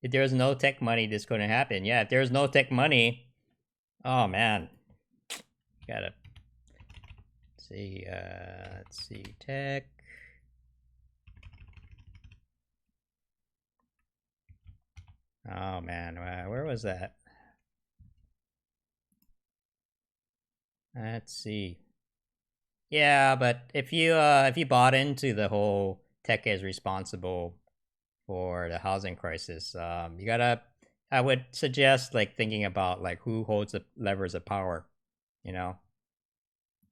if there's no tech money, this couldn't happen. Yeah, if there's no tech money, oh man, gotta see. Let's see, tech. Oh man, where was that? Let's see. Yeah, but if you bought into the whole tech is responsible for the housing crisis, you gotta. I would suggest, like, thinking about, like, who holds the levers of power. You know,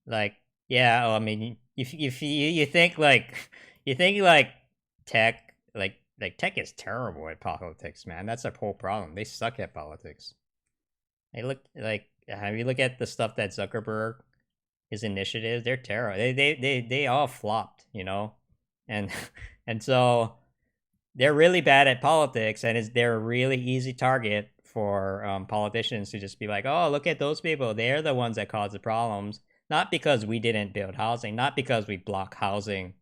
like, yeah. I mean, if you think like tech, like, like tech is terrible at politics, man. That's their whole problem. They suck at politics. They look like, have you look at the stuff that Zuckerberg, his initiatives, they're terrible. They all flopped, you know, and and so they're really bad at politics, and they're a really easy target for politicians to just be like, oh, look at those people. They're the ones that cause the problems. Not because we didn't build housing, not because we block housing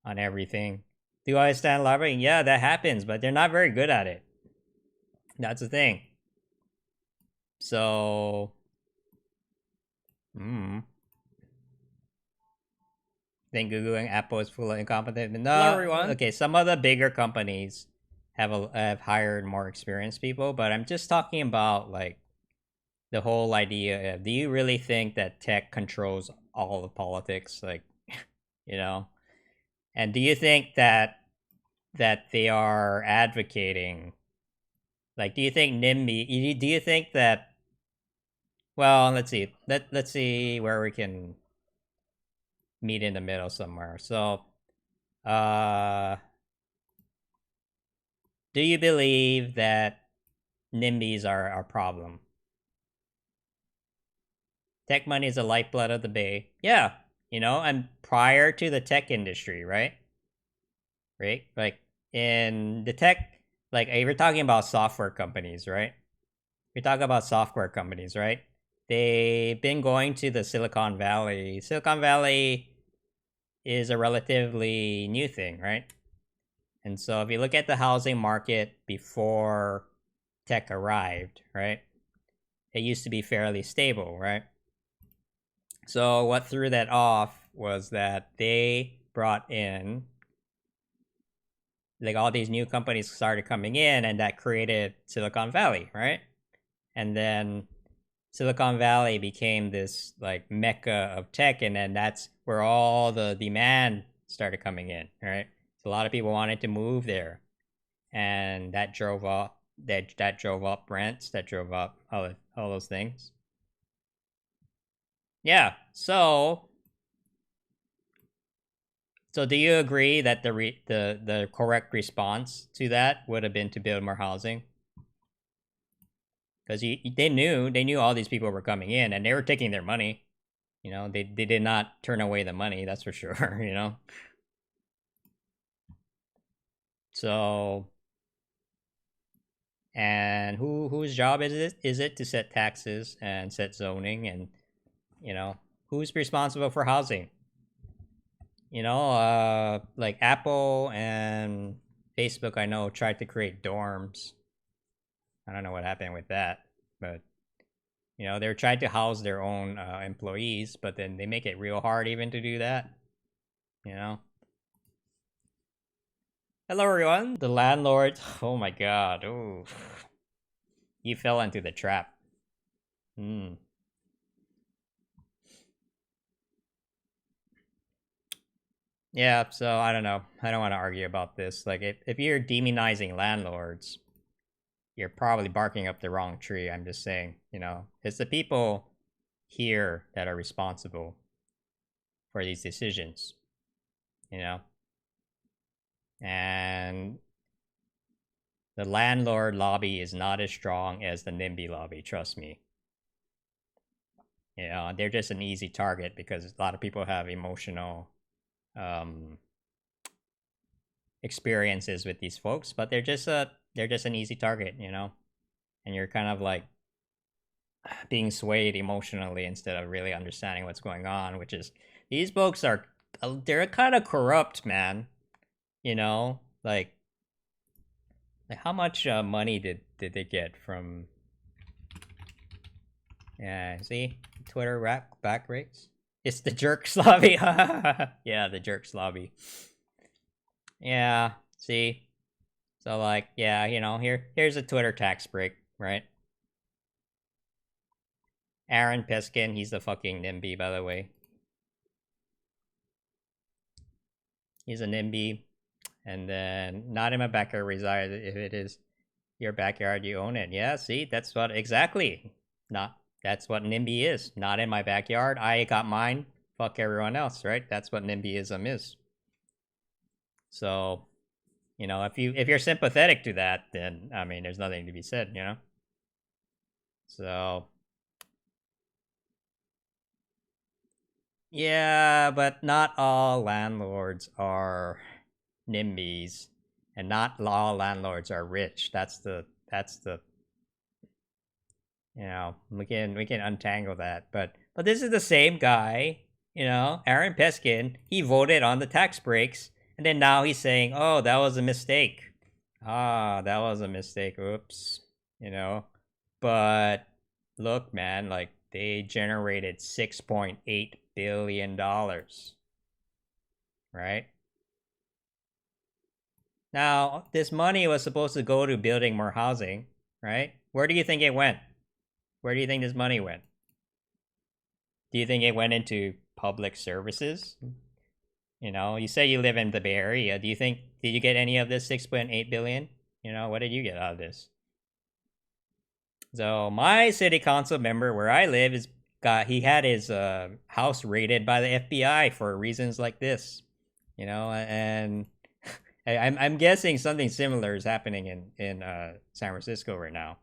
on everything. Do I stand lobbying? Yeah, that happens, but they're not very good at it. That's the thing. So, think Google and Apple is full of incompetent. No, hello, everyone. Okay, some of the bigger companies have hired more experienced people, but I'm just talking about like the whole idea of, do you really think that tech controls all of politics? Like, you know, and do you think that they are advocating? Like, do you think NIMBY? Do you think that? Well, let's see. Let's see where we can meet in the middle somewhere. So, do you believe that NIMBYs are our problem? Tech money is the lifeblood of the Bay. Yeah, you know, and prior to the tech industry, right? Right? Like, in the tech, like, we're talking about software companies, right? We're talking about software companies, right? They've been going to the Silicon Valley. Silicon Valley is a relatively new thing, right? And so if you look at the housing market before tech arrived, right? It used to be fairly stable, right? So what threw that off was that they brought in, like, all these new companies started coming in, and that created Silicon Valley, right? And then Silicon Valley became this like mecca of tech, and then that's where all the demand started coming in, right? So a lot of people wanted to move there, and that drove up that drove up rents, that drove up all those things. Yeah. So do you agree that the correct response to that would have been to build more housing? Because they knew all these people were coming in, and they were taking their money. You know, they did not turn away the money. That's for sure. You know. So, and whose job is it to set taxes and set zoning, and you know, who's responsible for housing? You know, like Apple and Facebook, I know, tried to create dorms. I don't know what happened with that, but you know, they're trying to house their own employees, but then they make it real hard even to do that. You know. Hello, everyone. The landlord. Oh my god. Ooh, you fell into the trap. Hmm. Yeah. So I don't know. I don't want to argue about this. Like, if you're demonizing landlords, you're probably barking up the wrong tree. I'm just saying, you know, it's the people here that are responsible for these decisions, you know, and the landlord lobby is not as strong as the NIMBY lobby. Trust me. You know, they're just an easy target because a lot of people have emotional experiences with these folks, but they're just an easy target, you know, and you're kind of like being swayed emotionally instead of really understanding what's going on, which is, these folks are, they're kind of corrupt, man. You know, like how much money did they get from? Yeah, see, Twitter back rates. It's the jerks lobby. Yeah, the jerks lobby. Yeah, see. So like, yeah, you know, here's a Twitter tax break, right? Aaron Peskin, he's the fucking NIMBY, by the way. He's a NIMBY. And then, not in my backyard reside. If it is your backyard, you own it. Yeah, see, that's what, exactly. That's what NIMBY is. Not in my backyard. I got mine. Fuck everyone else, right? That's what NIMBYism is. So, You know, if you're sympathetic to that, then I mean, there's nothing to be said. You know. So yeah, but not all landlords are NIMBYs, and not all landlords are rich. That's the you know, we can untangle that. But this is the same guy, you know, Aaron Peskin. He voted on the tax breaks, and then now he's saying, "Oh, that was a mistake. Ah, that was a mistake. Oops." You know, but look, man, like they generated $6.8 billion, right? Now, this money was supposed to go to building more housing, right? Where do you think it went? Where do you think this money went? Do you think it went into public services? You know, you say you live in the Bay Area. Do you think did you get any of this 6.8 billion? You know, what did you get out of this? So my city council member where I live he had his house raided by the FBI for reasons like this. You know, and I'm guessing something similar is happening in San Francisco right now.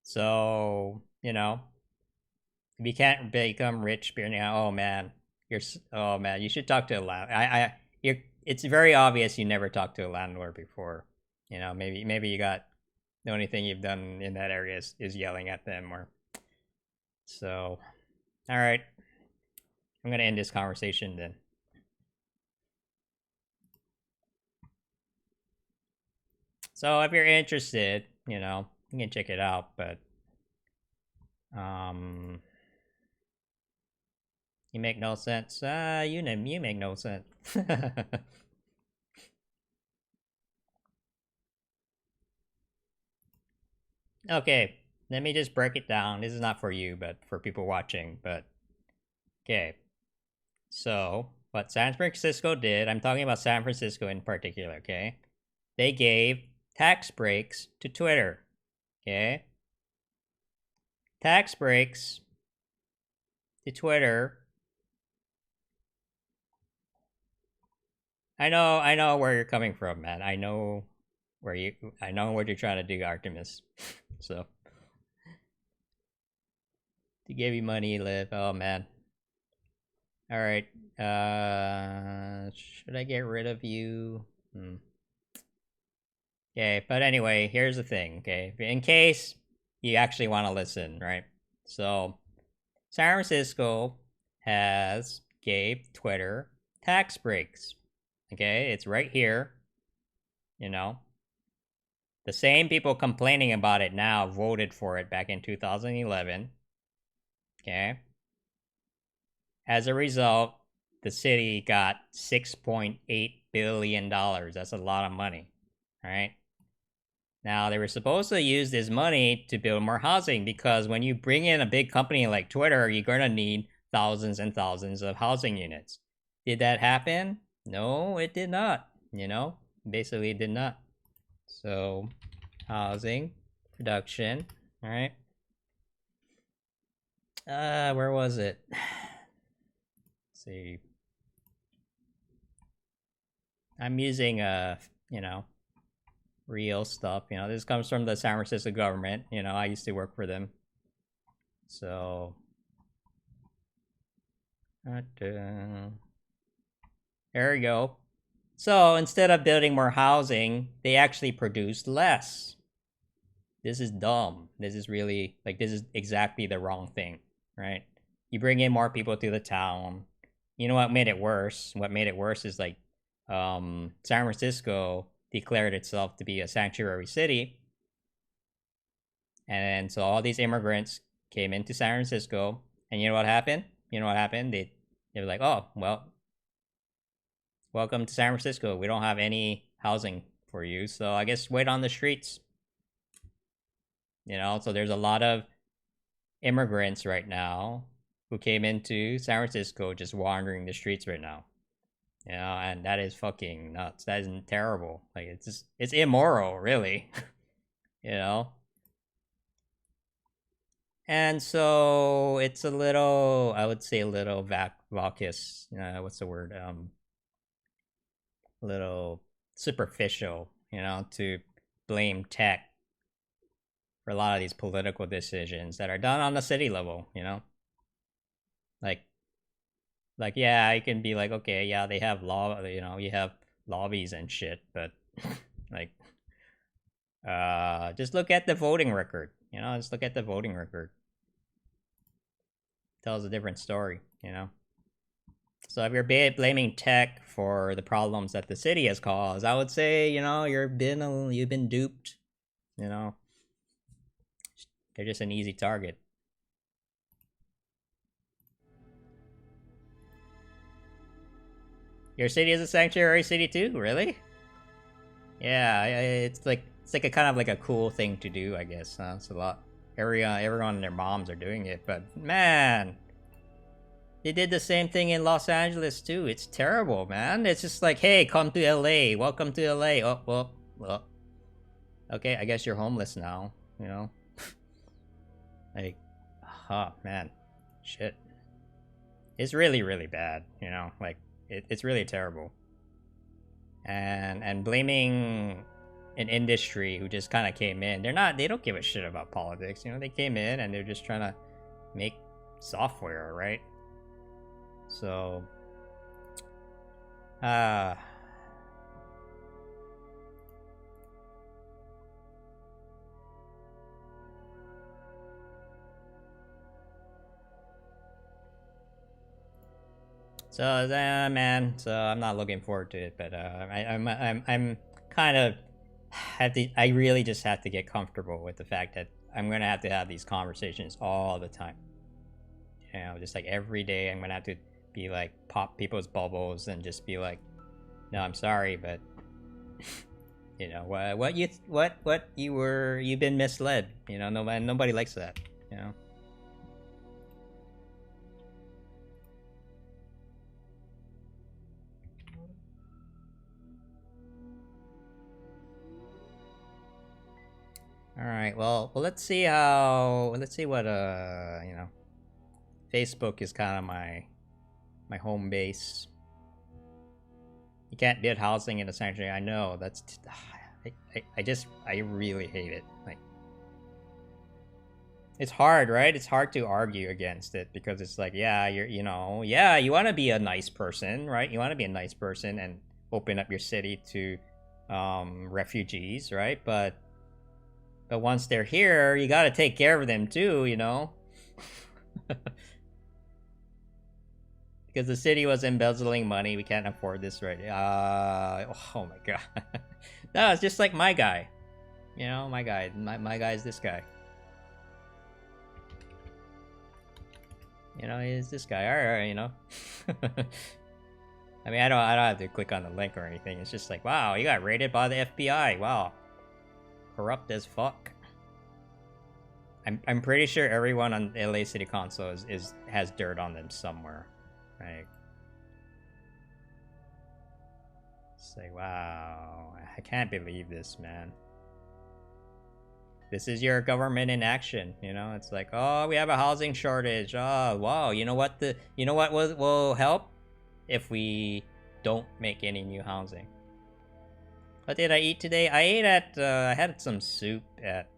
So you know, if you can't become rich, oh man, oh man, you should talk to a landlord. It's very obvious you never talked to a landlord before. You know, maybe you got the only thing you've done in that area is yelling at them or so. All right, I'm gonna end this conversation then. So if you're interested, you know, you can check it out, but you make no sense. You make no sense. Okay, let me just break it down. This is not for you, but for people watching. But okay, so what San Francisco did, I'm talking about San Francisco in particular. Okay, they gave tax breaks to Twitter. Okay, tax breaks to Twitter. I know where you're coming from, man. I know what you're trying to do, Artemis. So to give you money, live. Oh man. All right. Should I get rid of you? Okay, but anyway, here's the thing. Okay, in case you actually want to listen, right? So, San Francisco has gave Twitter tax breaks. Okay, it's right here. You know, the same people complaining about it now voted for it back in 2011. Okay. As a result, the city got $6.8 billion. That's a lot of money, right? Now, they were supposed to use this money to build more housing because when you bring in a big company like Twitter, you're going to need thousands and thousands of housing units. Did that happen? No, it did not. You know, basically, it did not. So, housing, production, all right. Where was it? Let's see. I'm using, you know, real stuff. You know, this comes from the San Francisco government. You know, I used to work for them. So, there we go. So instead of building more housing, they actually produced less. This is dumb. This is really, like, this is exactly the wrong thing, right? You bring in more people to the town. You know what made it worse? What made it worse is, like, San Francisco declared itself to be a sanctuary city. And so all these immigrants came into San Francisco. And you know what happened? They were like, oh, well, welcome to San Francisco. We don't have any housing for you, so I guess wait on the streets. You know, so there's a lot of immigrants right now who came into San Francisco just wandering the streets right now. You know, and that is fucking nuts. That is terrible. Like, it's immoral, really. You know? And so it's a little, I would say a little vacuous. What's the word? Little superficial, you know, to blame tech for a lot of these political decisions that are done on the city level, you know? Like, yeah, you can be like, okay, yeah, they have law, you know, you have lobbies and shit, but like, just look at the voting record, you know, just look at the voting record. Tells a different story, you know? So if you're blaming tech for the problems that the city has caused, I would say, you know, you've been duped, you know? They're just an easy target. Your city is a sanctuary city too, really? Yeah, it's like a kind of like a cool thing to do, I guess. It's a lot. Everyone and their moms are doing it, but man, they did the same thing in Los Angeles too. It's terrible, man. It's just like, hey, come to LA. Welcome to LA. Oh, well. Okay, I guess you're homeless now, you know? Like, man. Shit. It's really, really bad, you know? Like, it's really terrible. And blaming an industry who just kind of came in. They don't give a shit about politics, you know? They came in and they're just trying to make software, right? So, so man, so I'm not looking forward to it, but I'm kind of I really just have to get comfortable with the fact that I'm gonna have to have these conversations all the time. You know, just like every day, I'm gonna have to be like pop people's bubbles and just be like, no, I'm sorry, but you know you've been misled. You know, nobody likes that. You know. All right. Well, let's see what you know. Facebook is kind of my home base. You can't build housing in a sanctuary. I know that's. I really hate it. Like, it's hard, right? It's hard to argue against it because it's like, yeah, you want to be a nice person, right? You want to be a nice person and open up your city to refugees, right? But once they're here, you got to take care of them too, you know. Because the city was embezzling money, we can't afford this right. Oh my god. No, it's just like my guy. You know, my guy. My guy's this guy. You know, he's this guy. Alright, you know. I mean, I don't have to click on the link or anything. It's just like, wow, you got raided by the FBI. Wow. Corrupt as fuck. I'm pretty sure everyone on LA City Council has dirt on them somewhere. Like, it's like, wow, I can't believe this, man. This is your government in action, you know? It's like, oh, we have a housing shortage. Oh, wow, you know what will help? If we don't make any new housing. What did I eat today? I ate at, I had some soup at,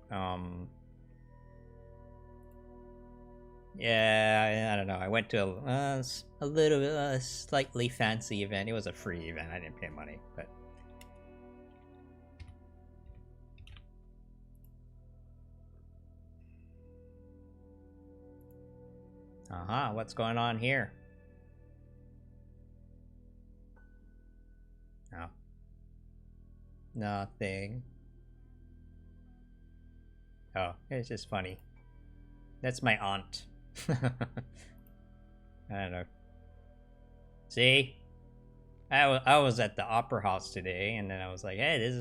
yeah, I don't know. I went to a little, slightly fancy event. It was a free event. I didn't pay money, but. What's going on here? Oh. Nothing. Oh, it's just funny. That's my aunt. I don't know. See, I was at the opera house today, and then I was like, hey, this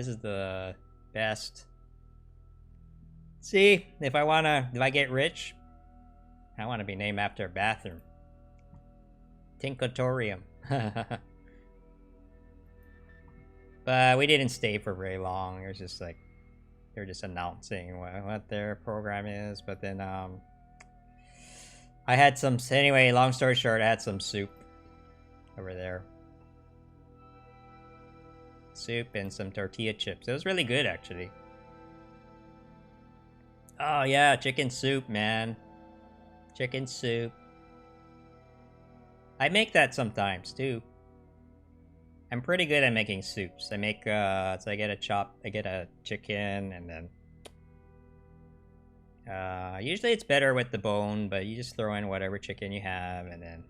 is the best. See, if I get rich, I want to be named after a bathroom. Tinkatorium. But we didn't stay for very long. It was just like they're just announcing what their program is, but then I had some, anyway, long story short, I had some soup over there. soup and some tortilla chips. It was really good, actually. Oh yeah, chicken soup, man. Chicken soup. I make that sometimes too. I'm pretty good at making soups. I make so I get a chicken and then usually it's better with the bone, but you just throw in whatever chicken you have and then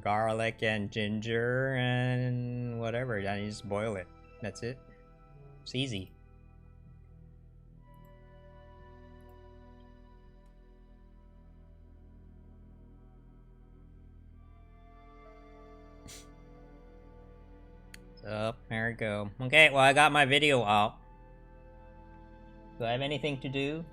garlic and ginger and whatever, and you just boil it. That's it. It's easy. So, there we go. Okay, well, I got my video out. Do I have anything to do?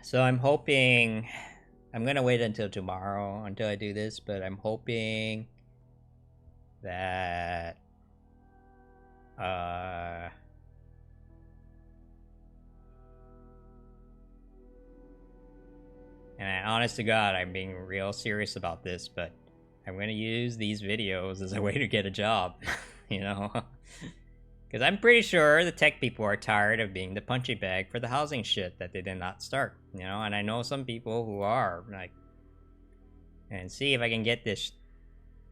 So I'm hoping... I'm gonna wait until tomorrow until I do this, but I'm hoping that... And honest to God, I'm being real serious about this, but I'm gonna use these videos as a way to get a job, you know? Because I'm pretty sure the tech people are tired of being the punching bag for the housing shit that they did not start, you know? And I know some people who are, like... And see if I can get this...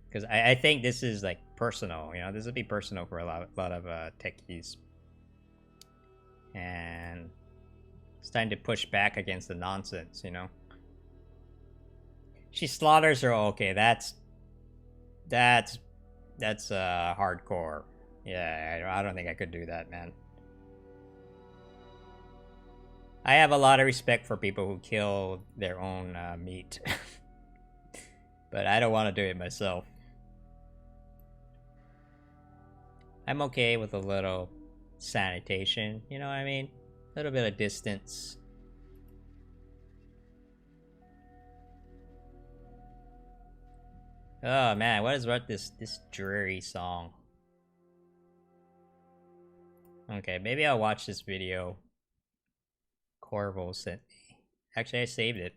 Because I think this is, like, personal, you know? This would be personal for a lot of techies. And... It's time to push back against the nonsense, you know? She slaughters her. Okay, that's hardcore. Yeah, I don't think I could do that, man. I have a lot of respect for people who kill their own meat, but I don't want to do it myself. I'm okay with a little sanitation. You know what I mean? A little bit of distance. Oh man, what is about this dreary song? Okay, maybe I'll watch this video Corvo sent me. Actually, I saved it.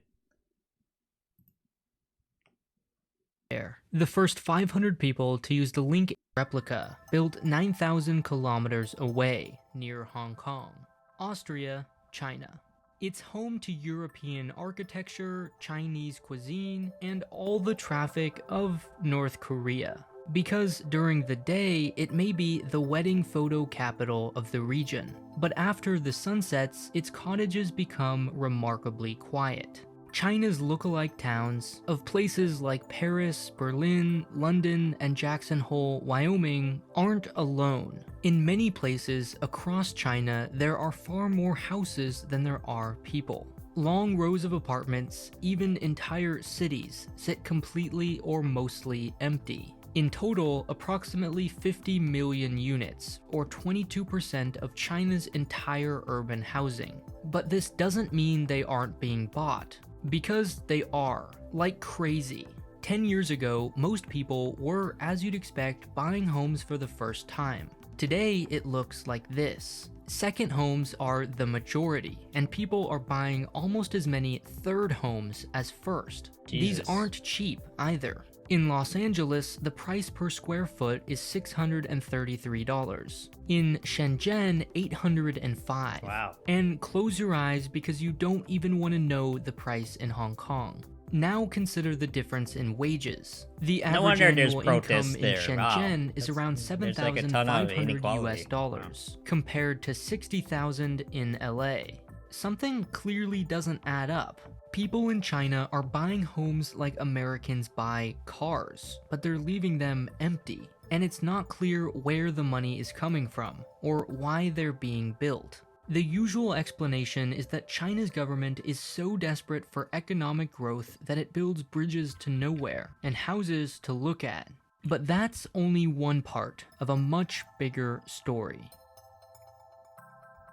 The first 500 people to use the Link replica, built 9,000 kilometers away, near Hong Kong, Austria, China. It's home to European architecture, Chinese cuisine, and all the traffic of North Korea. Because during the day, it may be the wedding photo capital of the region. But after the sun sets, its cottages become remarkably quiet. China's lookalike towns of places like Paris, Berlin, London, and Jackson Hole, Wyoming aren't alone. In many places across China, there are far more houses than there are people. Long rows of apartments, even entire cities, sit completely or mostly empty. In total, approximately 50 million units, or 22% of China's entire urban housing. But this doesn't mean they aren't being bought. Because they are, like crazy. 10 years ago, most people were, as you'd expect, buying homes for the first time. Today, it looks like this. Second homes are the majority, and people are buying almost as many third homes as first. Jesus. These aren't cheap either. In Los Angeles, the price per square foot is $633. In Shenzhen, $805. Wow. And close your eyes because you don't even want to know the price in Hong Kong. Now consider the difference in wages. The No average wonder there's annual income protests in there. Shenzhen Wow. is around There's like a ton of $7,500 inequality. US dollars, compared to $60,000 in LA. Something clearly doesn't add up. People in China are buying homes like Americans buy cars, but they're leaving them empty. And it's not clear where the money is coming from, or why they're being built. The usual explanation is that China's government is so desperate for economic growth that it builds bridges to nowhere and houses to look at. But that's only one part of a much bigger story.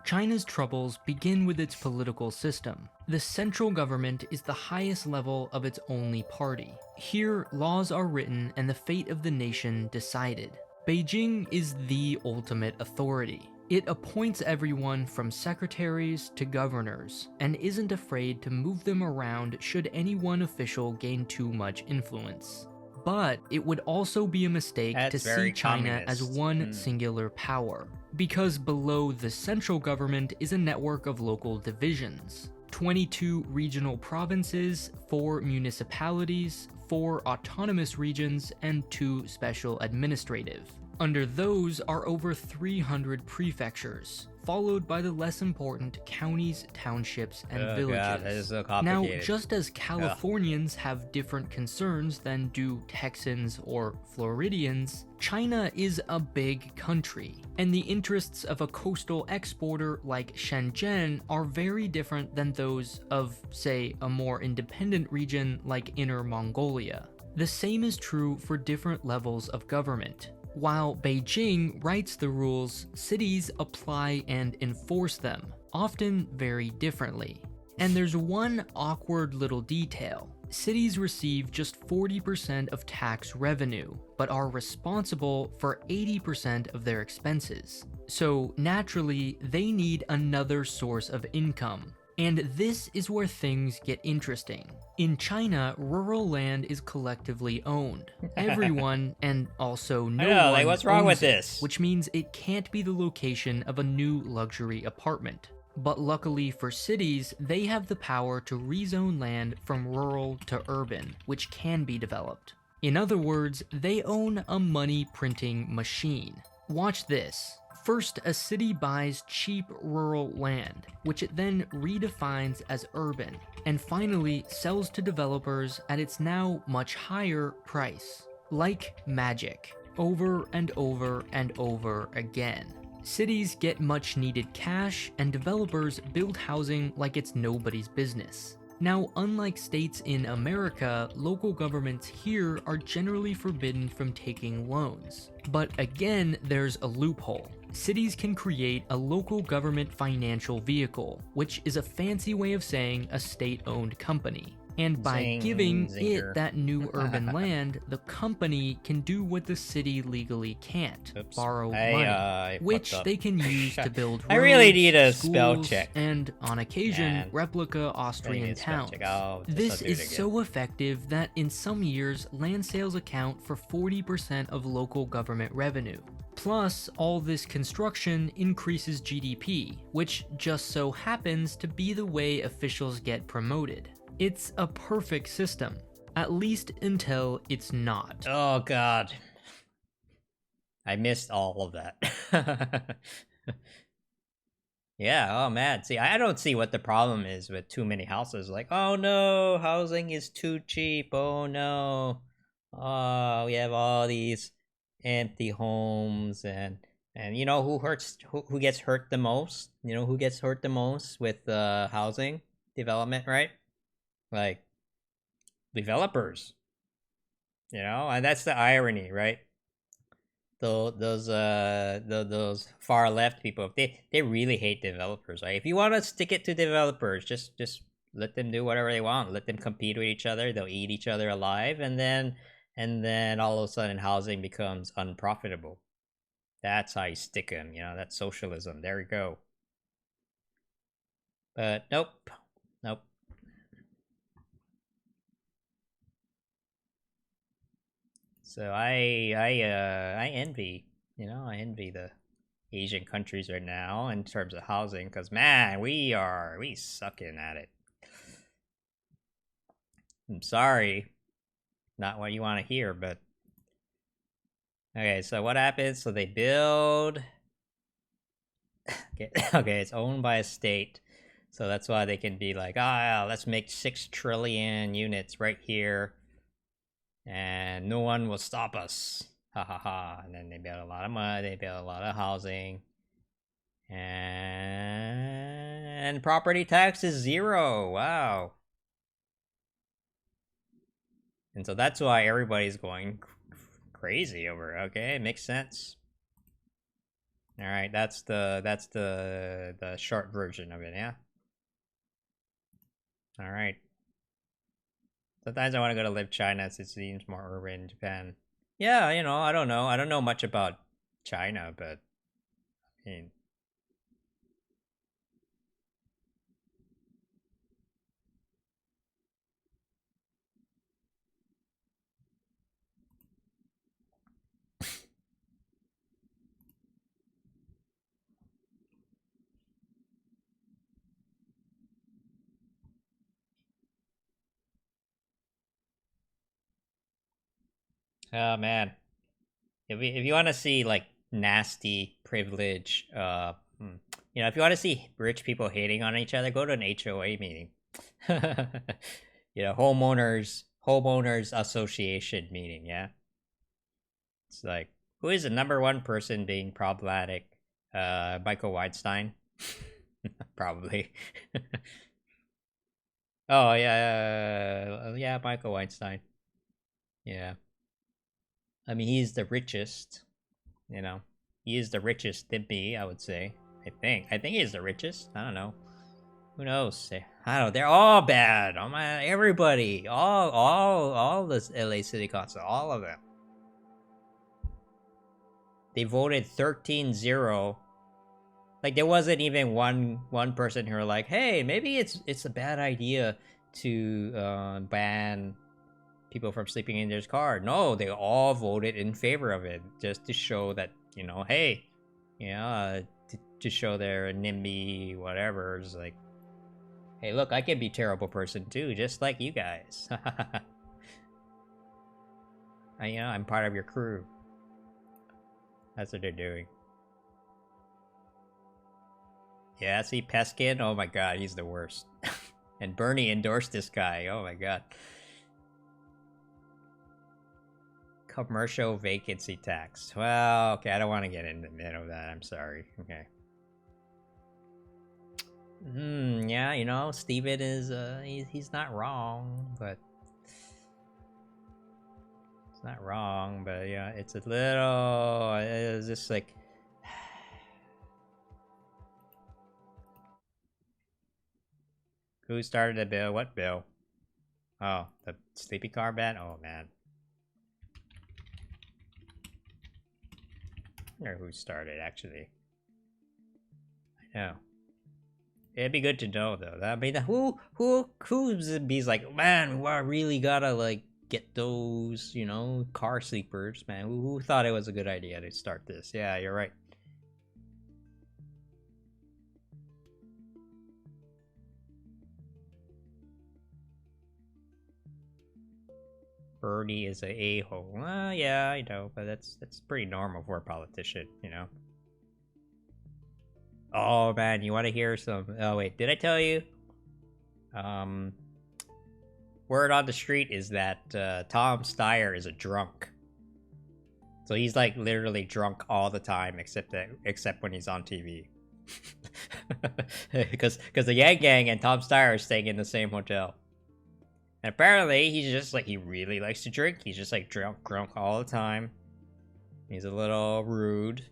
China's troubles begin with its political system. The central government is the highest level of its only party. Here, laws are written and the fate of the nation decided. Beijing is the ultimate authority. It appoints everyone from secretaries to governors, and isn't afraid to move them around should any one official gain too much influence. But it would also be a mistake to That's see very China as communist. one singular power, because below the central government is a network of local divisions. 22 regional provinces, 4 municipalities, 4 autonomous regions, and 2 special administrative. Under those are over 300 prefectures, followed by the less important counties, townships, and villages. God, that is so Now, complicated. just as Californians have different concerns than do Texans or Floridians, China is a big country, and the interests of a coastal exporter like Shenzhen are very different than those of, say, a more independent region like Inner Mongolia. The same is true for different levels of government. While Beijing writes the rules, cities apply and enforce them, often very differently. And there's one awkward little detail. Cities receive just 40% of tax revenue, but are responsible for 80% of their expenses. So naturally, they need another source of income. And this is where things get interesting. In China, rural land is collectively owned. Everyone, and also no I know, one, like, what's wrong with owns it, this? which means it can't be the location of a new luxury apartment. But luckily for cities, they have the power to rezone land from rural to urban, which can be developed. In other words, they own a money printing machine. Watch this. First, a city buys cheap rural land, which it then redefines as urban, and finally sells to developers at its now much higher price. Like magic, over and over and over again. Cities get much needed cash, and developers build housing like it's nobody's business. Now, unlike states in America, local governments here are generally forbidden from taking loans. But again, there's a loophole. Cities can create a local government financial vehicle, which is a fancy way of saying a state-owned company. And by Zing, giving zinger. it that new urban land, the company can do what the city legally can't, Oops. borrow I money, which fucked up. they can use to build roads, I really need a spell schools, check. and, on occasion, Man. replica I Austrian need a spell towns. check. I'll This do it is again. so effective that in some years, land sales account for 40% of local government revenue. Plus, all this construction increases GDP, which just so happens to be the way officials get promoted. It's a perfect system, at least until it's not. Oh god. I missed all of that. Yeah, oh man. See, I don't see what the problem is with too many houses. Like, oh no, housing is too cheap. Oh no. Oh, we have all these empty homes and you know who gets hurt the most? You know who gets hurt the most with housing development, right? Like developers. You know, and that's the irony, right? Those far left people, they really hate developers, right? If you want to stick it to developers, just let them do whatever they want. Let them compete with each other. They'll eat each other alive, and then all of a sudden housing becomes unprofitable. That's how you stick them. You know, that's socialism. There we go. But nope, nope. So I envy, you know, I envy the Asian countries right now in terms of housing, because man, we sucking at it. I'm sorry, not what you want to hear, but okay. So what happens? So they build. Okay, it's owned by a state, so that's why they can be like, ah, let's make 6 trillion units right here, and no one will stop us. Ha ha ha. And then they build a lot of money, they build a lot of housing. And property tax is 0. Wow. And so that's why everybody's going crazy over it. Okay, it makes sense. All right, that's the short version of it, yeah. All right. Sometimes I want to go to live China since it seems more urban. Japan, yeah, you know, I don't know much about China, but I mean, Oh man, if you want to see like nasty privilege, if you want to see rich people hating on each other, go to an HOA meeting. Homeowners association meeting. Yeah, it's like, who is the number one person being problematic? Michael Weinstein, probably. Oh yeah, Michael Weinstein. Yeah, I mean he's the richest. You know, he is the richest than me. I would say. I think he's the richest. I don't know. Who knows? I don't know. They're all bad. Oh my, everybody, all this LA City Council, all of them. They voted 13-0. Like there wasn't even one person who were like, "Hey, maybe it's a bad idea to ban people from sleeping in their car." No, they all voted in favor of it, just to show that hey, to show their NIMBY whatever. It's like, hey, look, I can be a terrible person too, just like you guys. I'm part of your crew. That's what they're doing. Yeah, see Peskin. Oh my god, he's the worst. And Bernie endorsed this guy. Oh my god. Commercial vacancy tax. Well, okay, I don't want to get into the middle of that. I'm sorry. Okay. Yeah, Steven is he's not wrong, but it's not wrong, but yeah, it's a little it's just like who started the bill? What bill? Oh, the sleepy car ban? Oh man. Or who started actually. I know. It'd be good to know though. I mean, who's be's like, man, I really gotta like get those, car sleepers, man. Who thought it was a good idea to start this? Yeah, you're right. Bernie is a a-hole. Yeah, I know, but that's pretty normal for a politician. Oh man, you want to hear some? Oh wait, did I tell you? Word on the street is that Tom Steyer is a drunk. So he's like literally drunk all the time, except when he's on TV. Because the Yang Gang and Tom Steyer are staying in the same hotel. And apparently he's just like, he really likes to drink. He's just like drunk all the time. He's a little rude.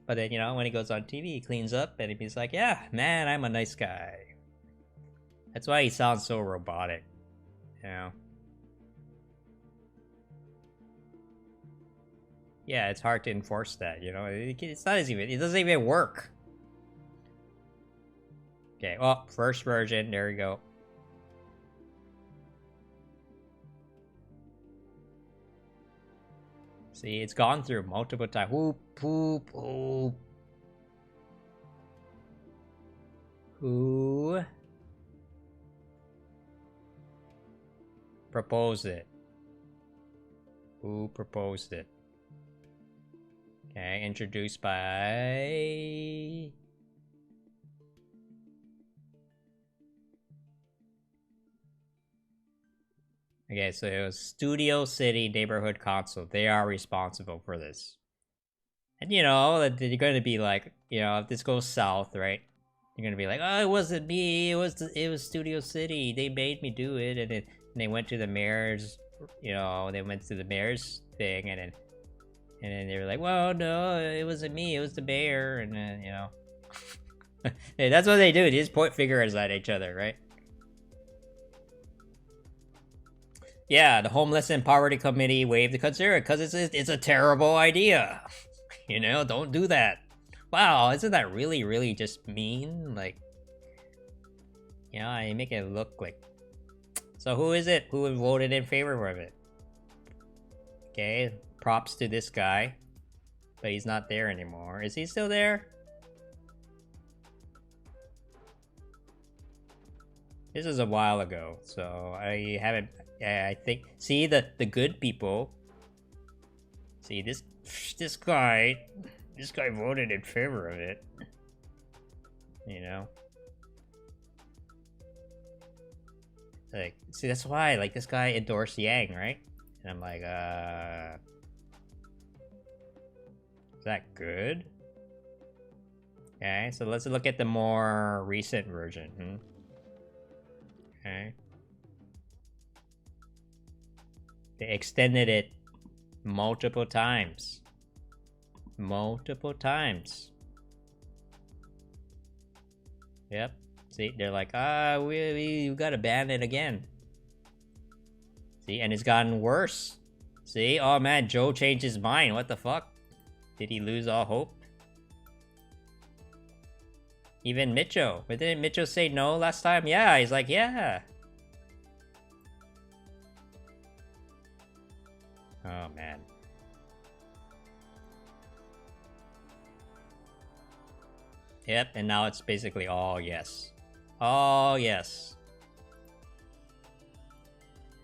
But then, when he goes on TV, he cleans up and he's like, yeah, man, I'm a nice guy. That's why he sounds so robotic. Yeah, it's hard to enforce that, It's not even, it doesn't even work. Okay, well, first version, there we go. See, it's gone through multiple times. Whoop, whoop, whoop. Who proposed it? Who proposed it? Okay, introduced by... Okay, so it was Studio City Neighborhood Council. They are responsible for this. And they're going to be like, if this goes south, right? You're going to be like, oh, it wasn't me. It was Studio City. They made me do it. And they went to the mayor's, they went to the mayor's thing. And then they were like, well, no, it wasn't me. It was the mayor. And then, hey, that's what they do. They just point fingers at each other, right? Yeah, the Homeless and Poverty Committee waived the concern because it's a terrible idea. Don't do that. Wow, isn't that really, really just mean? Like, I make it look like... So who is it who voted in favor of it? Okay, props to this guy. But he's not there anymore. Is he still there? This is a while ago, so I haven't. I think. See the good people. See this guy. This guy voted in favor of it. You know. Like, see, that's why. Like, this guy endorsed Yang, right? And I'm like, is that good? Okay, so let's look at the more recent version. Okay. They extended it multiple times. Multiple times. Yep. See, they're like, we gotta ban it again. See, and it's gotten worse. See, oh man, Joe changed his mind. What the fuck? Did he lose all hope? Even Micho. But didn't Micho say no last time? Yeah, he's like, yeah. Oh, man. Yep, and now it's basically all yes. All yes.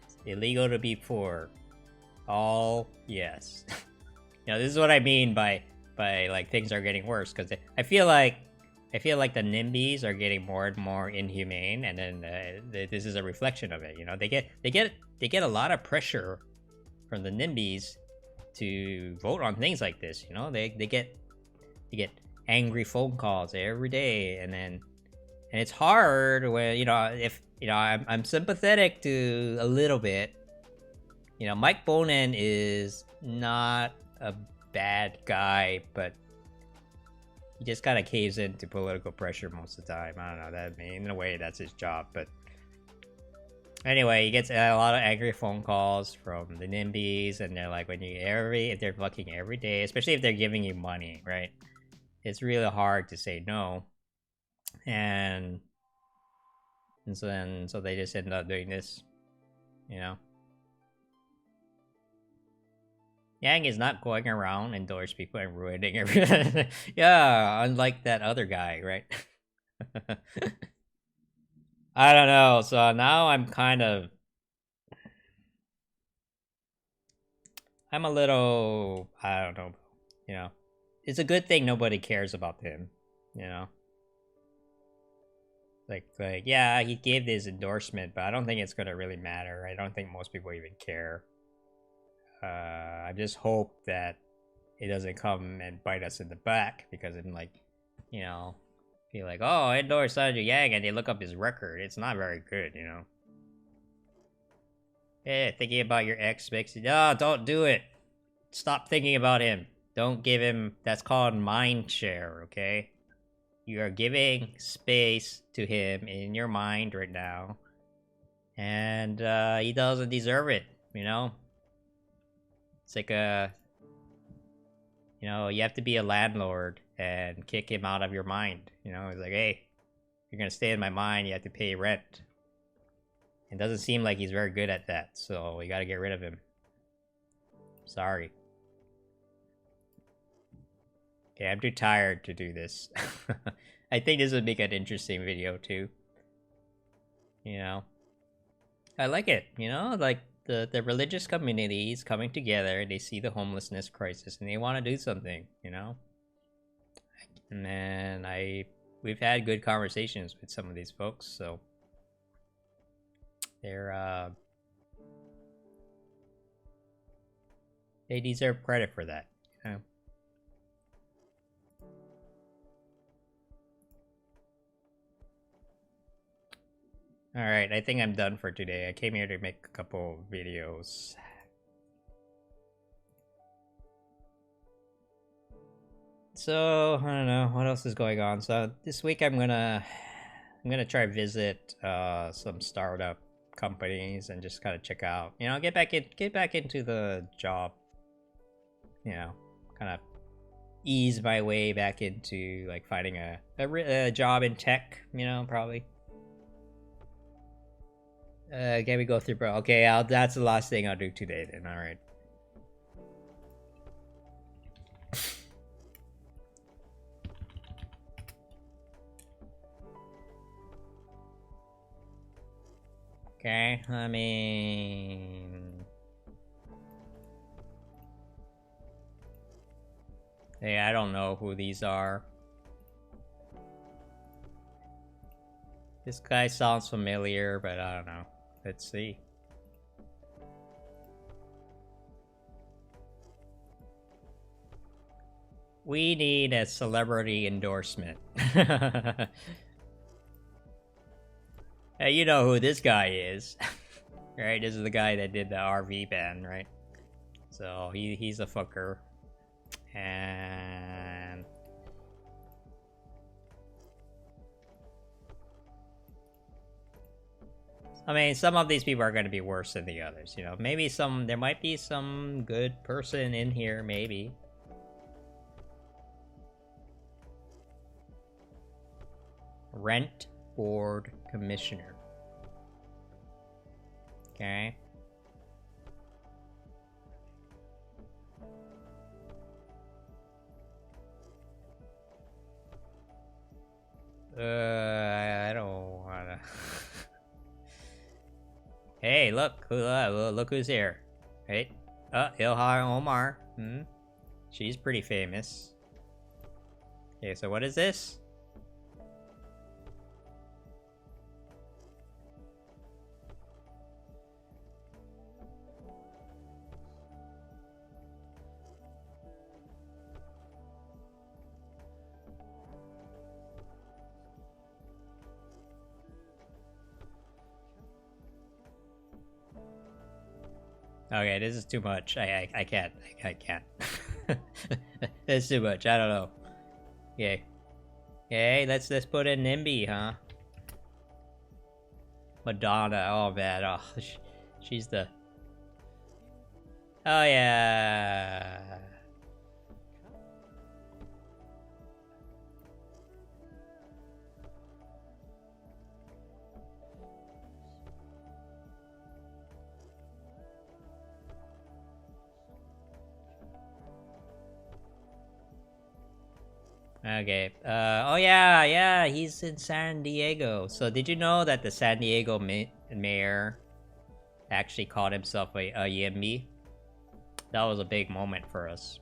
It's illegal to be poor. All yes. You know, this is what I mean by like things are getting worse, because I feel like the NIMBYs are getting more and more inhumane, and then this is a reflection of it. You know, they get a lot of pressure from the NIMBYs to vote on things like this. You know, they get angry phone calls every day, and it's hard when, you know, if you know, I'm sympathetic to a little bit. You know, Mike Bonin is not a bad guy, but he just kind of caves into political pressure most of the time. I don't know, that, I mean, in a way, that's his job. But anyway, he gets a lot of angry phone calls from the NIMBYs, and they're like, if they're fucking every day, especially if they're giving you money, right? It's really hard to say no, and so they just end up doing this, you know. Yang is not going around endorse people and ruining everything. Yeah, unlike that other guy, right? I don't know. So now I'm a little, I don't know. You know, it's a good thing nobody cares about him. You know, like yeah, he gave this endorsement, but I don't think it's gonna really matter. I don't think most people even care. I just hope that it doesn't come and bite us in the back, because I'm like, you know, feel like, oh, I endorse Sanju Yang, and they look up his record. It's not very good, you know. Hey, thinking about your ex makes you, no, don't do it. Stop thinking about him. Don't give him, that's called mind share, okay? You are giving space to him in your mind right now. And he doesn't deserve it, you know? It's like you know, you have to be a landlord and kick him out of your mind. You know, it's like, hey, you're gonna stay in my mind, you have to pay rent. It doesn't seem like he's very good at that, so we gotta get rid of him. Sorry. Okay, I'm too tired to do this. I think this would make an interesting video too. You know, I like it, you know, like the religious communities coming together, they see the homelessness crisis and they want to do something, you know. And then we've had good conversations with some of these folks, so they deserve credit for that, you know. Alright, I think I'm done for today. I came here to make a couple videos. So, I don't know, what else is going on? So, this week I'm gonna try to visit some startup companies and just kind of check out, you know, get back into the job, you know, kind of ease my way back into, like, finding a job in tech, you know, probably. Can we go through, bro? Okay, that's the last thing I'll do today then, alright. Okay, I mean... Hey, I don't know who these are. This guy sounds familiar, but I don't know. Let's see. We need a celebrity endorsement. Hey, you know who this guy is. Right? This is the guy that did the RV band, right? So he's a fucker. And I mean, some of these people are going to be worse than the others, you know. Maybe there might be some good person in here, maybe. Rent Board Commissioner. Okay. I don't wanna. Hey, look who's here. Right? Ilhar Omar. She's pretty famous. Okay, so what is this? Okay, this is too much. I can't. I can't. This is too much. I don't know. Okay. Okay, let's put in NIMBY, huh? Madonna. Oh man. Oh, she's the. Oh yeah. Okay. Oh yeah, he's in San Diego. So did you know that the San Diego mayor actually called himself a YIMBY? That was a big moment for us.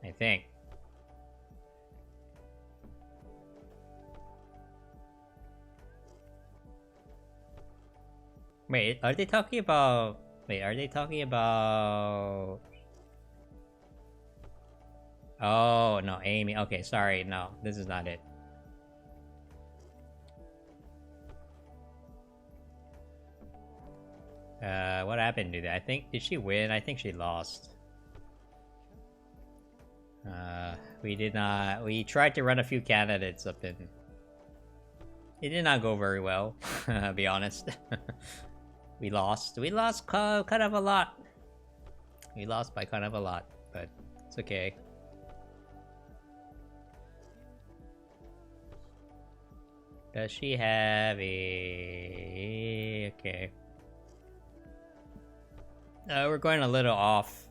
I think. Wait, are they talking about... Wait, are they talking about... Oh, no, Amy. Okay, sorry. No, this is not it. What happened to that? I think... Did she win? I think she lost. We did not... We tried to run a few candidates up in... It did not go very well, I'll be honest. We lost. We lost kind of a lot. We lost by kind of a lot, but it's okay. Does she have a... Okay. We're going a little off.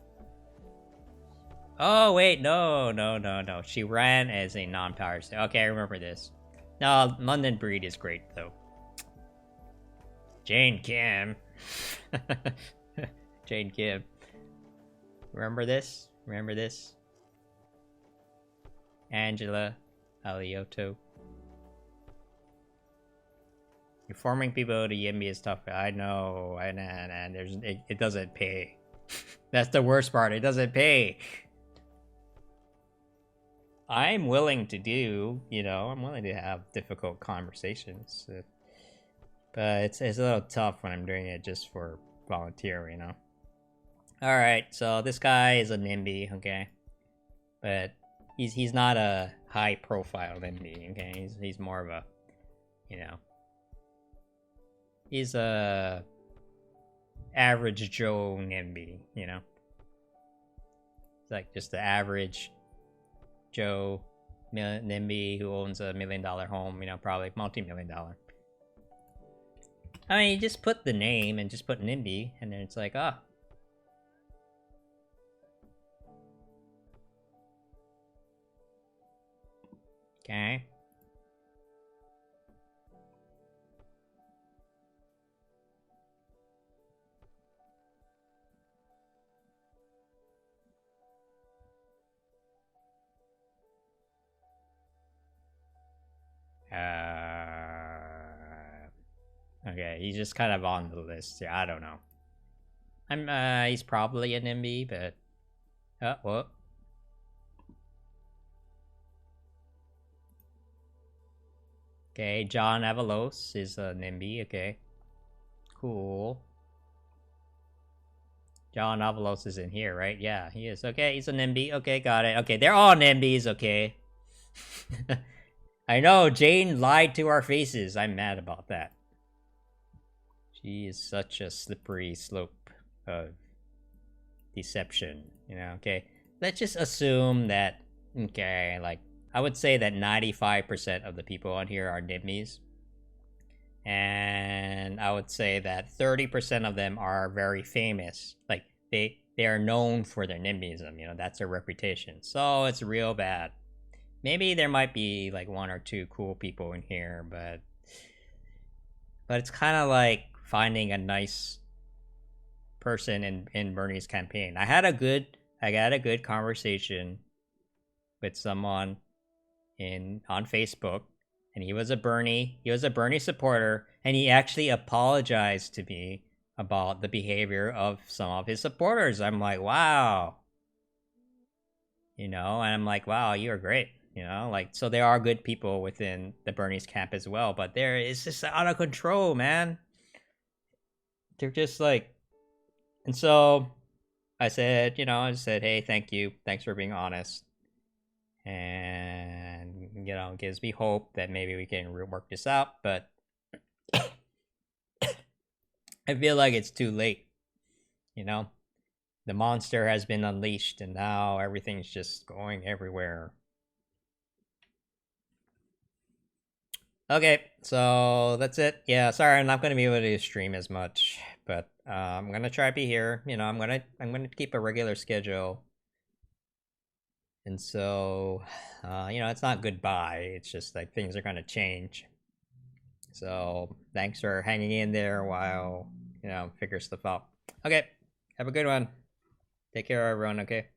Oh, wait, no. She ran as a non-power state. Okay, I remember this. No, London Breed is great, though. Jane Kim. Jane Kim. Remember this? Remember this? Angela Alioto. Informing people to YIMBY is tough. I know, and it doesn't pay. That's the worst part. It doesn't pay. I'm willing to do, I'm willing to have difficult conversations, but it's a little tough when I'm doing it just for volunteer, All right, so this guy is a NIMBY, okay, but he's not a high profile NIMBY, okay. He's more of a, he's a average Joe NIMBY, It's like just the average Joe NIMBY who owns $1 million home, probably multi-million-dollar. I mean, you just put the name and just put NIMBY, and then it's like, ah. Okay. Okay, he's just kind of on the list. Yeah, I don't know. He's probably an NB, but what? Okay, John Avalos is a NIMBY, okay. Cool. John Avalos is in here, right? Yeah, he is. Okay, he's a NIMBY. Okay, got it. Okay, they're all NIMBYs, okay. I know, Jane lied to our faces. I'm mad about that. She is such a slippery slope of deception, you know, okay. Let's just assume that, okay, like, I would say that 95% of the people on here are NIMBYs. And I would say that 30% of them are very famous. Like, they are known for their NIMBYism, you know, that's their reputation. So it's real bad. Maybe there might be like one or two cool people in here, but it's kind of like finding a nice person in Bernie's campaign. I got a good conversation with someone on Facebook, and he was a Bernie supporter, and he actually apologized to me about the behavior of some of his supporters. I'm like, wow. You know, and I'm like, wow, you're great. You know, like, so there are good people within the Bernie's camp as well, but it's just out of control, man. They're just like, and so I said, hey, thank you. Thanks for being honest. And, you know, gives me hope that maybe we can work this out, but I feel like it's too late. You know, the monster has been unleashed, and now everything's just going everywhere. Okay, so that's it. Yeah, sorry, I'm not gonna be able to stream as much, but I'm gonna try to be here. You know, I'm gonna keep a regular schedule, and so you know, it's not goodbye. It's just like things are gonna change. So thanks for hanging in there while figure stuff out. Okay, have a good one. Take care, everyone. Okay.